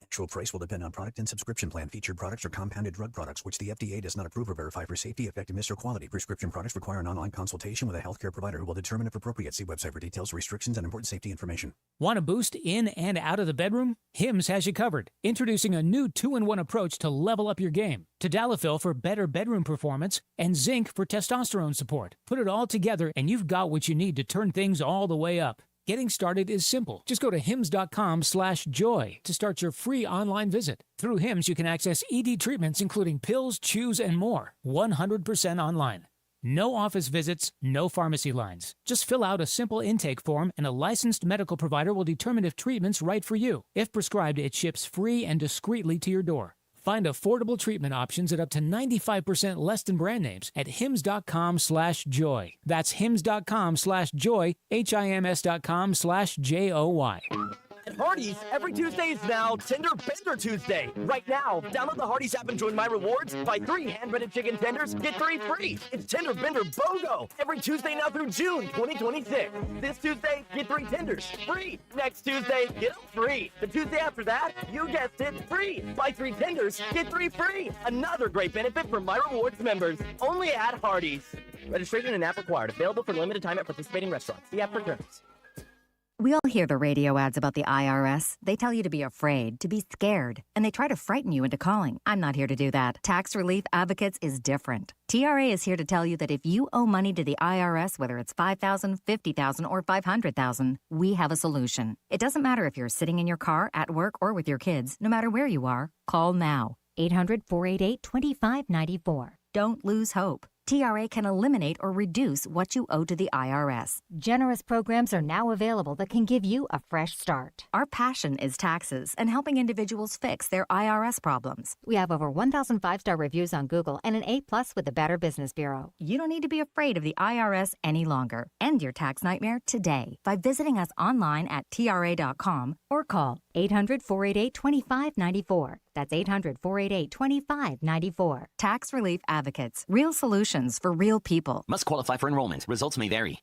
Actual price will depend on product and subscription plan. Featured products are compounded drug products, which the FDA does not approve or verify for safety, effectiveness, or quality. Prescription products require an online consultation with a healthcare provider who will determine if appropriate. See website for details, restrictions, and important safety information. Want a boost in and out of the bedroom? Hims has you covered. Introducing a new 2-in-1 approach to level up your game. Tadalafil for better bedroom performance and zinc for testosterone support. Put it all together and you've got what you need to turn things all the way up. Getting started is simple. Just go to hims.com/joy to start your free online visit. Through Hims, you can access ED treatments including pills, chews, and more. 100% online. No office visits, no pharmacy lines. Just fill out a simple intake form and a licensed medical provider will determine if treatment's right for you. If prescribed, it ships free and discreetly to your door. Find affordable treatment options at up to 95% less than brand names at hims.com/joy. That's hims.com/joy, hims.com/joy. At Hardee's, every Tuesday is now Tender Bender Tuesday. Right now, download the Hardee's app and join My Rewards. Buy 3 hand-breaded chicken tenders, get 3 free. It's Tender Bender BOGO. Every Tuesday now through June 2026. This Tuesday, get 3 tenders, free. Next Tuesday, get them free. The Tuesday after that, you guessed it, free. Buy 3 tenders, get 3 free. Another great benefit for My Rewards members. Only at Hardee's. Registration and app required. Available for limited time at participating restaurants. See app for terms. We all hear the radio ads about the IRS. They tell you to be afraid, to be scared, and they try to frighten you into calling. I'm not here to do that. Tax Relief Advocates is different. TRA is here to tell you that if you owe money to the IRS, whether it's $5,000, $50,000, or $500,000, we have a solution. It doesn't matter if you're sitting in your car, at work, or with your kids. No matter where you are, call now. 800-488-2594. Don't lose hope. TRA can eliminate or reduce what you owe to the IRS. Generous programs are now available that can give you a fresh start. Our passion is taxes and helping individuals fix their IRS problems. We have over 1,000 5-star reviews on Google and an A+ with the Better Business Bureau. You don't need to be afraid of the IRS any longer. End your tax nightmare today by visiting us online at TRA.com or call 800-488-2594. That's 800-488-2594. Tax Relief Advocates. Real solutions for real people. Must qualify for enrollment. Results may vary.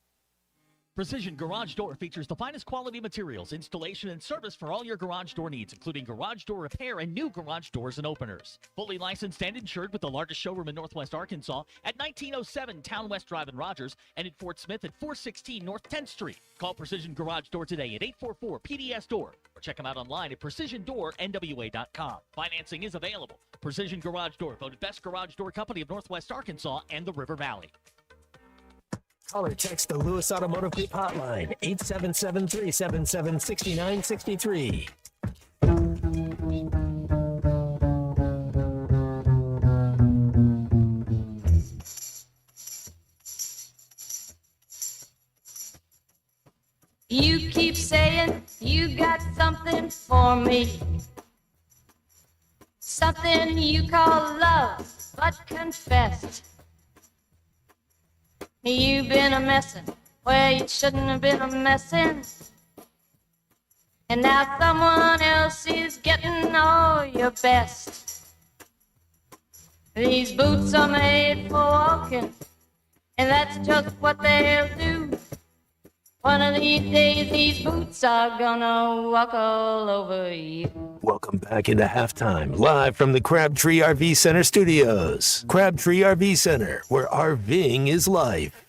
Precision Garage Door features the finest quality materials, installation, and service for all your garage door needs, including garage door repair and new garage doors and openers. Fully licensed and insured with the largest showroom in Northwest Arkansas at 1907 Town West Drive in Rogers and in Fort Smith at 416 North 10th Street. Call Precision Garage Door today at 844-PDS-DOOR or check them out online at PrecisionDoorNWA.com. Financing is available. Precision Garage Door, voted best garage door company of Northwest Arkansas and the River Valley. Call or text the Lewis Automotive Group hotline, 877-377-6963. You keep saying you got something for me, something you call love, but confessed you've been a messin' where you shouldn't have been a messin', and now someone else is getting all your best. These boots are made for walking, and that's just what they'll do. One of these days, these boots are gonna walk all over you. Welcome back into halftime, live from the Crabtree RV Center studios. Crabtree RV Center, where RVing is life.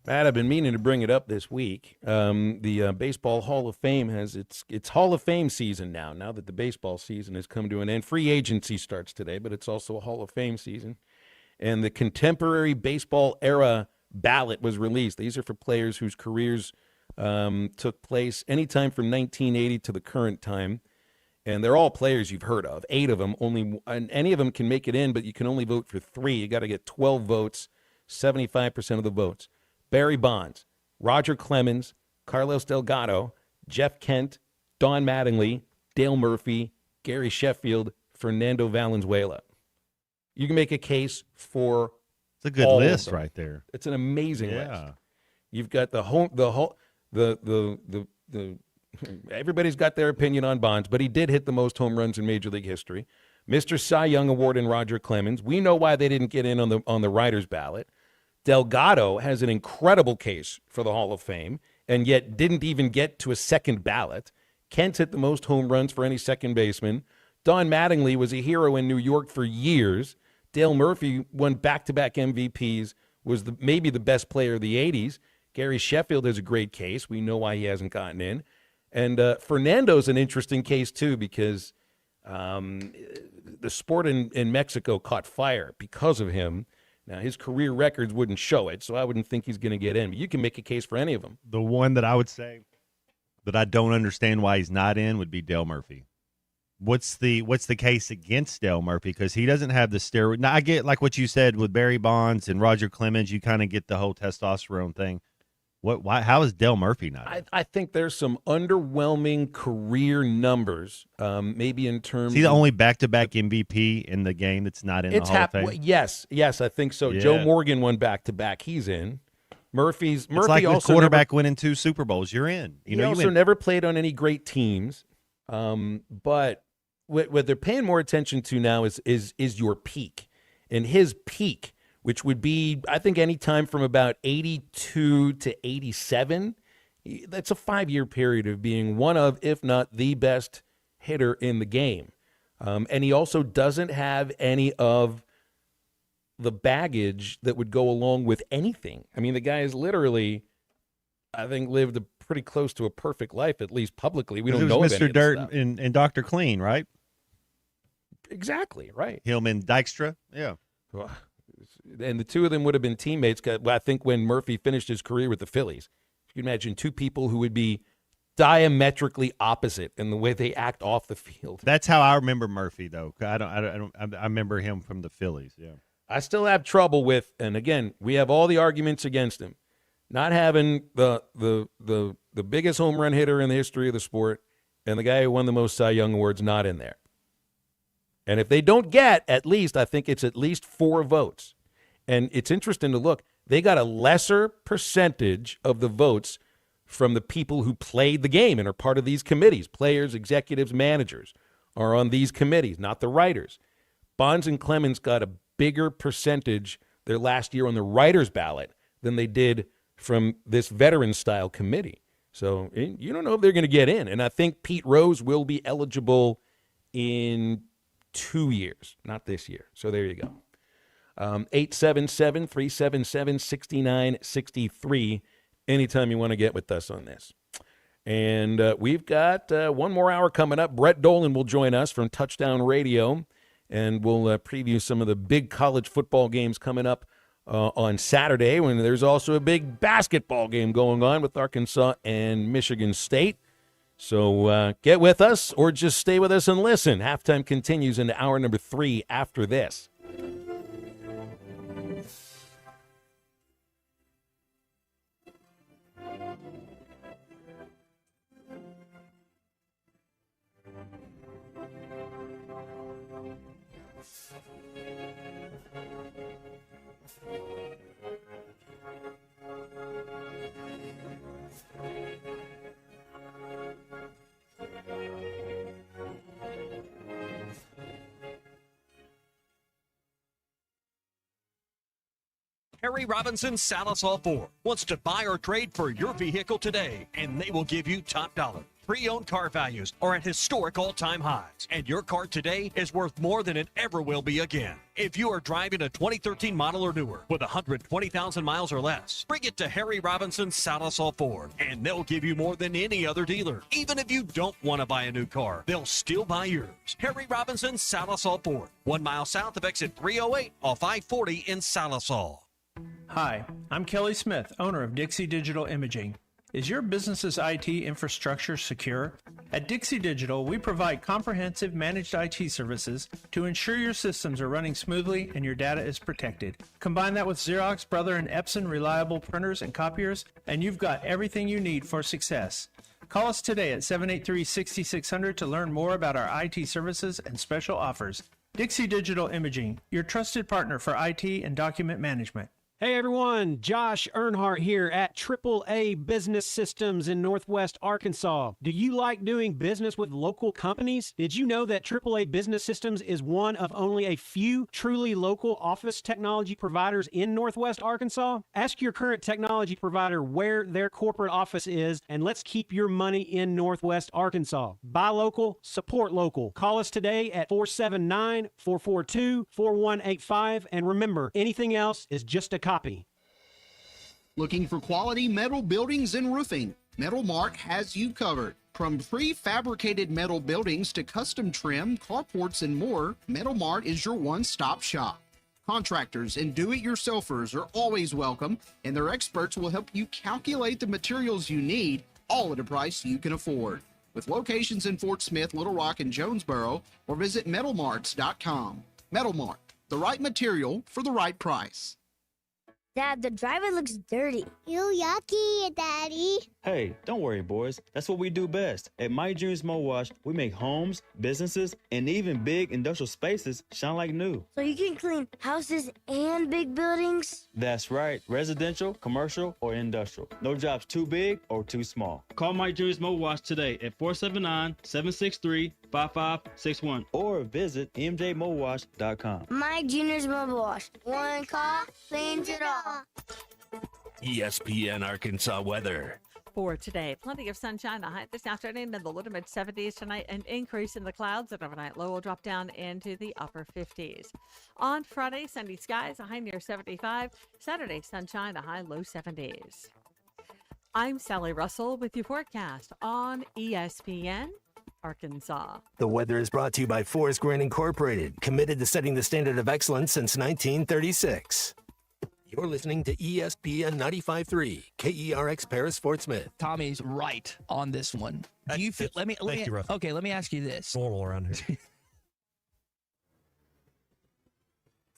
Matt, I've been meaning to bring it up this week. The Baseball Hall of Fame has its Hall of Fame season now. Now that the baseball season has come to an end, free agency starts today, but it's also a Hall of Fame season. And the contemporary baseball era ballot was released. These are for players whose careers took place anytime from 1980 to the current time. And they're all players you've heard of. 8 of them. Any of them can make it in, but you can only vote for 3. You got to get 12 votes, 75% of the votes. Barry Bonds, Roger Clemens, Carlos Delgado, Jeff Kent, Don Mattingly, Dale Murphy, Gary Sheffield, Fernando Valenzuela. You can make a case for It's a good list right there. It's an amazing list. You've got the everybody's got their opinion on Bonds, but he did hit the most home runs in Major League history. Mr. Cy Young Award and Roger Clemens. We know why they didn't get in on the writers' ballot. Delgado has an incredible case for the Hall of Fame, and yet didn't even get to a second ballot. Kent hit the most home runs for any second baseman. Don Mattingly was a hero in New York for years. Dale Murphy won back-to-back MVPs, was maybe the best player of the 80s. Gary Sheffield has a great case. We know why he hasn't gotten in. And Fernando's an interesting case, too, because the sport in Mexico caught fire because of him. Now, his career records wouldn't show it, so I wouldn't think he's going to get in. But you can make a case for any of them. The one that I would say that I don't understand why he's not in would be Dale Murphy. What's the case against Dale Murphy? Because he doesn't have the steroid. Now, I get like what you said with Barry Bonds and Roger Clemens. You kind of get the whole testosterone thing. Why? How is Dale Murphy not in? I think there's some underwhelming career numbers, maybe in terms. Is he the only back-to-back MVP in the game that's not in the Hall of Fame? Yes, I think so. Yeah. Joe Morgan won back-to-back. He's in. Murphy It's like the also quarterback winning 2 Super Bowls. You're in. He also never played on any great teams. But what they're paying more attention to now is your peak, and his peak, which would be, I think, any time from about 82 to 87. That's a 5-year period of being one of, if not the best hitter in the game. And he also doesn't have any of the baggage that would go along with anything. I mean, the guy is literally, I think, lived pretty close to a perfect life, at least publicly. We don't know of any Mr. of Dirt this stuff. and Dr. Clean, right? Exactly, right. Hillman Dykstra, yeah. And the two of them would have been teammates, I think, when Murphy finished his career with the Phillies. You can imagine two people who would be diametrically opposite in the way they act off the field. That's how I remember Murphy, though. I remember him from the Phillies, yeah. I still have trouble with, and again, we have all the arguments against him, not having the biggest home run hitter in the history of the sport and the guy who won the most Cy Young Awards not in there. And if they don't get at least, I think it's at least 4 votes. And it's interesting to look. They got a lesser percentage of the votes from the people who played the game and are part of these committees. Players, executives, managers are on these committees, not the writers. Bonds and Clemens got a bigger percentage their last year on the writers' ballot than they did from this veteran-style committee. So you don't know if they're going to get in. And I think Pete Rose will be eligible in 2 years, not this year. So there you go. 877-377-6963 anytime you want to get with us on this. And we've got one more hour coming up. Brett Dolan will join us from Touchdown Radio, and we'll preview some of the big college football games coming up on Saturday, when there's also a big basketball game going on with Arkansas and Michigan State. So get with us or just stay with us and listen. Halftime continues into hour number 3 after this. Harry Robinson Salisol Ford wants to buy or trade for your vehicle today, and they will give you top dollar. pre-owned car values are at historic all-time highs, and your car today is worth more than it ever will be again. If you are driving a 2013 model or newer with 120,000 miles or less, bring it to Harry Robinson's Salasol Ford, and they'll give you more than any other dealer. Even if you don't want to buy a new car, they'll still buy yours. Harry Robinson's Salasol Ford, 1 mile south of exit 308 off I-40 in Salasol. Hi, I'm Kelly Smith, owner of Dixie Digital Imaging. Is your business's IT infrastructure secure? At Dixie Digital, we provide comprehensive managed IT services to ensure your systems are running smoothly and your data is protected. Combine that with Xerox, Brother, and Epson reliable printers and copiers, and you've got everything you need for success. Call us today at 783-6600 to learn more about our IT services and special offers. Dixie Digital Imaging, your trusted partner for IT and document management. Hey everyone, Josh Earnhardt here at AAA Business Systems in Northwest Arkansas. Do you like doing business with local companies? Did you know that AAA Business Systems is one of only a few truly local office technology providers in Northwest Arkansas? Ask your current technology provider where their corporate office is, and let's keep your money in Northwest Arkansas. Buy local, support local. Call us today at 479-442-4185, and remember, anything else is just a copy. Looking for quality metal buildings and roofing? Metal Mart has you covered. From prefabricated metal buildings to custom trim, carports, and more, Metal Mart is your one-stop shop. Contractors and do-it-yourselfers are always welcome, and their experts will help you calculate the materials you need, all at a price you can afford. With locations in Fort Smith, Little Rock, and Jonesboro, or visit metalmarts.com. Metal Mart, the right material for the right price. Dad, the driver looks dirty. You yucky, Daddy. Hey, don't worry, boys. That's what we do best. At My Dreams Mo Wash, we make homes, businesses, and even big industrial spaces shine like new. So you can clean houses and big buildings? That's right. Residential, commercial, or industrial. No jobs too big or too small. Call My Dreams Mo Wash today at 479-763-5561 or visit mjmowash.com. My Junior's Mobile Wash. One call cleans it all. ESPN Arkansas weather. For today, plenty of sunshine, the high this afternoon in the low to mid 70s tonight, an increase in the clouds, and overnight low will drop down into the upper 50s. On Friday, sunny skies, a high near 75. Saturday, sunshine, a high low 70s. I'm Sally Russell with your forecast on ESPN Arkansas. The weather is brought to you by Forest Grain Incorporated, committed to setting the standard of excellence since 1936. You're listening to ESPN 95.3, KERX Paris, Fort Smith. Tommy's right on this one. Do you feel? Let me ask you this. Normal around here.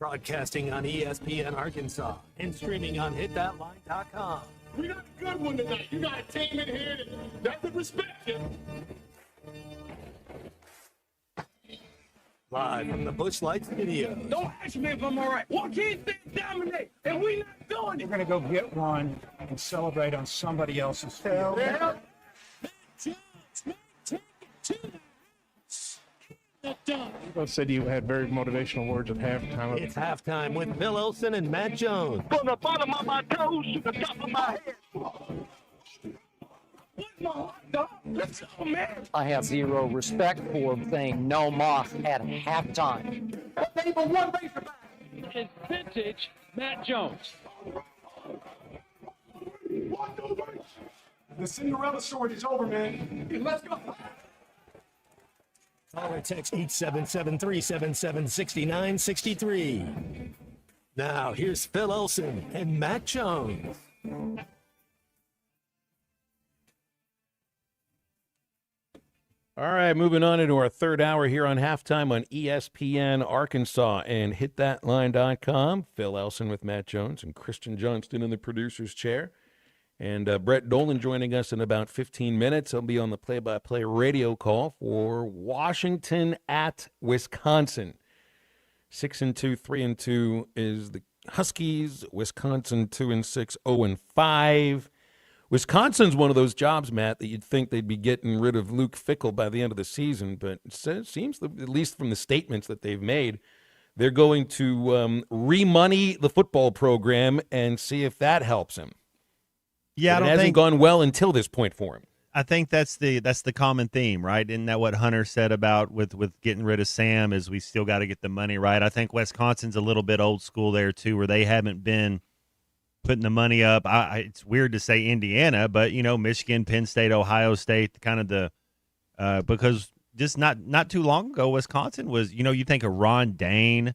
Broadcasting on ESPN Arkansas and streaming on hitthatline.com. We got a good one tonight. You got a team in here that doesn't respect you. Live from the Busch Light Studios. Don't ask me if I'm all right. Why can't they dominate? And we not doing it. We're going to go get one and celebrate on somebody else's field. Yeah. Both said you had very motivational words at halftime. It's halftime with Bill Olsen and Matt Jones. From the bottom of my toes to the top of my head. Let's go, man. I have zero respect for saying no moss at halftime. Number one Razorback is vintage Matt Jones. The Cinderella story is over, man. Let's go. Call or text 877-377-6963. Now, here's Phil Olsen and Matt Jones. All right, moving on into our third hour here on Halftime on ESPN Arkansas and hitthatline.com. Phil Elson with Matt Jones and Christian Johnston in the producer's chair. And Brett Dolan joining us in about 15 minutes. He'll be on the play-by-play radio call for Washington at Wisconsin. 6-2, 3-2 is the Huskies. Wisconsin 2-6, 0-5. Wisconsin's one of those jobs, Matt, that you'd think they'd be getting rid of Luke Fickell by the end of the season, but it seems, at least from the statements that they've made, they're going to re-money the football program and see if that helps him. Yeah, it hasn't gone well until this point for him. I think that's the common theme, right? Isn't that what Hunter said about with getting rid of Sam? Is we still got to get the money right? I think Wisconsin's a little bit old school there too, where they haven't been putting the money up. It's weird to say Indiana, but Michigan, Penn State, Ohio State, kind of the because just not too long ago, Wisconsin was you think of Ron Dane.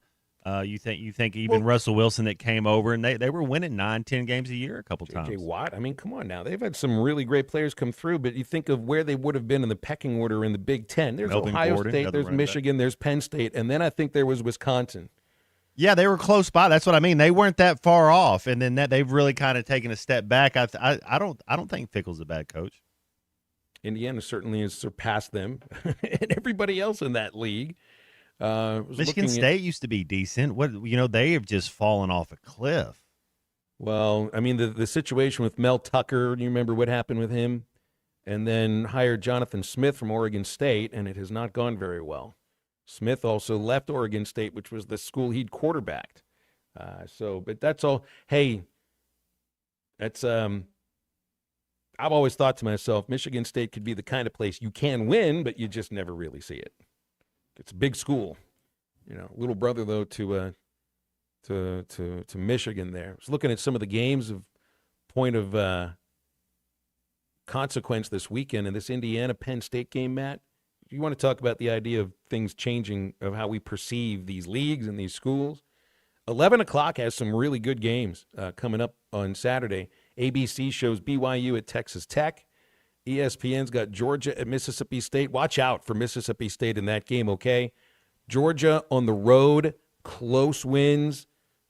You think even Russell Wilson that came over, and they were winning 9-10 games a year a couple times. J.J. Watt, I mean, come on now. They've had some really great players come through, but you think of where they would have been in the pecking order in the Big Ten. There's Melvin Ohio Gordon, State, there's Michigan, there's Penn State, and then I think there was Wisconsin. Yeah, they were close by. That's what I mean. They weren't that far off, and then they've really kind of taken a step back. I don't think Fickle's a bad coach. Indiana certainly has surpassed them and everybody else in that league. Michigan State used to be decent. They have just fallen off a cliff. Well, I mean, the situation with Mel Tucker, you remember what happened with him? And then hired Jonathan Smith from Oregon State, and it has not gone very well. Smith also left Oregon State, which was the school he'd quarterbacked. But that's all. Hey, that's I've always thought to myself, Michigan State could be the kind of place you can win, but you just never really see it. It's a big school, little brother though to Michigan there. I was looking at some of the games of point of consequence this weekend, and this Indiana-Penn State game, Matt. You want to talk about the idea of things changing, of how we perceive these leagues and these schools. 11 o'clock has some really good games coming up on Saturday. ABC shows BYU at Texas Tech. ESPN's got Georgia at Mississippi State. Watch out for Mississippi State in that game, okay? Georgia on the road, close wins,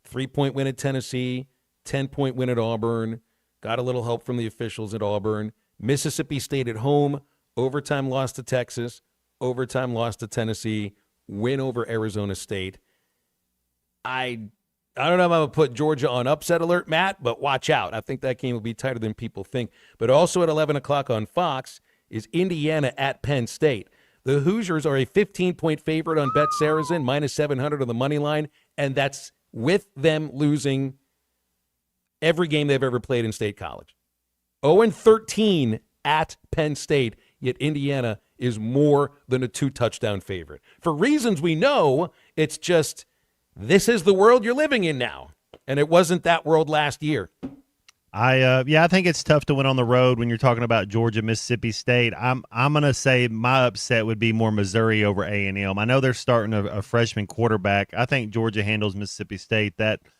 3-point win at Tennessee, 10-point win at Auburn. Got a little help from the officials at Auburn. Mississippi State at home, overtime loss to Texas, overtime loss to Tennessee, win over Arizona State. I don't know if I'm going to put Georgia on upset alert, Matt, but watch out. I think that game will be tighter than people think. But also at 11 o'clock on Fox is Indiana at Penn State. The Hoosiers are a 15-point favorite on Bet Saracen, minus 700 on the money line, and that's with them losing every game they've ever played in State College. 0-13 at Penn State, yet Indiana is more than a 2-touchdown favorite. For reasons we know, it's just this is the world you're living in now, and it wasn't that world last year. I think it's tough to win on the road when you're talking about Georgia, Mississippi State. I'm gonna say my upset would be more Missouri over A&M. I know they're starting a freshman quarterback. I think Georgia handles Mississippi State.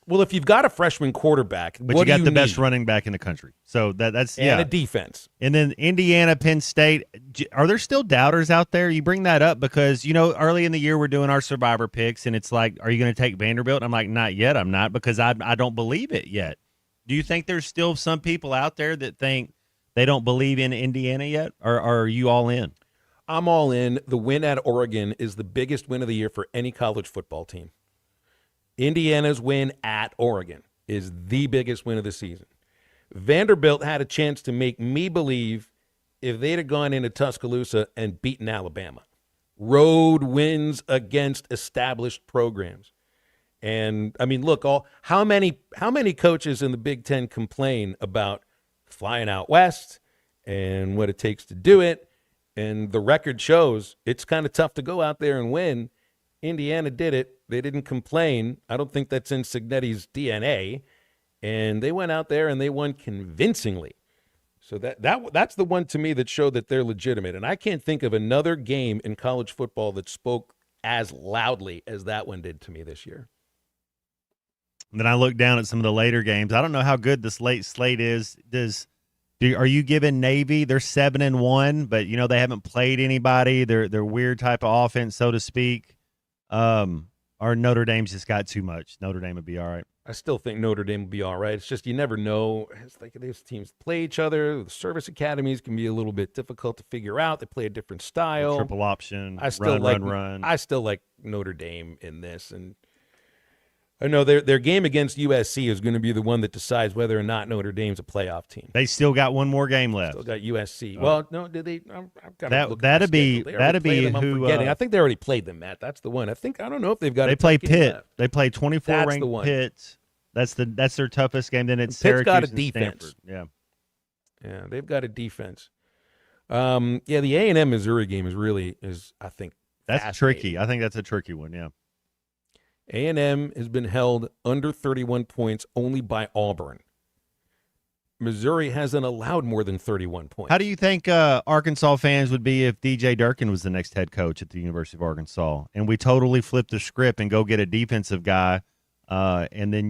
Well, if you've got a freshman quarterback, but you got the best running back in the country, so that's and a defense. And then Indiana, Penn State. Are there still doubters out there? You bring that up because early in the year we're doing our survivor picks, and it's like, are you going to take Vanderbilt? I'm like, not yet. I'm not, because I don't believe it yet. Do you think there's still some people out there that think they don't believe in Indiana yet, or are you all in? I'm all in. The win at Oregon is the biggest win of the year for any college football team. Indiana's win at Oregon is the biggest win of the season. Vanderbilt had a chance to make me believe if they'd have gone into Tuscaloosa and beaten Alabama. Road wins against established programs. And, I mean, look, how many coaches in the Big Ten complain about flying out west and what it takes to do it? And the record shows it's kind of tough to go out there and win. Indiana did it. They didn't complain. I don't think that's in Cignetti's DNA. And they went out there and they won convincingly. So that's the one to me that showed that they're legitimate. And I can't think of another game in college football that spoke as loudly as that one did to me this year. And then I look down at some of the later games. I don't know how good this late slate is. Are you giving Navy? They're 7-1, but they haven't played anybody. They're weird type of offense, so to speak. Or Notre Dame's just got too much. Notre Dame would be all right. I still think Notre Dame will be all right. It's just you never know. It's like these teams play each other. The service academies can be a little bit difficult to figure out. They play a different style. Triple option. Run. I still like Notre Dame in this, and I know their game against USC is going to be the one that decides whether or not Notre Dame's a playoff team. They still got one more game left. Still got USC. Well, no, did they? That'd be who? I think they already played them, Matt. That's the one. I don't know if they've got. They play Pitt. Left. They play 24 ranked Pitt. That's their toughest game. Then it's Pitt's Syracuse got a and defense. Stanford. Yeah, they've got a defense. Yeah, the A&M Missouri game is I think that's tricky. I think that's a tricky one. Yeah. A&M has been held under 31 points only by Auburn. Missouri hasn't allowed more than 31 points. How do you think Arkansas fans would be if DJ Durkin was the next head coach at the University of Arkansas, and we totally flip the script and go get a defensive guy, and then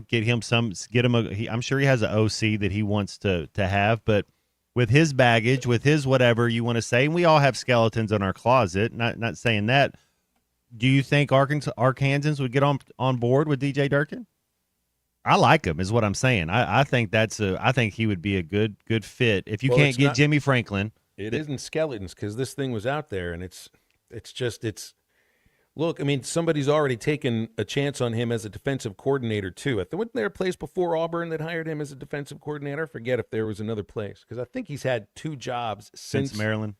get him I'm sure he has an OC that he wants to have, but with his baggage, with his whatever you want to say, and we all have skeletons in our closet. Not saying that. Do you think Arkansans would get on board with DJ Durkin? I like him, is what I'm saying. I think I think he would be a good fit if you can't get Jimmy Franklin. It isn't skeletons because this thing was out there, and it's look. I mean, somebody's already taken a chance on him as a defensive coordinator too. Wasn't there a place before Auburn that hired him as a defensive coordinator? I forget if there was another place because I think he's had 2 jobs since Maryland.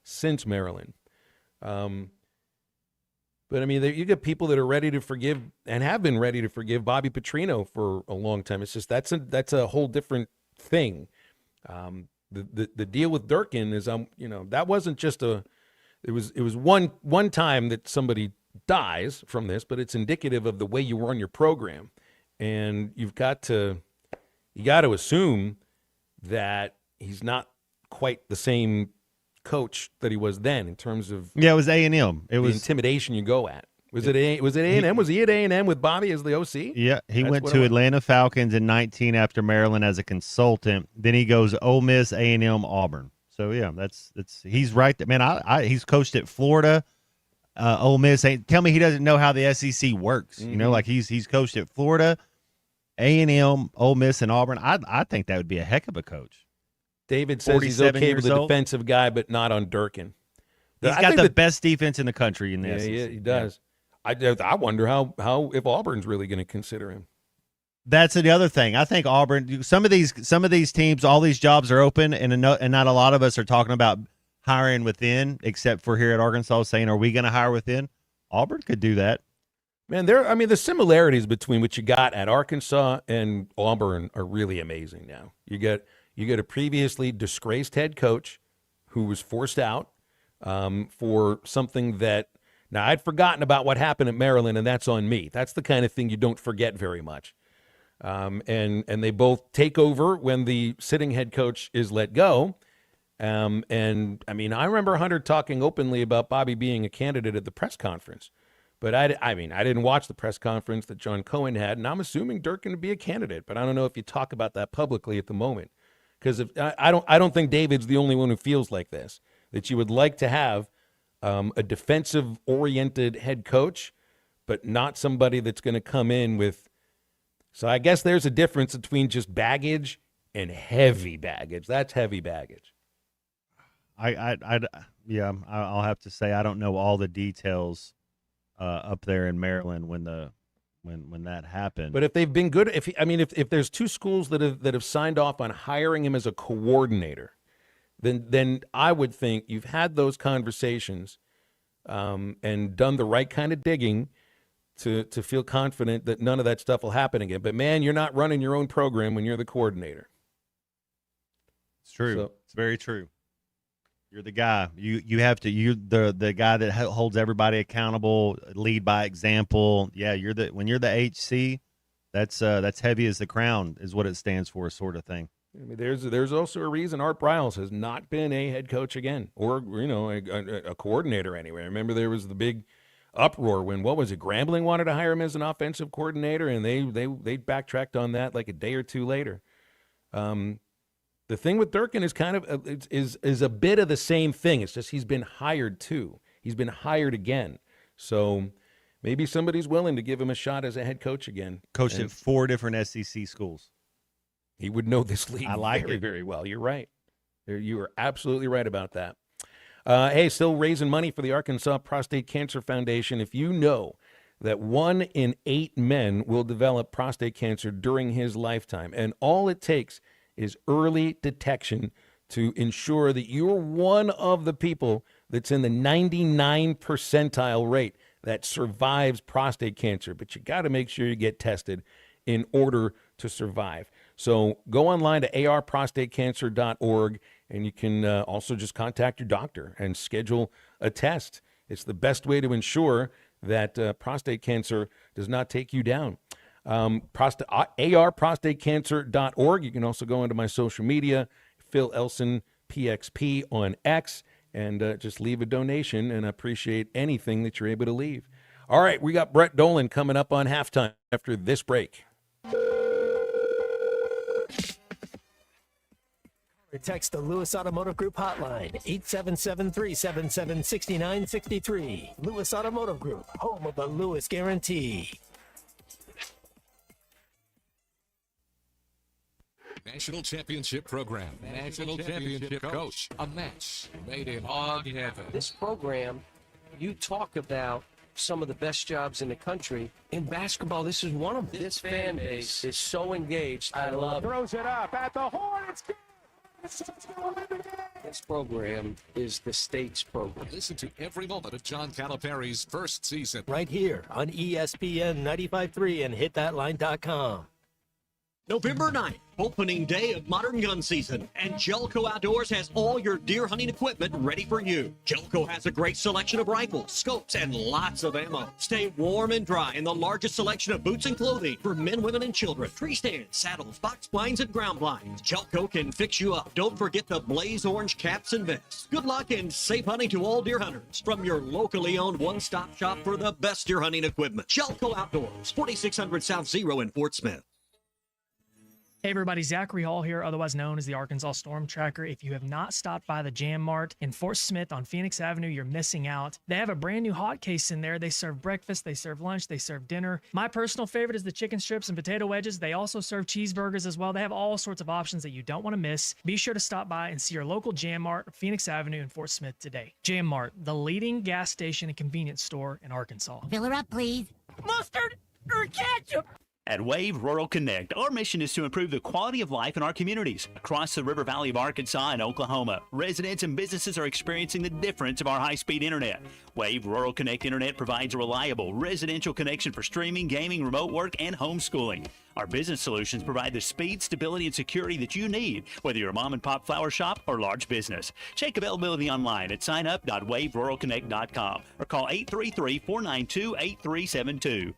But, I mean, you get people that are ready to forgive and have been ready to forgive Bobby Petrino for a long time. It's just that's a whole different thing. The deal with Durkin is, that wasn't just it was one time that somebody dies from this, but it's indicative of the way you run your program. And you got to assume that he's not quite the same coach that he was then in terms of it was A&M. It was intimidation you go at. Was it A&M? Was he at A&M with Bobby as the OC? Yeah, he went to Atlanta Falcons in 19 after Maryland as a consultant. Then he goes Ole Miss, A&M, Auburn. So yeah, he's right. Man, he's coached at Florida, Ole Miss. Tell me he doesn't know how the SEC works. Mm-hmm. Like he's coached at Florida, A&M, Ole Miss, and Auburn. I think that would be a heck of a coach. David says he's okay with a defensive guy, but not on Durkin. He's got the best defense in the country in the SEC. Yeah, he does. Yeah. I wonder how if Auburn's really going to consider him. That's the other thing. I think Auburn. Some of these teams, all these jobs are open, and not a lot of us are talking about hiring within, except for here at Arkansas, saying, "Are we going to hire within?" Auburn could do that. Man, the similarities between what you got at Arkansas and Auburn are really amazing. Now you get a previously disgraced head coach who was forced out for something that now I'd forgotten about what happened at Maryland, and that's on me. That's the kind of thing you don't forget very much. And they both take over when the sitting head coach is let go. And I mean, I remember Hunter talking openly about Bobby being a candidate at the press conference. But I didn't watch the press conference that John Cohen had, and I'm assuming Durkin would be a candidate. But I don't know if you talk about that publicly at the moment. Because I don't think David's the only one who feels like this, that you would like to have a defensive-oriented head coach, but not somebody that's going to come in with – so I guess there's a difference between just baggage and heavy baggage. That's heavy baggage. I'll have to say I don't know all the details up there in Maryland when that happened. But if they've been good, if there's 2 schools that have signed off on hiring him as a coordinator, then I would think you've had those conversations and done the right kind of digging to feel confident that none of that stuff will happen again. But man, you're not running your own program when you're the coordinator. It's true. It's very true. You're the guy. You have to. You're the guy that holds everybody accountable. Lead by example. Yeah, when you're the HC, that's heavy as the crown is what it stands for, sort of thing. I mean, there's also a reason Art Briles has not been a head coach again, or a coordinator anyway. Remember there was the big uproar when Grambling wanted to hire him as an offensive coordinator, and they backtracked on that like a day or two later. The thing with Durkin is kind of is a bit of the same thing. It's just he's been hired too. He's been hired again. So maybe somebody's willing to give him a shot as a head coach again. Coached at 4 different SEC schools. He would know this league very, very well. You're right. You are absolutely right about that. Hey, still raising money for the Arkansas Prostate Cancer Foundation. If you know that 1 in 8 men will develop prostate cancer during his lifetime, and all it takes is early detection to ensure that you're one of the people that's in the 99 percentile rate that survives prostate cancer. But you got to make sure you get tested in order to survive. So go online to arprostatecancer.org And you can also just contact your doctor and schedule a test. It's the best way to ensure that prostate cancer does not take you down. ARprostatecancer.org. You can also go into my social media, Phil Elson, PXP on X, and just leave a donation, and I appreciate anything that you're able to leave. All right, we got Brett Dolan coming up on halftime after this break. Text the Lewis Automotive Group hotline, 877-377-6963. Lewis Automotive Group, home of the Lewis Guarantee. National Championship Program. National Championship Coach. A match made in hog heaven. This program, you talk about some of the best jobs in the country. In basketball, this is one of them. This fan base is so engaged. I love it. Throws it up at the horn. It's good. This program is the state's program. Listen to every moment of John Calipari's first season. Right here on ESPN 95.3 and hitthatline.com. November 9th, opening day of modern gun season, and Jelco Outdoors has all your deer hunting equipment ready for you. Jelco has a great selection of rifles, scopes, and lots of ammo. Stay warm and dry in the largest selection of boots and clothing for men, women, and children. Tree stands, saddles, box blinds, and ground blinds. Jelco can fix you up. Don't forget the blaze orange caps and vests. Good luck and safe hunting to all deer hunters from your locally owned one-stop shop for the best deer hunting equipment. Jelco Outdoors, 4600 South Zero in Fort Smith. Hey everybody, Zachary Hall here, otherwise known as the Arkansas Storm Tracker. If you have not stopped by the Jam Mart in Fort Smith on Phoenix Avenue, you're missing out. They have a brand new hot case in there. They serve breakfast, they serve lunch, they serve dinner. My personal favorite is the chicken strips and potato wedges. They also serve cheeseburgers as well. They have all sorts of options that you don't want to miss. Be sure to stop by and see your local Jam Mart, Phoenix Avenue in Fort Smith today. Jam Mart, the leading gas station and convenience store in Arkansas. Fill her up, please. Mustard or ketchup? At Wave Rural Connect, our mission is to improve the quality of life in our communities. Across the River Valley of Arkansas and Oklahoma, residents and businesses are experiencing the difference of our high-speed internet. Wave Rural Connect Internet provides a reliable residential connection for streaming, gaming, remote work, and homeschooling. Our business solutions provide the speed, stability, and security that you need, whether you're a mom-and-pop flower shop or large business. Check availability online at signup.waveruralconnect.com or call 833-492-8372.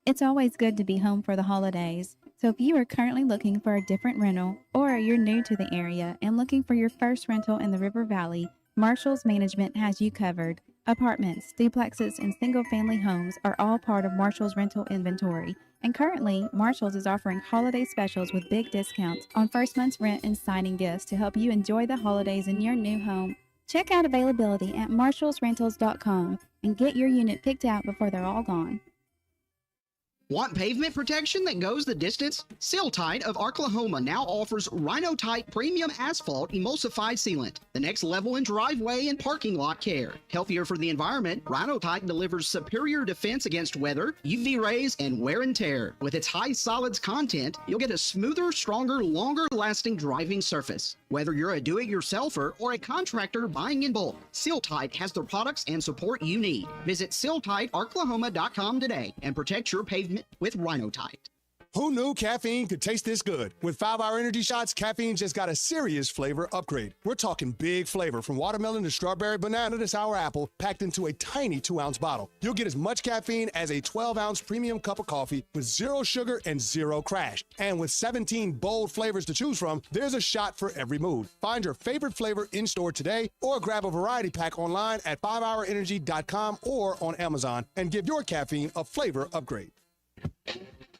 It's always good to be home for the holidays. So if you are currently looking for a different rental, or you're new to the area and looking for your first rental in the River Valley, Marshall's Management has you covered. Apartments, duplexes, and single-family homes are all part of Marshall's rental inventory. And currently, Marshall's is offering holiday specials with big discounts on first month's rent and signing gifts to help you enjoy the holidays in your new home. Check out availability at marshallsrentals.com and get your unit picked out before they're all gone. Want pavement protection that goes the distance? Seal-Tite of Oklahoma now offers Rhino-Tite Premium Asphalt Emulsified Sealant, the next level in driveway and parking lot care. Healthier for the environment, Rhino-Tite delivers superior defense against weather, UV rays, and wear and tear. With its high solids content, you'll get a smoother, stronger, longer-lasting driving surface. Whether you're a do-it-yourselfer or a contractor buying in bulk, Seal-Tite has the products and support you need. Visit SealTiteOklahoma.com today and protect your pavement with Rhino-Tite. Who knew caffeine could taste this good? With 5-Hour Energy Shots, caffeine just got a serious flavor upgrade. We're talking big flavor, from watermelon to strawberry banana to sour apple, packed into a tiny 2-ounce bottle. You'll get as much caffeine as a 12-ounce premium cup of coffee with 0 sugar and 0 crash. And with 17 bold flavors to choose from, there's a shot for every mood. Find your favorite flavor in-store today or grab a variety pack online at 5hourenergy.com or on Amazon and give your caffeine a flavor upgrade.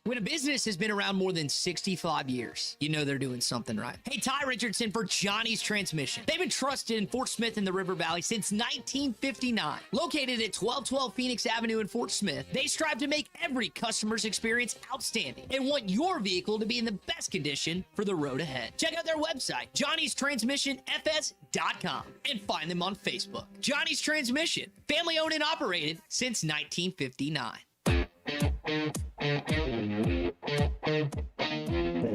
When a business has been around more than 65 years, you know they're doing something right. Hey, Ty Richardson for Johnny's Transmission. They've been trusted in Fort Smith and the River Valley since 1959. Located at 1212 Phoenix Avenue in Fort Smith, they strive to make every customer's experience outstanding and want your vehicle to be in the best condition for the road ahead. Check out their website, johnnystransmissionfs.com, and find them on Facebook. Johnny's Transmission, family owned and operated since 1959. The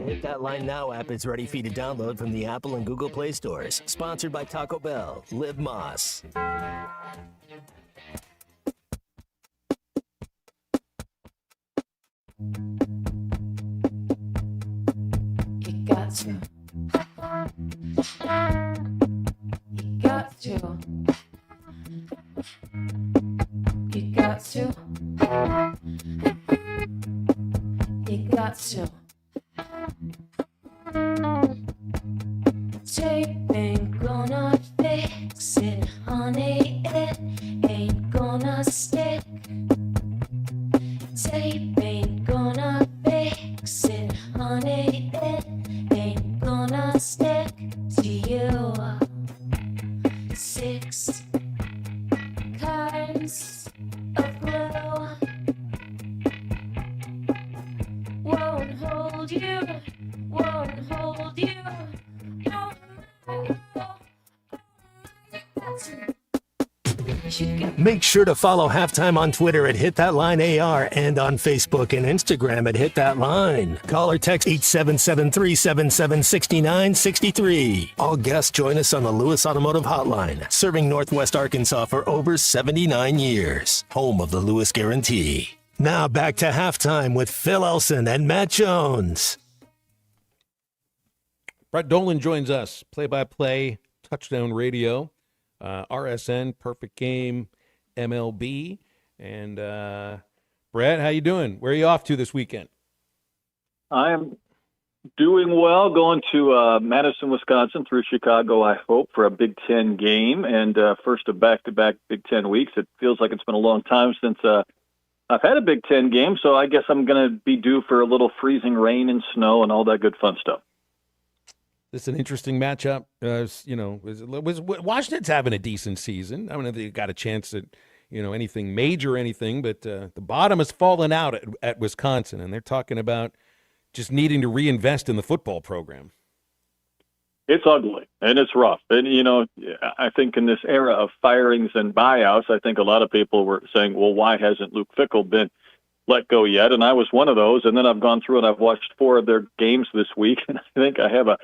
Hit That Line Now app is ready for you to download from the Apple and Google Play stores. Sponsored by Taco Bell. Live Moss. It got so You got to. You got to. You got to. Tape ain't gonna fix it, honey. It ain't gonna stick. Tape ain't gonna fix it, honey. It ain't gonna stick to you. 6 kinds of glue won't hold you, won't hold you. Make sure to follow Halftime on Twitter at Hit That Line AR and on Facebook and Instagram at Hit That Line. Call or text 877-377-6963. All guests join us on the Lewis Automotive Hotline, serving Northwest Arkansas for over 79 years. Home of the Lewis Guarantee. Now back to Halftime with Phil Elson and Matt Jones. Brett Dolan joins us, play-by-play, touchdown radio, RSN, Perfect Game, MLB. And Brett, how you doing? Where are you off to this weekend? I am doing well, going to Madison, Wisconsin through Chicago, I hope, for a Big Ten game, and first of back-to-back Big Ten weeks. It feels like it's been a long time since I've had a Big Ten game, so I guess I'm going to be due for a little freezing rain and snow and all that good fun stuff. This is an interesting matchup. Was Washington's having a decent season. I don't know if they got a chance at, anything major or anything, but the bottom has fallen out at Wisconsin, and they're talking about just needing to reinvest in the football program. It's ugly, and it's rough. And, I think in this era of firings and buyouts, I think a lot of people were saying, well, why hasn't Luke Fickell been let go yet? And I was one of those, and then I've gone through and I've watched 4 of their games this week, and I think I have a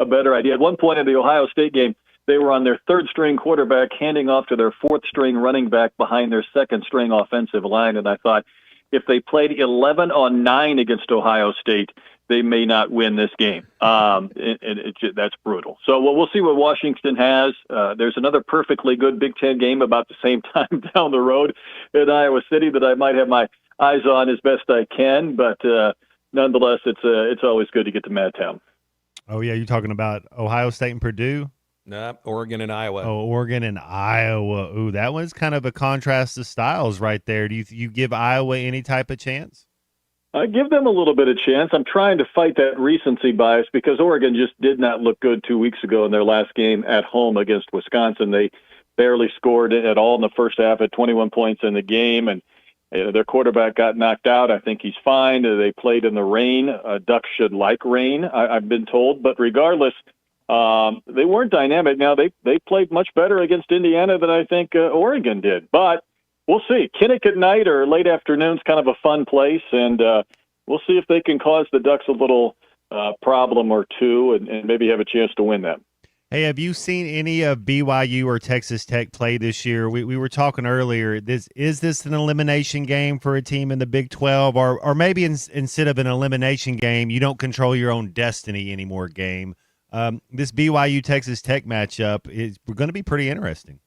better idea. At one point in the Ohio State game, they were on their 3rd-string quarterback handing off to their 4th-string running back behind their 2nd-string offensive line, and I thought if they played 11 on 9 against Ohio State, they may not win this game. That's brutal. So we'll see what Washington has. There's another perfectly good Big Ten game about the same time down the road in Iowa City that I might have my eyes on as best I can, but nonetheless, it's always good to get to Madtown. Oh, yeah, you're talking about Ohio State and Purdue? No, Oregon and Iowa. Oh, Oregon and Iowa. Ooh, that one's kind of a contrast of styles right there. Do you give Iowa any type of chance? I give them a little bit of chance. I'm trying to fight that recency bias because Oregon just did not look good 2 weeks ago in their last game at home against Wisconsin. They barely scored at all in the first half at 21 points in the game, and their quarterback got knocked out. I think he's fine. They played in the rain. Ducks should like rain, I've been told. But regardless, they weren't dynamic. Now, they played much better against Indiana than I think Oregon did. But we'll see. Kinnick at night or late afternoon's kind of a fun place, and we'll see if they can cause the Ducks a little problem or two and maybe have a chance to win that. Hey, have you seen any of BYU or Texas Tech play this year? We were talking earlier. Is this an elimination game for a team in the Big 12, or maybe instead of an elimination game, you don't control your own destiny anymore game? This BYU Texas Tech matchup is going to be pretty interesting.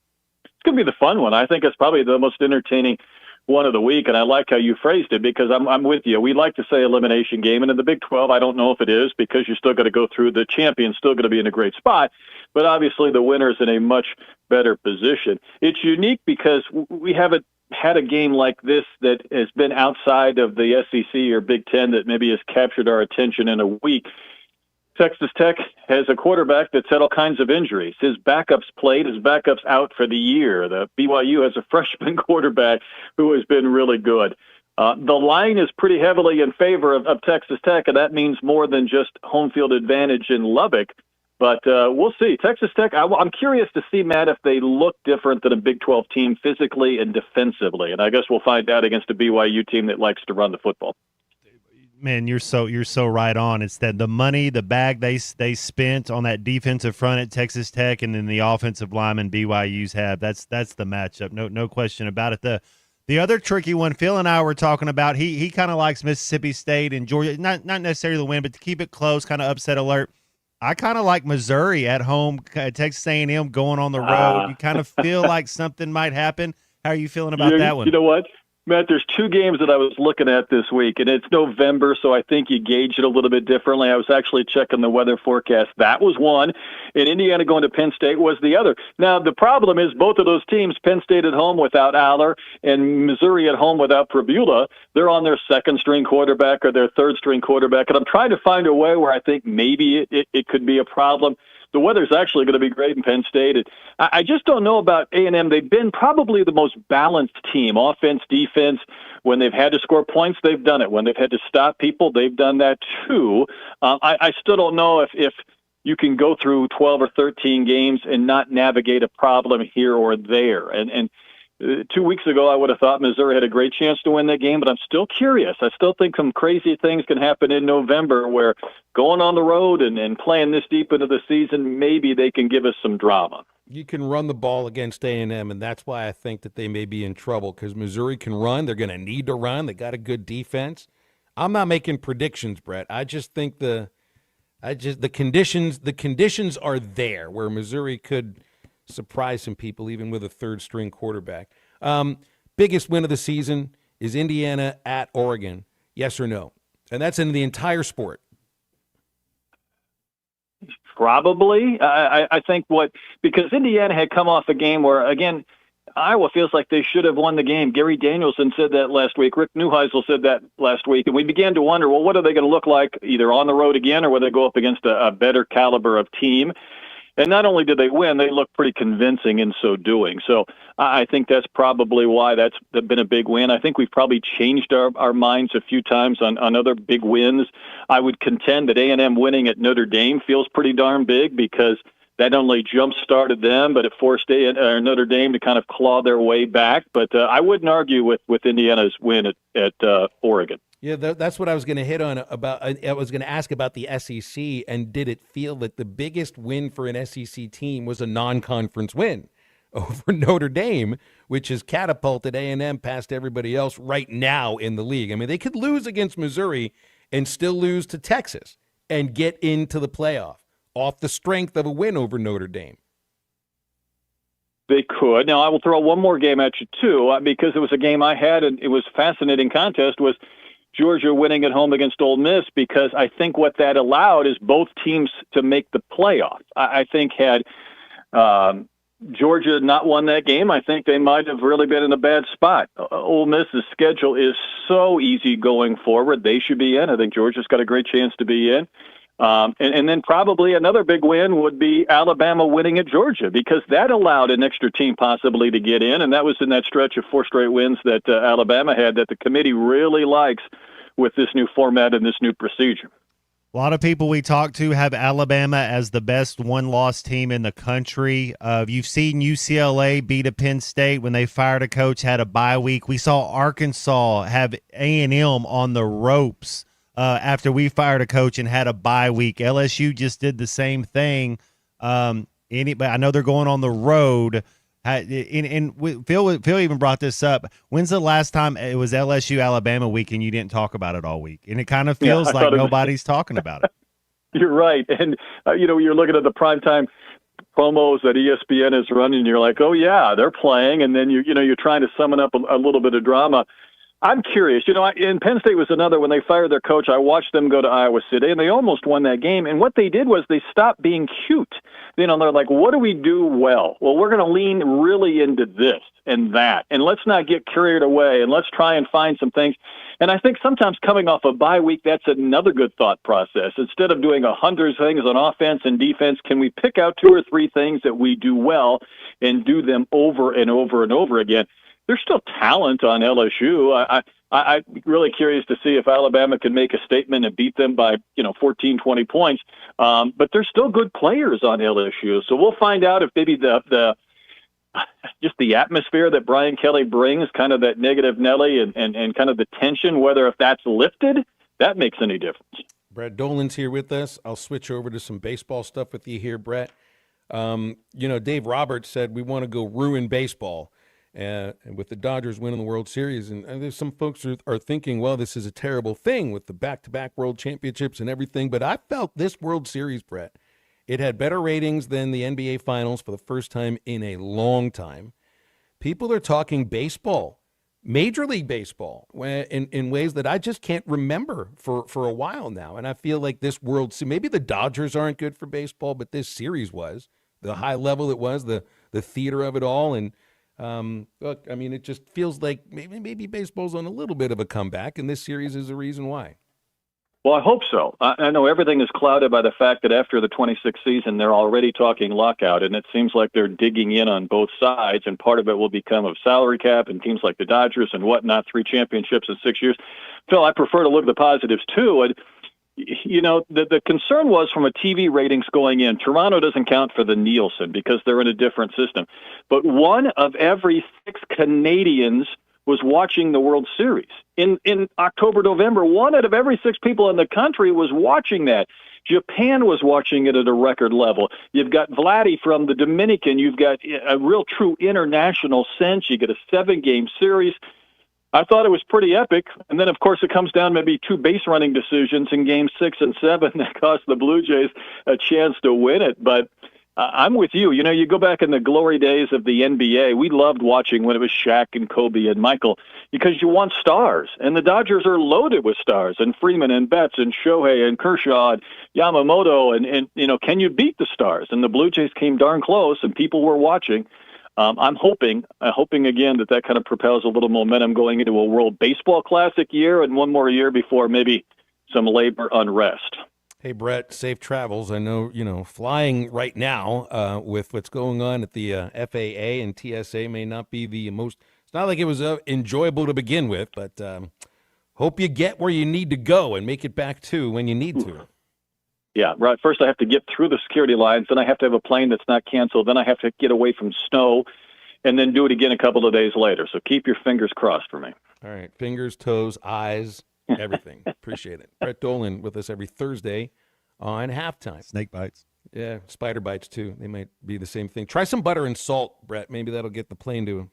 It's going to be the fun one. I think it's probably the most entertaining one of the week, and I like how you phrased it because I'm with you. We like to say elimination game, and in the Big 12, I don't know if it is because you're still going to go through. The champion's still going to be in a great spot, but obviously the winner's in a much better position. It's unique because we haven't had a game like this that has been outside of the SEC or Big 10 that maybe has captured our attention in a week. Texas Tech has a quarterback that's had all kinds of injuries. His backups played, his backups out for the year. The BYU has a freshman quarterback who has been really good. The line is pretty heavily in favor of Texas Tech, and that means more than just home field advantage in Lubbock. But we'll see. Texas Tech, I'm curious to see, Matt, if they look different than a Big 12 team physically and defensively. And I guess we'll find out against a BYU team that likes to run the football. Man, you're so right on. It's that the money, the bag they spent on that defensive front at Texas Tech, and then the offensive linemen BYU's have. That's the matchup. No question about it. The other tricky one, Phil and I were talking about. He kind of likes Mississippi State and Georgia, not necessarily the win, but to keep it close, kind of upset alert. I kind of like Missouri at home, Texas A&M going on the road. You kind of feel like something might happen. How are you feeling about that one? You know what, Matt, there's two games that I was looking at this week, and it's November, so I think you gauge it a little bit differently. I was actually checking the weather forecast. That was one, and Indiana going to Penn State was the other. Now, the problem is both of those teams, Penn State at home without Aller and Missouri at home without Prabula, they're on their second-string quarterback or their third-string quarterback, and I'm trying to find a way where I think maybe it could be a problem. The weather's actually going to be great in Penn State. I just don't know about A&M. They've been probably the most balanced team, offense, defense. When they've had to score points, they've done it. When they've had to stop people, they've done that too. I still don't know if you can go through 12 or 13 games and not navigate a problem here or there. And 2 weeks ago, I would have thought Missouri had a great chance to win that game, but I'm still curious. I still think some crazy things can happen in November where going on the road and playing this deep into the season, maybe they can give us some drama. You can run the ball against A&M, and that's why I think that they may be in trouble because Missouri can run. They're going to need to run. They got a good defense. I'm not making predictions, Brett. I just think the conditions are there where Missouri could surprise some people, even with a third-string quarterback. Biggest win of the season is Indiana at Oregon. Yes or no? And that's in the entire sport. Probably. I think because Indiana had come off a game where, again, Iowa feels like they should have won the game. Gary Danielson said that last week. Rick Neuheisel said that last week. And we began to wonder, well, what are they going to look like either on the road again or whether they go up against a better caliber of team? And not only did they win, they looked pretty convincing in so doing. So I think that's probably why that's been a big win. I think we've probably changed our minds a few times on other big wins. I would contend that A&M winning at Notre Dame feels pretty darn big because that not only jump-started them, but it forced Notre Dame to kind of claw their way back. But I wouldn't argue with Indiana's win at Oregon. Yeah, that's what I was going to hit on about. I was going to ask about the SEC, and did it feel that the biggest win for an SEC team was a non-conference win over Notre Dame, which has catapulted A&M past everybody else right now in the league? I mean, they could lose against Missouri and still lose to Texas and get into the playoff off the strength of a win over Notre Dame. They could. Now, I will throw one more game at you, too, because it was a game I had, and it was a fascinating contest, was Georgia winning at home against Ole Miss, because I think what that allowed is both teams to make the playoff. I think had Georgia not won that game, I think they might have really been in a bad spot. Ole Miss's schedule is so easy going forward. They should be in. I think Georgia's got a great chance to be in. And then probably another big win would be Alabama winning at Georgia, because that allowed an extra team possibly to get in, and that was in that stretch of 4 straight wins that Alabama had that the committee really likes with this new format and this new procedure. A lot of people we talk to have Alabama as the best one-loss team in the country. You've seen UCLA beat a Penn State when they fired a coach, had a bye week. We saw Arkansas have A&M on the ropes after we fired a coach and had a bye week. LSU just did the same thing. But I know they're going on the road. And Phil even brought this up. When's the last time it was LSU Alabama week and you didn't talk about it all week? And it kind of feels like nobody's talking about it. You're right. And, you're looking at the primetime promos that ESPN is running, and you're like, oh, yeah, they're playing. And then, you're trying to summon up a little bit of drama. I'm curious. In Penn State was another, when they fired their coach, I watched them go to Iowa City, and they almost won that game. And what they did was they stopped being cute. They're like, what do we do well? Well, we're going to lean really into this and that, and let's not get carried away, and let's try and find some things. And I think sometimes coming off a bye week, that's another good thought process. Instead of doing 100 things on offense and defense, can we pick out 2 or 3 things that we do well and do them over and over and over again? There's still talent on LSU. I'm really curious to see if Alabama can make a statement and beat them by 14, 20 points. But there's still good players on LSU, so we'll find out if maybe just the atmosphere that Brian Kelly brings, kind of that negative Nelly and kind of the tension, whether if that's lifted, that makes any difference. Brett Dolan's here with us. I'll switch over to some baseball stuff with you here, Brett. Dave Roberts said we want to go ruin baseball. And with the Dodgers winning the World Series, and there's some folks are thinking, well, this is a terrible thing with the back-to-back World Championships and everything. But I felt this World Series, Brett, It had better ratings than the NBA Finals for the first time in a long time. People are talking baseball, Major League Baseball, in ways that I just can't remember for a while now. And I feel like this World Series, maybe the Dodgers aren't good for baseball, but this series was. The high level it was, the theater of it all. And look, I mean, it just feels like maybe baseball's on a little bit of a comeback, and this series is the reason why. Well, I hope so. I know everything is clouded by the fact that after the 26th season, they're already talking lockout, and it seems like they're digging in on both sides, and part of it will become of salary cap and teams like the Dodgers and whatnot, 3 championships in 6 years. Phil, I prefer to look at the positives, too. And, you know, the concern was from a TV ratings going in. Toronto doesn't count for the Nielsen because they're in a different system. But 1 of every 6 Canadians was watching the World Series. In October, November, 1 out of every 6 people in the country was watching that. Japan was watching it at a record level. You've got Vladdy from the Dominican. You've got a real true international sense. You get a 7-game series. I thought it was pretty epic. And then, of course, it comes down maybe 2 base running decisions in games 6 and 7 that cost the Blue Jays a chance to win it. But I'm with you. You know, you go back in the glory days of the NBA, we loved watching when it was Shaq and Kobe and Michael because you want stars. And the Dodgers are loaded with stars, and Freeman and Betts and Shohei and Kershaw and Yamamoto. And you know, can you beat the stars? And the Blue Jays came darn close, and people were watching. I'm hoping again that kind of propels a little momentum going into a World Baseball Classic year and one more year before maybe some labor unrest. Hey, Brett, safe travels. I know, flying right now with what's going on at the FAA and TSA may not be the most – it's not like it was enjoyable to begin with, but hope you get where you need to go and make it back to when you need to. Yeah, right. First I have to get through the security lines, then I have to have a plane that's not canceled, then I have to get away from snow, and then do it again a couple of days later. So keep your fingers crossed for me. All right, fingers, toes, eyes – everything. Appreciate it. Brett Dolan with us every Thursday on Halftime. Snake bites. Yeah, spider bites too. They might be the same thing. Try some butter and salt, Brett. Maybe that'll get the plane to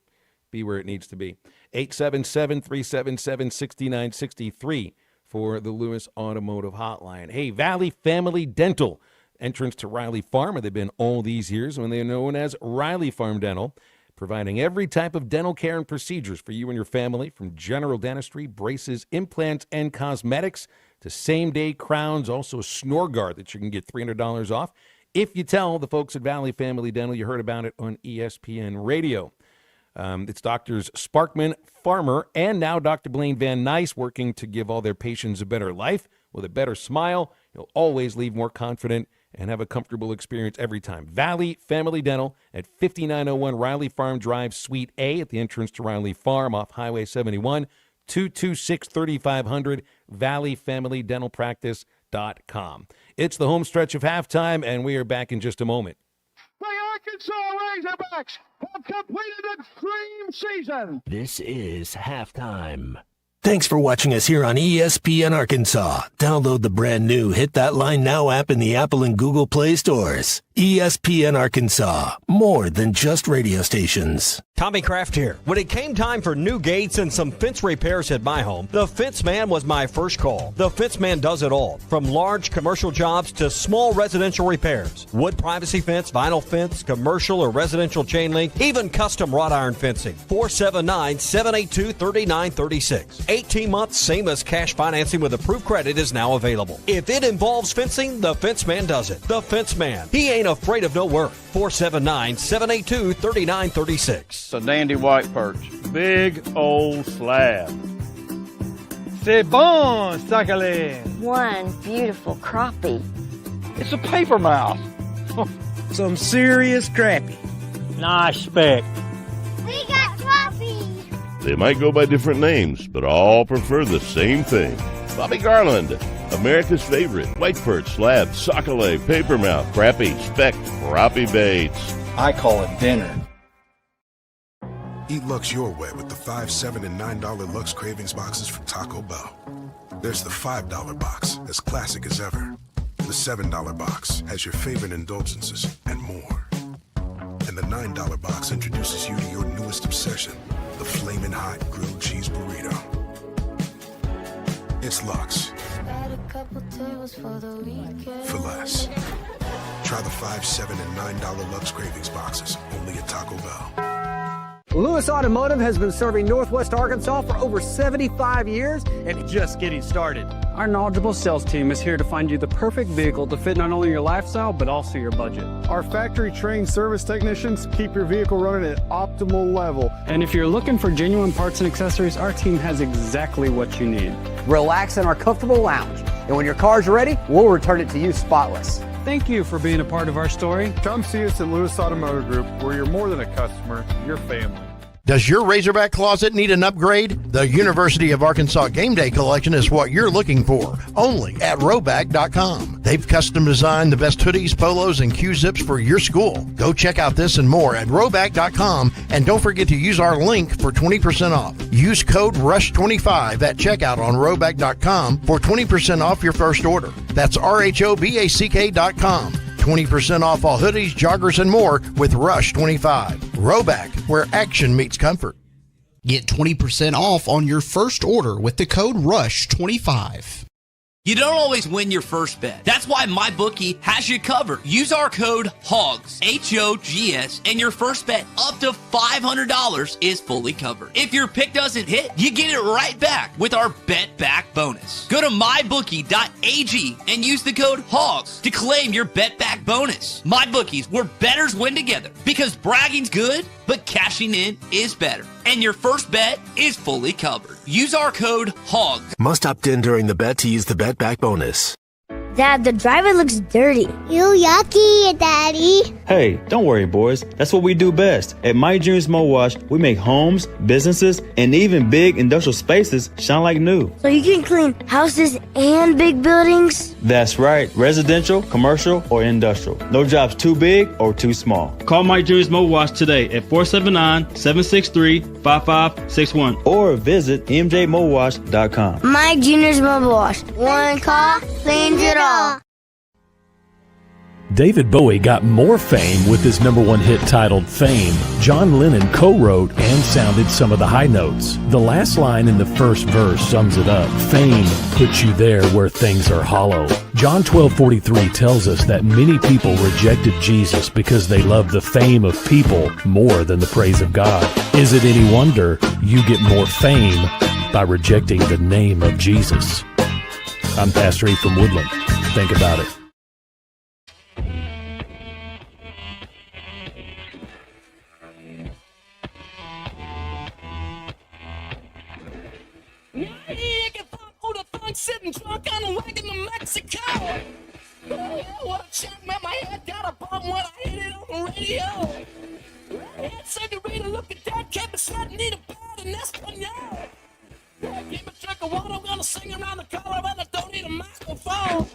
be where it needs to be. 877-377-6963 for the Lewis Automotive Hotline. Hey, Valley Family Dental. Entrance to Riley Farm. They've been all these years when they're known as Riley Farm Dental. Providing every type of dental care and procedures for you and your family, from general dentistry, braces, implants, and cosmetics to same-day crowns, also a snore guard that you can get $300 off. If you tell the folks at Valley Family Dental you heard about it on ESPN Radio. It's Doctors Sparkman, Farmer, and now Dr. Blaine Van Nice working to give all their patients a better life with a better smile. You'll always leave more confident and have a comfortable experience every time. Valley Family Dental at 5901 Riley Farm Drive, Suite A at the entrance to Riley Farm off Highway 71, 226-3500, valleyfamilydentalpractice.com. It's the home stretch of halftime, and we are back in just a moment. The Arkansas Razorbacks have completed a dream season. This is Halftime. Thanks for watching us here on ESPN Arkansas. Download the brand new Hit That Line Now app in the Apple and Google Play stores. ESPN Arkansas, more than just radio stations. Tommy Kraft here. When it came time for new gates and some fence repairs at my home, the Fence Man was my first call. The Fence Man does it all, from large commercial jobs to small residential repairs. Wood privacy fence, vinyl fence, commercial or residential chain link, even custom wrought iron fencing. 479-782-3936. 18 months, same as cash financing with approved credit is now available. If it involves fencing, the Fence Man does it. The Fence Man. He ain't afraid of no work. 479-782-3936. It's a dandy white perch. Big old slab. C'est bon, sacalé. One beautiful crappie. It's a paper mouse. Some serious crappie. Nice speck. We got crappie. They might go by different names, but all prefer the same thing. Bobby Garland, America's favorite. White perch, slab, sockeye, papermouth, crappie, speck, crappie baits. I call it dinner. Eat Lux your way with the $5, $7, and $9 Lux Cravings boxes from Taco Bell. There's the $5 box, as classic as ever. The $7 box has your favorite indulgences and more. And the $9 box introduces you to your newest obsession, the Flamin' Hot Grilled Cheese Burrito. It's Lux. For less. Try the $5, $7, and $9 Lux Cravings boxes, only at Taco Bell. Lewis Automotive has been serving Northwest Arkansas for over 75 years and just getting started. Our knowledgeable sales team is here to find you the perfect vehicle to fit not only your lifestyle, but also your budget. Our factory-trained service technicians keep your vehicle running at optimal level. And if you're looking for genuine parts and accessories, our team has exactly what you need. Relax in our comfortable lounge. And when your car's ready, we'll return it to you spotless. Thank you for being a part of our story. Come see us at Lewis Automotive Group, where you're more than a customer, you're family. Does your Razorback closet need an upgrade? The University of Arkansas Game Day Collection is what you're looking for, only at Roback.com. They've custom designed the best hoodies, polos, and Q-zips for your school. Go check out this and more at Roback.com, and don't forget to use our link for 20% off. Use code RUSH25 at checkout on Roback.com for 20% off your first order. That's RHOBACK.com. 20% off all hoodies, joggers, and more with Rush 25. Roback, where action meets comfort. Get 20% off on your first order with the code RUSH25. You don't always win your first bet. That's why MyBookie has you covered. Use our code HOGS, H-O-G-S, and your first bet up to $500 is fully covered. If your pick doesn't hit, you get it right back with our Bet Back bonus. Go to mybookie.ag and use the code HOGS to claim your Bet Back bonus. MyBookie's, where bettors win together, because bragging's good, but cashing in is better. And your first bet is fully covered. Use our code HOGS. Must opt in during the bet to use the Bet Back bonus. Dad, the driver looks dirty. Ew, yucky, Daddy. Hey, don't worry, boys. That's what we do best. At My Dreams Mo Wash, we make homes, businesses, and even big industrial spaces shine like new. So you can clean houses and big buildings? That's right. Residential, commercial, or industrial. No job's too big or too small. Call My Dreams Mo Wash today at 479-763-5561 or visit mjmowash.com. My Junior's Mobile Wash. One call cleans it all. David Bowie got more fame with his #1 hit titled Fame. John Lennon co-wrote and sounded some of the high notes. The last line in the first verse sums it up. Fame puts you there where things are hollow. John 12:43 tells us that many people rejected Jesus because they loved the fame of people more than the praise of God. Is it any wonder you get more fame by rejecting the name of Jesus? I'm Pastor E from Woodland. Think about it. Sitting drunk on a wagon to Mexico. Oh, yeah, what a chunk, man. My head got a bump when I hit it on the radio. Yeah, Senorita, look at that. Kept sweating, need a pad in Espanol. Yeah, give me a drink of water. I'm gonna sing around the collar and I don't need a microphone.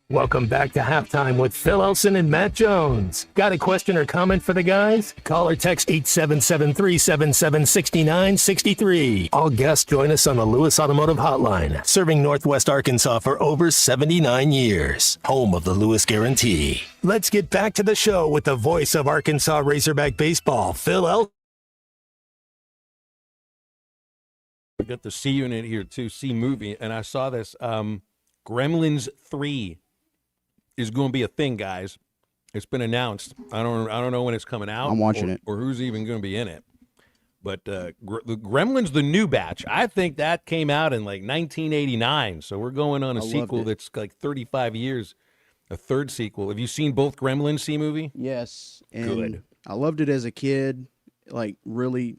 Welcome back to Halftime with Phil Elson and Matt Jones. Got a question or comment for the guys? Call or text 877-377-6963. All guests join us on the Lewis Automotive Hotline, serving Northwest Arkansas for over 79 years. Home of the Lewis Guarantee. Let's get back to the show with the voice of Arkansas Razorback baseball, Phil Elson. We got the C unit here too, C movie, and I saw this. Gremlins 3 is going to be a thing, guys. It's been announced. I don't know when it's coming out. I'm watching it, or who's even going to be in it. But the Gremlins, the new batch, I think that came out in like 1989. So we're going on a sequel that's like 35 years, a third sequel. Have you seen both Gremlins C movie? Yes, and good. I loved it as a kid, like really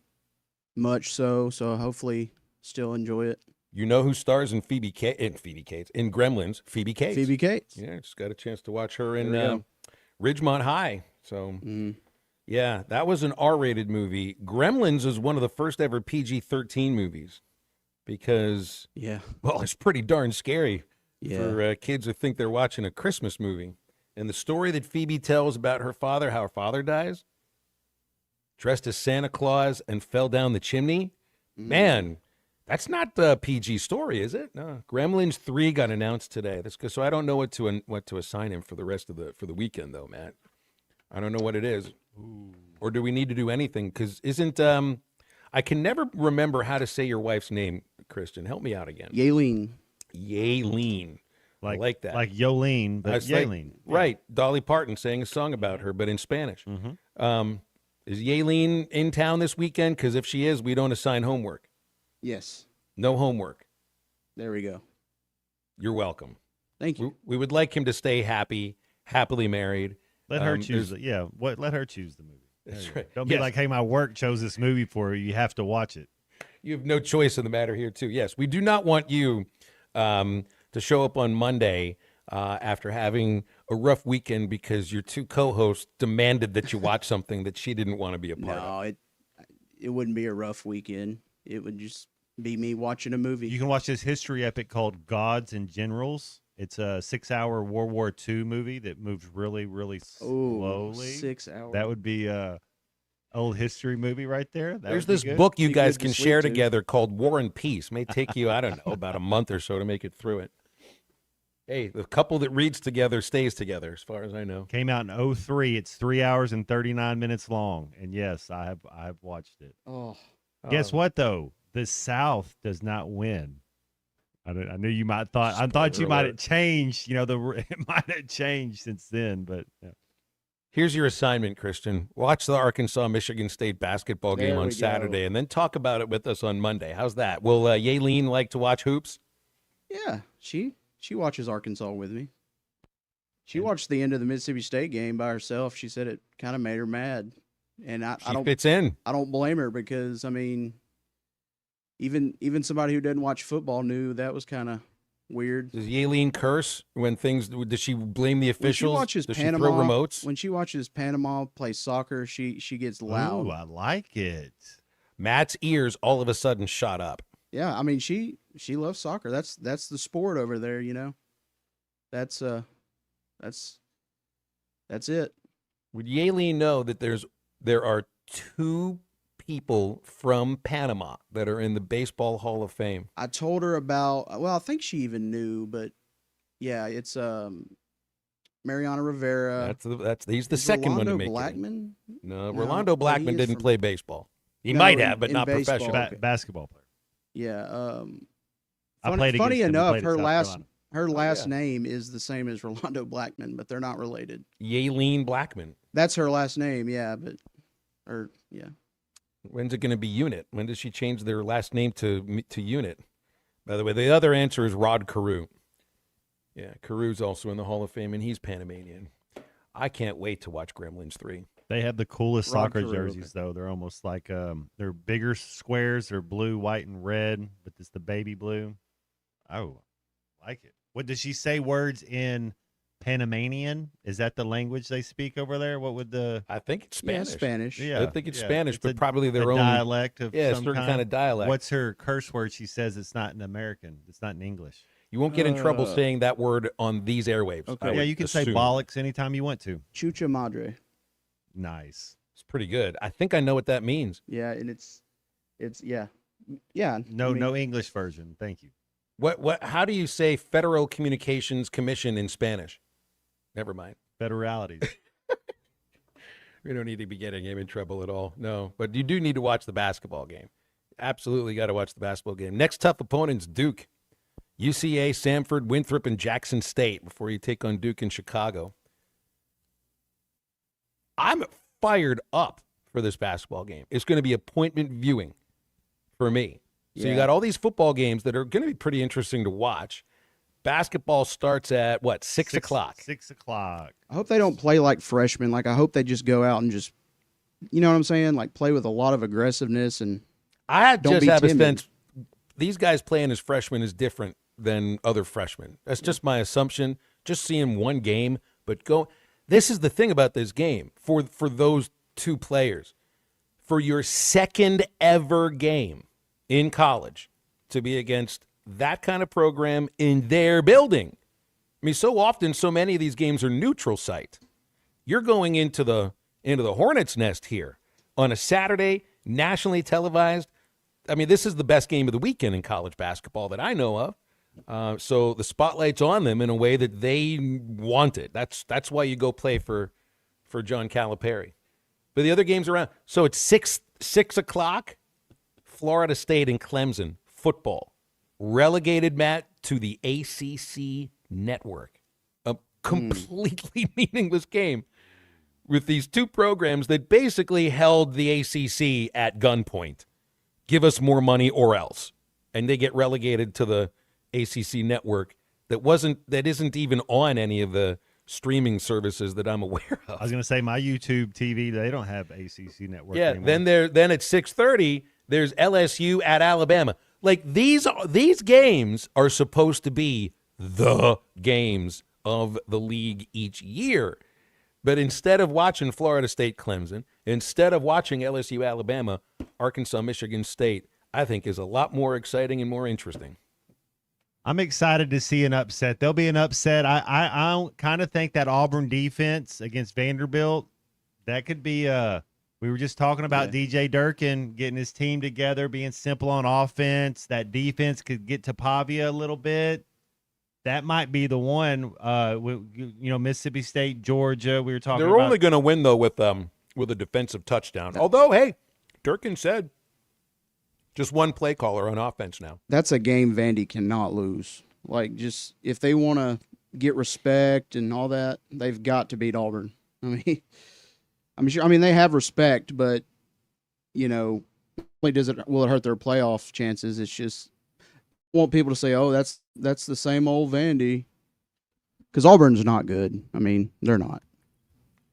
much so. So hopefully, still enjoy it. You know who stars in in Gremlins? Phoebe Cates. Phoebe Cates. Yeah, just got a chance to watch her in Ridgemont High. So, yeah, that was an R-rated movie. Gremlins is one of the first ever PG-13 movies because, well, it's pretty darn scary for kids who think they're watching a Christmas movie. And the story that Phoebe tells about her father, how her father dies, dressed as Santa Claus and fell down the chimney, man. That's not the PG story, is it? No. Gremlins 3 got announced today. That's good. So I don't know what to assign him for the rest of the weekend, though, Matt. I don't know what it is. Ooh. Or do we need to do anything? Because isn't I can never remember how to say your wife's name, Kristen. Help me out again. Yaleen. Yaleen. I like that. Like Yolene, but Yaleen. Right. Dolly Parton sang a song about her, but in Spanish. Is Yaleen in town this weekend? Because if she is, we don't assign homework. Yes. No homework. There we go. You're welcome. Thank you. We would like him to stay happily married. Let her choose it. Yeah, let her choose the movie. That's right. Don't be like, hey, my work chose this movie for you. You have to watch it. You have no choice in the matter here, too. Yes, we do not want you to show up on Monday after having a rough weekend because your two co-hosts demanded that you watch something that she didn't want to be a part of. No, it wouldn't be a rough weekend. It would just be me watching a movie. You can watch this history epic called Gods and Generals. It's a 6-hour World War II movie that moves really, really slowly. 6 hours. That would be a old history movie right there. There's this book you guys can share together called War and Peace. It may take you, I don't know, about a month or so to make it through it. Hey, the couple that reads together stays together, as far as I know. Came out in 2003. It's 3 hours and 39 minutes long. And yes, I've watched it. Oh. Guess what though? The South does not win. I knew you might thought. I thought you might have changed. It might have changed since then. But yeah. Here's your assignment, Christian. Watch the Arkansas-Michigan State basketball game on Saturday, and then talk about it with us on Monday. How's that? Will Yaleen like to watch hoops? Yeah, she watches Arkansas with me. She watched the end of the Mississippi State game by herself. She said it kind of made her mad, and I don't fits in. I don't blame her because even somebody who doesn't watch football knew that was kind of weird. Does Yaleen curse when things? Does she blame the officials? When she watches does Panama, she throw remotes? When she watches Panama play soccer, she gets loud. Ooh, I like it. Matt's ears all of a sudden shot up. Yeah, she loves soccer. That's the sport over there. That's it. Would Yaleen know that there are two people from Panama that are in the Baseball Hall of Fame? I told her about. Well, I think she even knew, but yeah, it's Mariano Rivera. He's the second one to make Blackman? it. No, Rolando Blackman didn't play baseball. He might have, but not baseball. professional. Basketball player. Yeah. I played against funny him. enough, her last name is the same as Rolando Blackman, but they're not related. Yaleen Blackman. That's her last name, yeah. When's it going to be Unit? When does she change their last name to Unit? By the way, the other answer is Rod Carew. Yeah, Carew's also in the Hall of Fame, and he's Panamanian. I can't wait to watch Gremlins 3. They have the coolest Rod soccer Carew, jerseys, though. They're almost like they're bigger squares. They're blue, white, and red, but it's the baby blue. Oh, I like it. What does she say? Words in Panamanian? Is that the language they speak over there? What would the? I think it's Spanish. Yeah, Spanish. Yeah, I think it's Spanish, It's but probably their own dialect of some certain kind of dialect. What's her curse word? She says it's not in American. It's not in English. You won't get in trouble saying that word on these airwaves. Okay. Yeah, you can say bollocks anytime you want to. Chucha Madre. Nice. It's pretty good. I think I know what that means. Yeah, and it's yeah. No English version. Thank you. What? How do you say Federal Communications Commission in Spanish? Never mind. Federalities. We don't need to be getting him in trouble at all. No, but you do need to watch the basketball game. Absolutely got to watch the basketball game. Next tough opponent's Duke. UCA, Samford, Winthrop, and Jackson State before you take on Duke in Chicago. I'm fired up for this basketball game. It's going to be appointment viewing for me. So you got all these football games that are going to be pretty interesting to watch. Basketball starts at, 6 o'clock? 6 o'clock. I hope they don't play like freshmen. Like, I hope they just go out and just, you know what I'm saying? Like, play with a lot of aggressiveness and don't be have a timid. sense these guys playing as freshmen is different than other freshmen. That's just my assumption. Just seeing one game, but this is the thing about this game for those two players. For your second ever game in college to be against that kind of program in their building. I mean, so often, so many of these games are neutral site. You're going into the hornet's nest here on a Saturday, nationally televised. I mean, this is the best game of the weekend in college basketball that I know of. So the spotlight's on them in a way that they want it. That's why you go play for John Calipari. But the other games around, so it's 6 o'clock, Florida State and Clemson, football. Relegated, Matt, to the ACC network. A completely meaningless game with these two programs that basically held the ACC at gunpoint. Give us more money or else. And they get relegated to the ACC network that isn't even on any of the streaming services that I'm aware of. I was going to say my YouTube TV, they don't have ACC network Yeah, anymore. then at 6:30, there's LSU at Alabama. Like these games are supposed to be the games of the league each year. But instead of watching Florida State Clemson, instead of watching LSU Alabama, Arkansas Michigan State, I think is a lot more exciting and more interesting. I'm excited to see an upset. There'll be an upset. I kind of think that Auburn defense against Vanderbilt, that could be we were just talking about DJ Durkin getting his team together, being simple on offense. That defense could get to Pavia a little bit. That might be the one. Mississippi State, Georgia. We were talking. They're only going to win though with a defensive touchdown. Although, hey, Durkin said just one play caller on offense now. That's a game Vandy cannot lose. Like, just if they want to get respect and all that, they've got to beat Auburn. I mean, they have respect, but will it hurt their playoff chances? It's just I want people to say, "Oh, that's the same old Vandy," because Auburn's not good. I mean, they're not.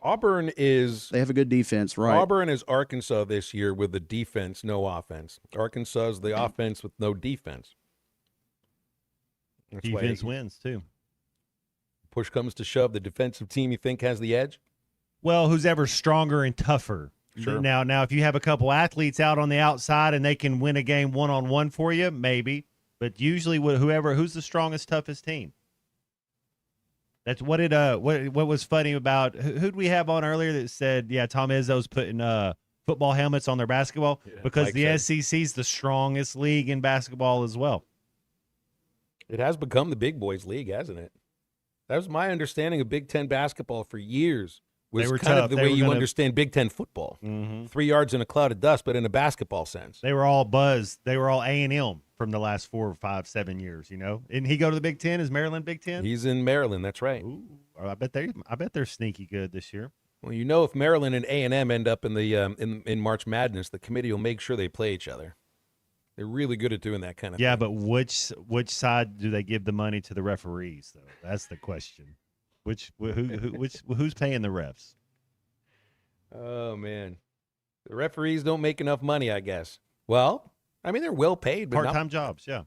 They have a good defense, right? Auburn is Arkansas this year with the defense, no offense. Arkansas is the offense with no defense. That's defense wins too. Push comes to shove, the defensive team you think has the edge? Well, who's ever stronger and tougher? Sure. Now, if you have a couple athletes out on the outside and they can win a game one-on-one for you, maybe. But usually, who's the strongest, toughest team? That's what it. What was funny about who'd we have on earlier that said, yeah, Tom Izzo's putting football helmets on their basketball because Mike the said. SEC's the strongest league in basketball as well. It has become the big boys league, hasn't it? That was my understanding of Big Ten basketball for years. Was They were kind tough. of the They way were you gonna- understand Big Ten football. 3 yards in a cloud of dust, but in a basketball sense. They were all buzzed. They were all A&M from the last 4, 5, 7 years. Didn't he go to the Big Ten? Is Maryland Big Ten? He's in Maryland. That's right. Ooh, I bet they're sneaky good this year. Well, if Maryland and A&M end up in the in March Madness, the committee will make sure they play each other. They're really good at doing that kind of thing. Yeah, but which side do they give the money to the referees though? That's the question. Who's paying the refs? Oh man, the referees don't make enough money, I guess. Well, I mean they're well paid, but Part-time jobs, yeah.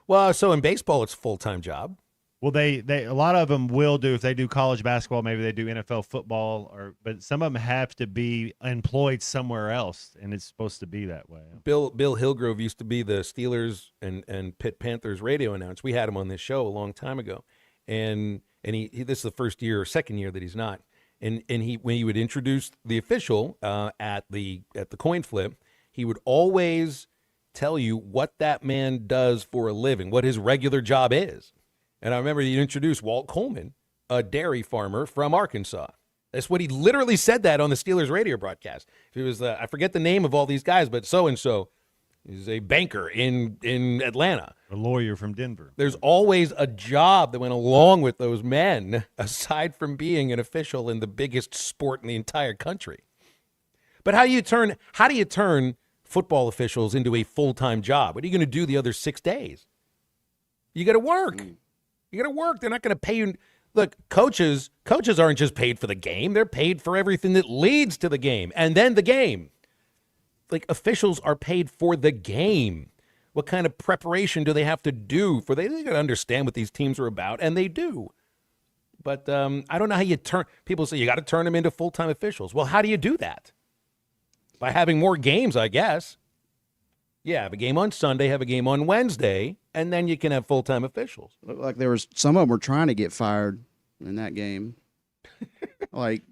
Well, so in baseball it's a full-time job. Well, they a lot of them will do if they do college basketball, maybe they do NFL football, but some of them have to be employed somewhere else, and it's supposed to be that way. Bill Hillgrove used to be the Steelers and Pitt Panthers radio announcer. We had him on this show a long time ago, and he this is the first year or second year that he's not. And he when he would introduce the official at the coin flip, he would always tell you what that man does for a living, what his regular job is. And I remember he introduced Walt Coleman, a dairy farmer from Arkansas. That's what he literally said that on the Steelers radio broadcast. It was I forget the name of all these guys, but so and so is a banker in Atlanta, a lawyer from Denver. There's always a job that went along with those men, aside from being an official in the biggest sport in the entire country. But how do you turn football officials into a full-time job? What are you going to do the other 6 days? You got to work. You got to work. They're not going to pay you. Look, coaches aren't just paid for the game. They're paid for everything that leads to the game and then the game. Like, officials are paid for the game. What kind of preparation do they have to do for? They got to understand what these teams are about, and they do. But I don't know how you turn. People say you got to turn them into full-time officials. Well, how do you do that? By having more games, I guess. Yeah, have a game on Sunday, have a game on Wednesday, and then you can have full-time officials. Looked like some of them were trying to get fired in that game. Like,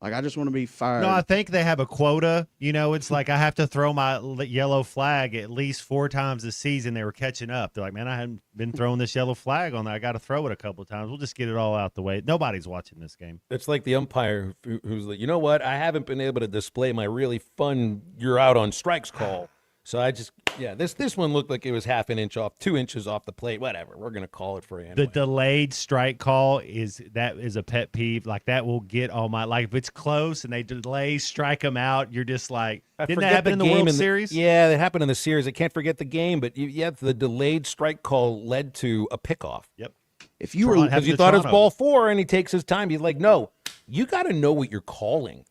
Like, I just want to be fired. No, I think they have a quota. You know, it's like I have to throw my yellow flag at least 4 times this season. They were catching up. They're like, man, I haven't been throwing this yellow flag on there. I got to throw it a couple of times. We'll just get it all out the way. Nobody's watching this game. It's like the umpire who's like, you know what? I haven't been able to display my really fun "you're out on strikes" call. So I just, this one looked like it was half an inch off, 2 inches off the plate. Whatever, we're gonna call it for you. Anyway. The delayed strike call is a pet peeve. Like that will get all my if it's close and they delay, strike them out. You're just like, didn't that happen in the World Series? Yeah, it happened in the series. I can't forget the game, but the delayed strike call led to a pickoff. Yep. If you were because you thought it was ball 4 and he takes his time, he's like, no, you got to know what you're calling.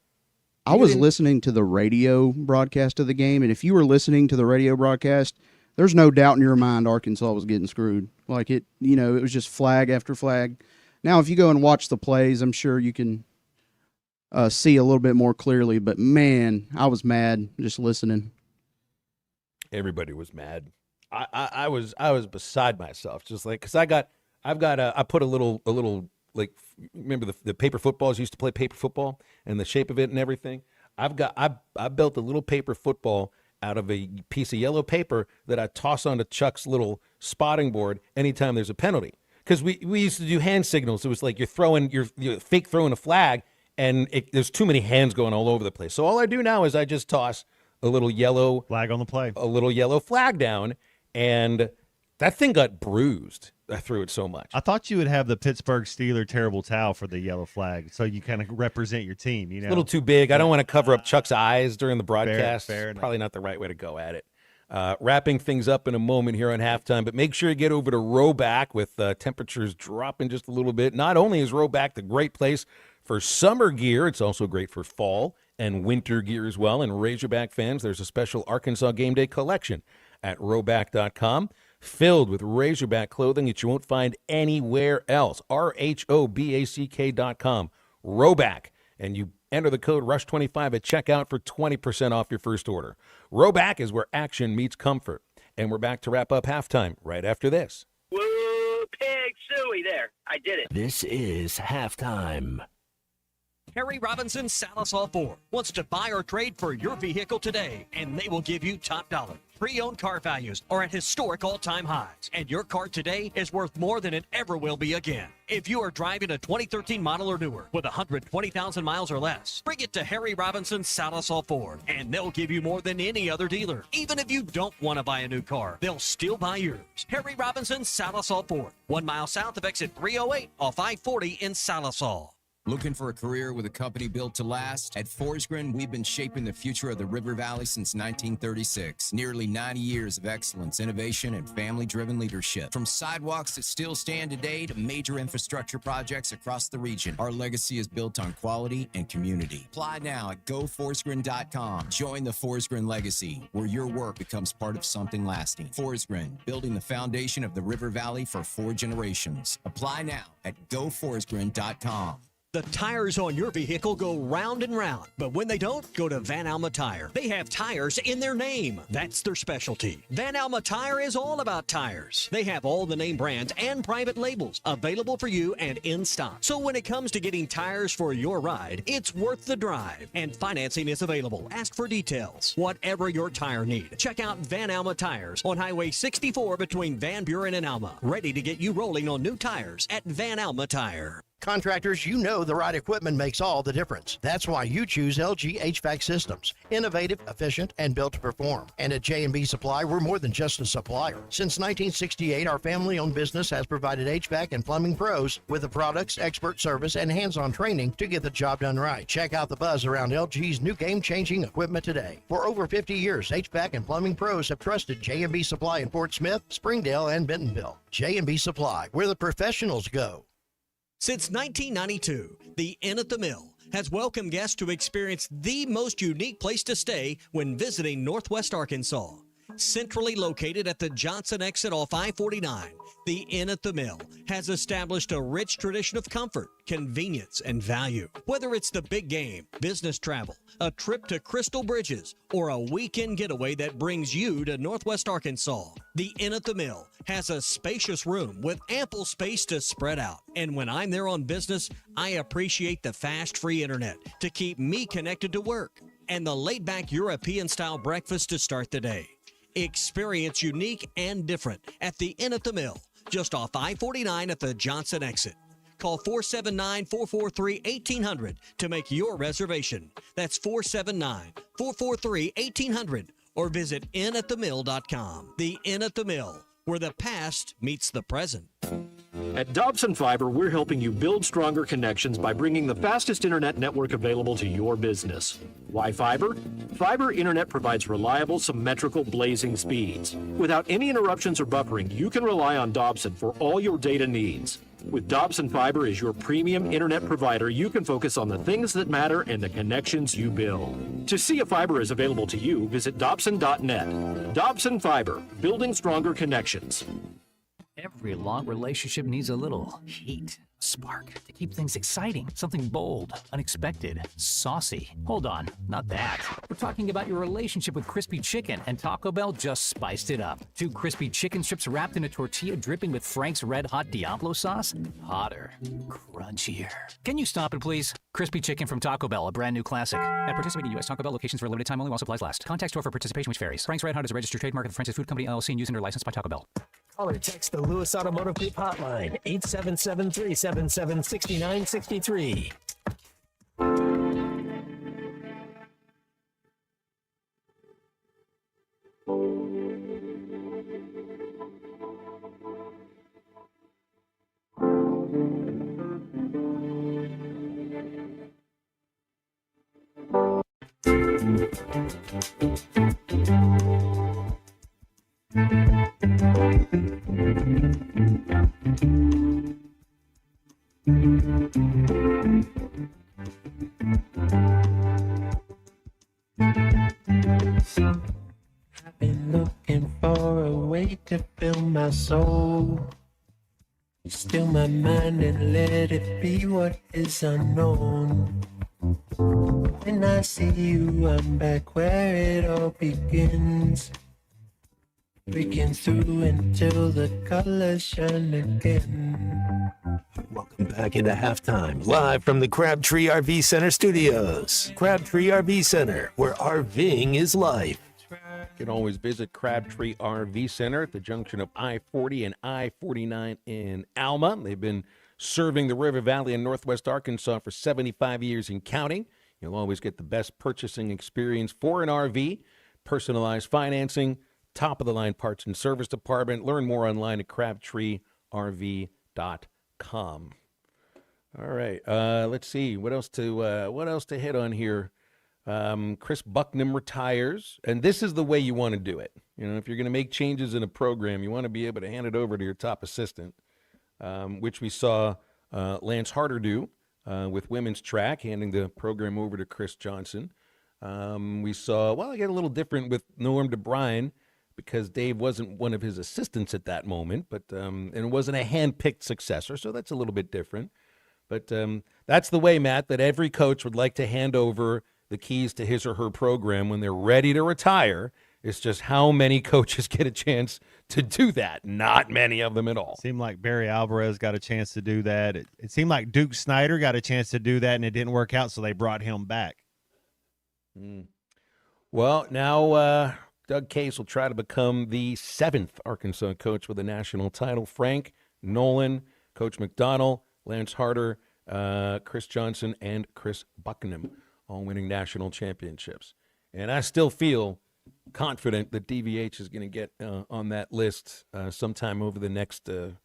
I was listening to the radio broadcast of the game, and if you were listening to the radio broadcast, there's no doubt in your mind Arkansas was getting screwed. Like it was just flag after flag. Now, if you go and watch the plays, I'm sure you can see a little bit more clearly. But man, I was mad just listening. Everybody was mad. I was beside myself, just like because I put a little like, remember the paper footballs used to play paper football and the shape of it and everything. I built a little paper football out of a piece of yellow paper that I toss onto Chuck's little spotting board anytime there's a penalty. Because we used to do hand signals. It was like you're fake throwing a flag, and there's too many hands going all over the place. So all I do now is I just toss a little yellow flag on the play, a little yellow flag down, and that thing got bruised. I threw it so much. I thought you would have the Pittsburgh Steelers terrible towel for the yellow flag, so you kind of represent your team. You know, a little too big. I don't want to cover up Chuck's eyes during the broadcast. Fair Probably not the right way to go at it. Wrapping things up in a moment here on halftime, but make sure you get over to Roback with temperatures dropping just a little bit. Not only is Roback the great place for summer gear, it's also great for fall and winter gear as well. And Razorback fans, there's a special Arkansas Game Day collection at Roback.com. Filled with Razorback clothing that you won't find anywhere else. RHOBACK.com. Roback. And you enter the code RUSH25 at checkout for 20% off your first order. Roback is where action meets comfort. And we're back to wrap up halftime right after this. Woo, pig suey there. I did it. This is halftime. Harry Robinson Salisol Ford wants to buy or trade for your vehicle today, and they will give you top dollar. Pre-owned car values are at historic all-time highs, and your car today is worth more than it ever will be again. If you are driving a 2013 model or newer with 120,000 miles or less, bring it to Harry Robinson Salisol Ford, and they'll give you more than any other dealer. Even if you don't want to buy a new car, they'll still buy yours. Harry Robinson Salisol Ford, 1 mile south of exit 308 off I-40 in Salisol. Looking for a career with a company built to last? At Forsgren, we've been shaping the future of the River Valley since 1936. Nearly 90 years of excellence, innovation, and family-driven leadership. From sidewalks that still stand today to major infrastructure projects across the region, our legacy is built on quality and community. Apply now at GoForsgren.com. Join the Forsgren legacy, where your work becomes part of something lasting. Forsgren, building the foundation of the River Valley for 4 generations. Apply now at GoForsgren.com. The tires on your vehicle go round and round, but when they don't, go to Van Alma Tire. They have tires in their name. That's their specialty. Van Alma Tire is all about tires. They have all the name brands and private labels available for you and in stock. So when it comes to getting tires for your ride, it's worth the drive. And financing is available. Ask for details. Whatever your tire need, check out Van Alma Tires on Highway 64 between Van Buren and Alma. Ready to get you rolling on new tires at Van Alma Tire. Contractors, you know the right equipment makes all the difference. That's why you choose LG HVAC systems. Innovative, efficient, and built to perform. And at J&B Supply, we're more than just a supplier. Since 1968, our family-owned business has provided HVAC and plumbing pros with the products, expert service, and hands-on training to get the job done right. Check out the buzz around LG's new game-changing equipment today. For over 50 years, HVAC and plumbing pros have trusted J&B Supply in Fort Smith, Springdale, and Bentonville. J&B Supply, where the professionals go. Since 1992, the Inn at the Mill has welcomed guests to experience the most unique place to stay when visiting Northwest Arkansas. Centrally located at the Johnson exit off I-49, the Inn at the Mill has established a rich tradition of comfort, convenience, and value. Whether it's the big game, business travel, a trip to Crystal Bridges, or a weekend getaway that brings you to Northwest Arkansas, the Inn at the Mill has a spacious room with ample space to spread out. And when I'm there on business, I appreciate the fast, free internet to keep me connected to work and the laid-back European-style breakfast to start the day. Experience unique and different at the Inn at the Mill, just off I-49 at the Johnson exit. Call 479-443-1800 to make your reservation. That's 479-443-1800 or visit inatthemill.com. The Inn at the Mill, where the past meets the present. At Dobson Fiber, we're helping you build stronger connections by bringing the fastest internet network available to your business. Why fiber? Fiber internet provides reliable, symmetrical, blazing speeds. Without any interruptions or buffering, you can rely on Dobson for all your data needs. With Dobson Fiber as your premium internet provider, you can focus on the things that matter and the connections you build. To see if fiber is available to you, visit Dobson.net. Dobson Fiber, building stronger connections. Every long relationship needs a little heat, spark, to keep things exciting. Something bold, unexpected, saucy. Hold on, not that. We're talking about your relationship with crispy chicken, and Taco Bell just spiced it up. 2 crispy chicken strips wrapped in a tortilla dripping with Frank's Red Hot Diablo sauce. Hotter, crunchier. Can you stop it, please? Crispy chicken from Taco Bell, a brand new classic. At participating U.S. Taco Bell locations for a limited time only while supplies last. Contact store for participation which varies. Frank's Red Hot is a registered trademark of the French's Food Company, LLC, and used under license by Taco Bell. Call or text the Lewis Automotive Group hotline, 877-377-6963. I've been looking for a way to fill my soul. Still my mind and let it be what is unknown. When I see you, I'm back where it all begins. Breaking through until the colors shine again. Welcome back into halftime, live from the Crabtree RV Center studios. Crabtree RV Center, where RVing is life. You can always visit Crabtree RV Center at the junction of I-40 and I-49 in Alma. They've been serving the River Valley in Northwest Arkansas for 75 years and counting. You'll always get the best purchasing experience for an RV, personalized financing, top-of-the-line parts and service department. Learn more online at crabtreerv.com. All right, let's see what else to hit on here. Chris Bucknam retires, and this is the way you want to do it. You know, if you're going to make changes in a program, you want to be able to hand it over to your top assistant, which we saw Lance Harder do with women's track, handing the program over to Chris Johnson. We saw, well, I get a little different with Norm DeBryan because Dave wasn't one of his assistants at that moment, but and it wasn't a hand-picked successor, so that's a little bit different. But that's the way, Matt, that every coach would like to hand over the keys to his or her program when they're ready to retire. It's just how many coaches get a chance to do that? Not many of them at all. Seemed like Barry Alvarez got a chance to do that. It seemed like Duke Snyder got a chance to do that, and it didn't work out, so they brought him back. Well, now Doug Case will try to become the 7th Arkansas coach with a national title. Frank, Nolan, Coach McDonald, Lance Harder, Chris Johnson, and Chris Bucknam, all winning national championships. And I still feel confident that DVH is going to get on that list sometime over the next 2-3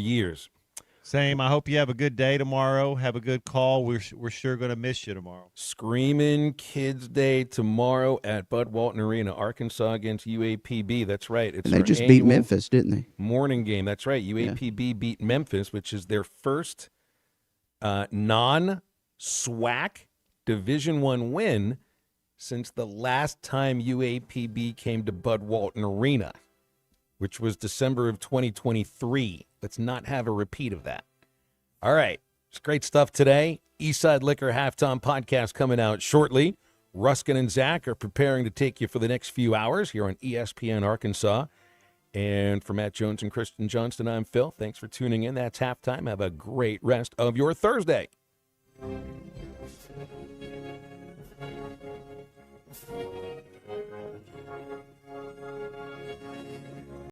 years. Same. I hope you have a good day tomorrow. Have a good call. We're sure going to miss you tomorrow. Screaming Kids Day tomorrow at Bud Walton Arena, Arkansas against UAPB. That's right. It's and they just beat Memphis, didn't they? Morning game. That's right. UAPB beat Memphis, which is their first non-SWAC Division I win since the last time UAPB came to Bud Walton Arena, which was December of 2023. Let's not have a repeat of that. All right. It's great stuff today. Eastside Liquor Halftime Podcast coming out shortly. Ruskin and Zach are preparing to take you for the next few hours here on ESPN Arkansas. And for Matt Jones and Kristen Johnston, I'm Phil. Thanks for tuning in. That's halftime. Have a great rest of your Thursday.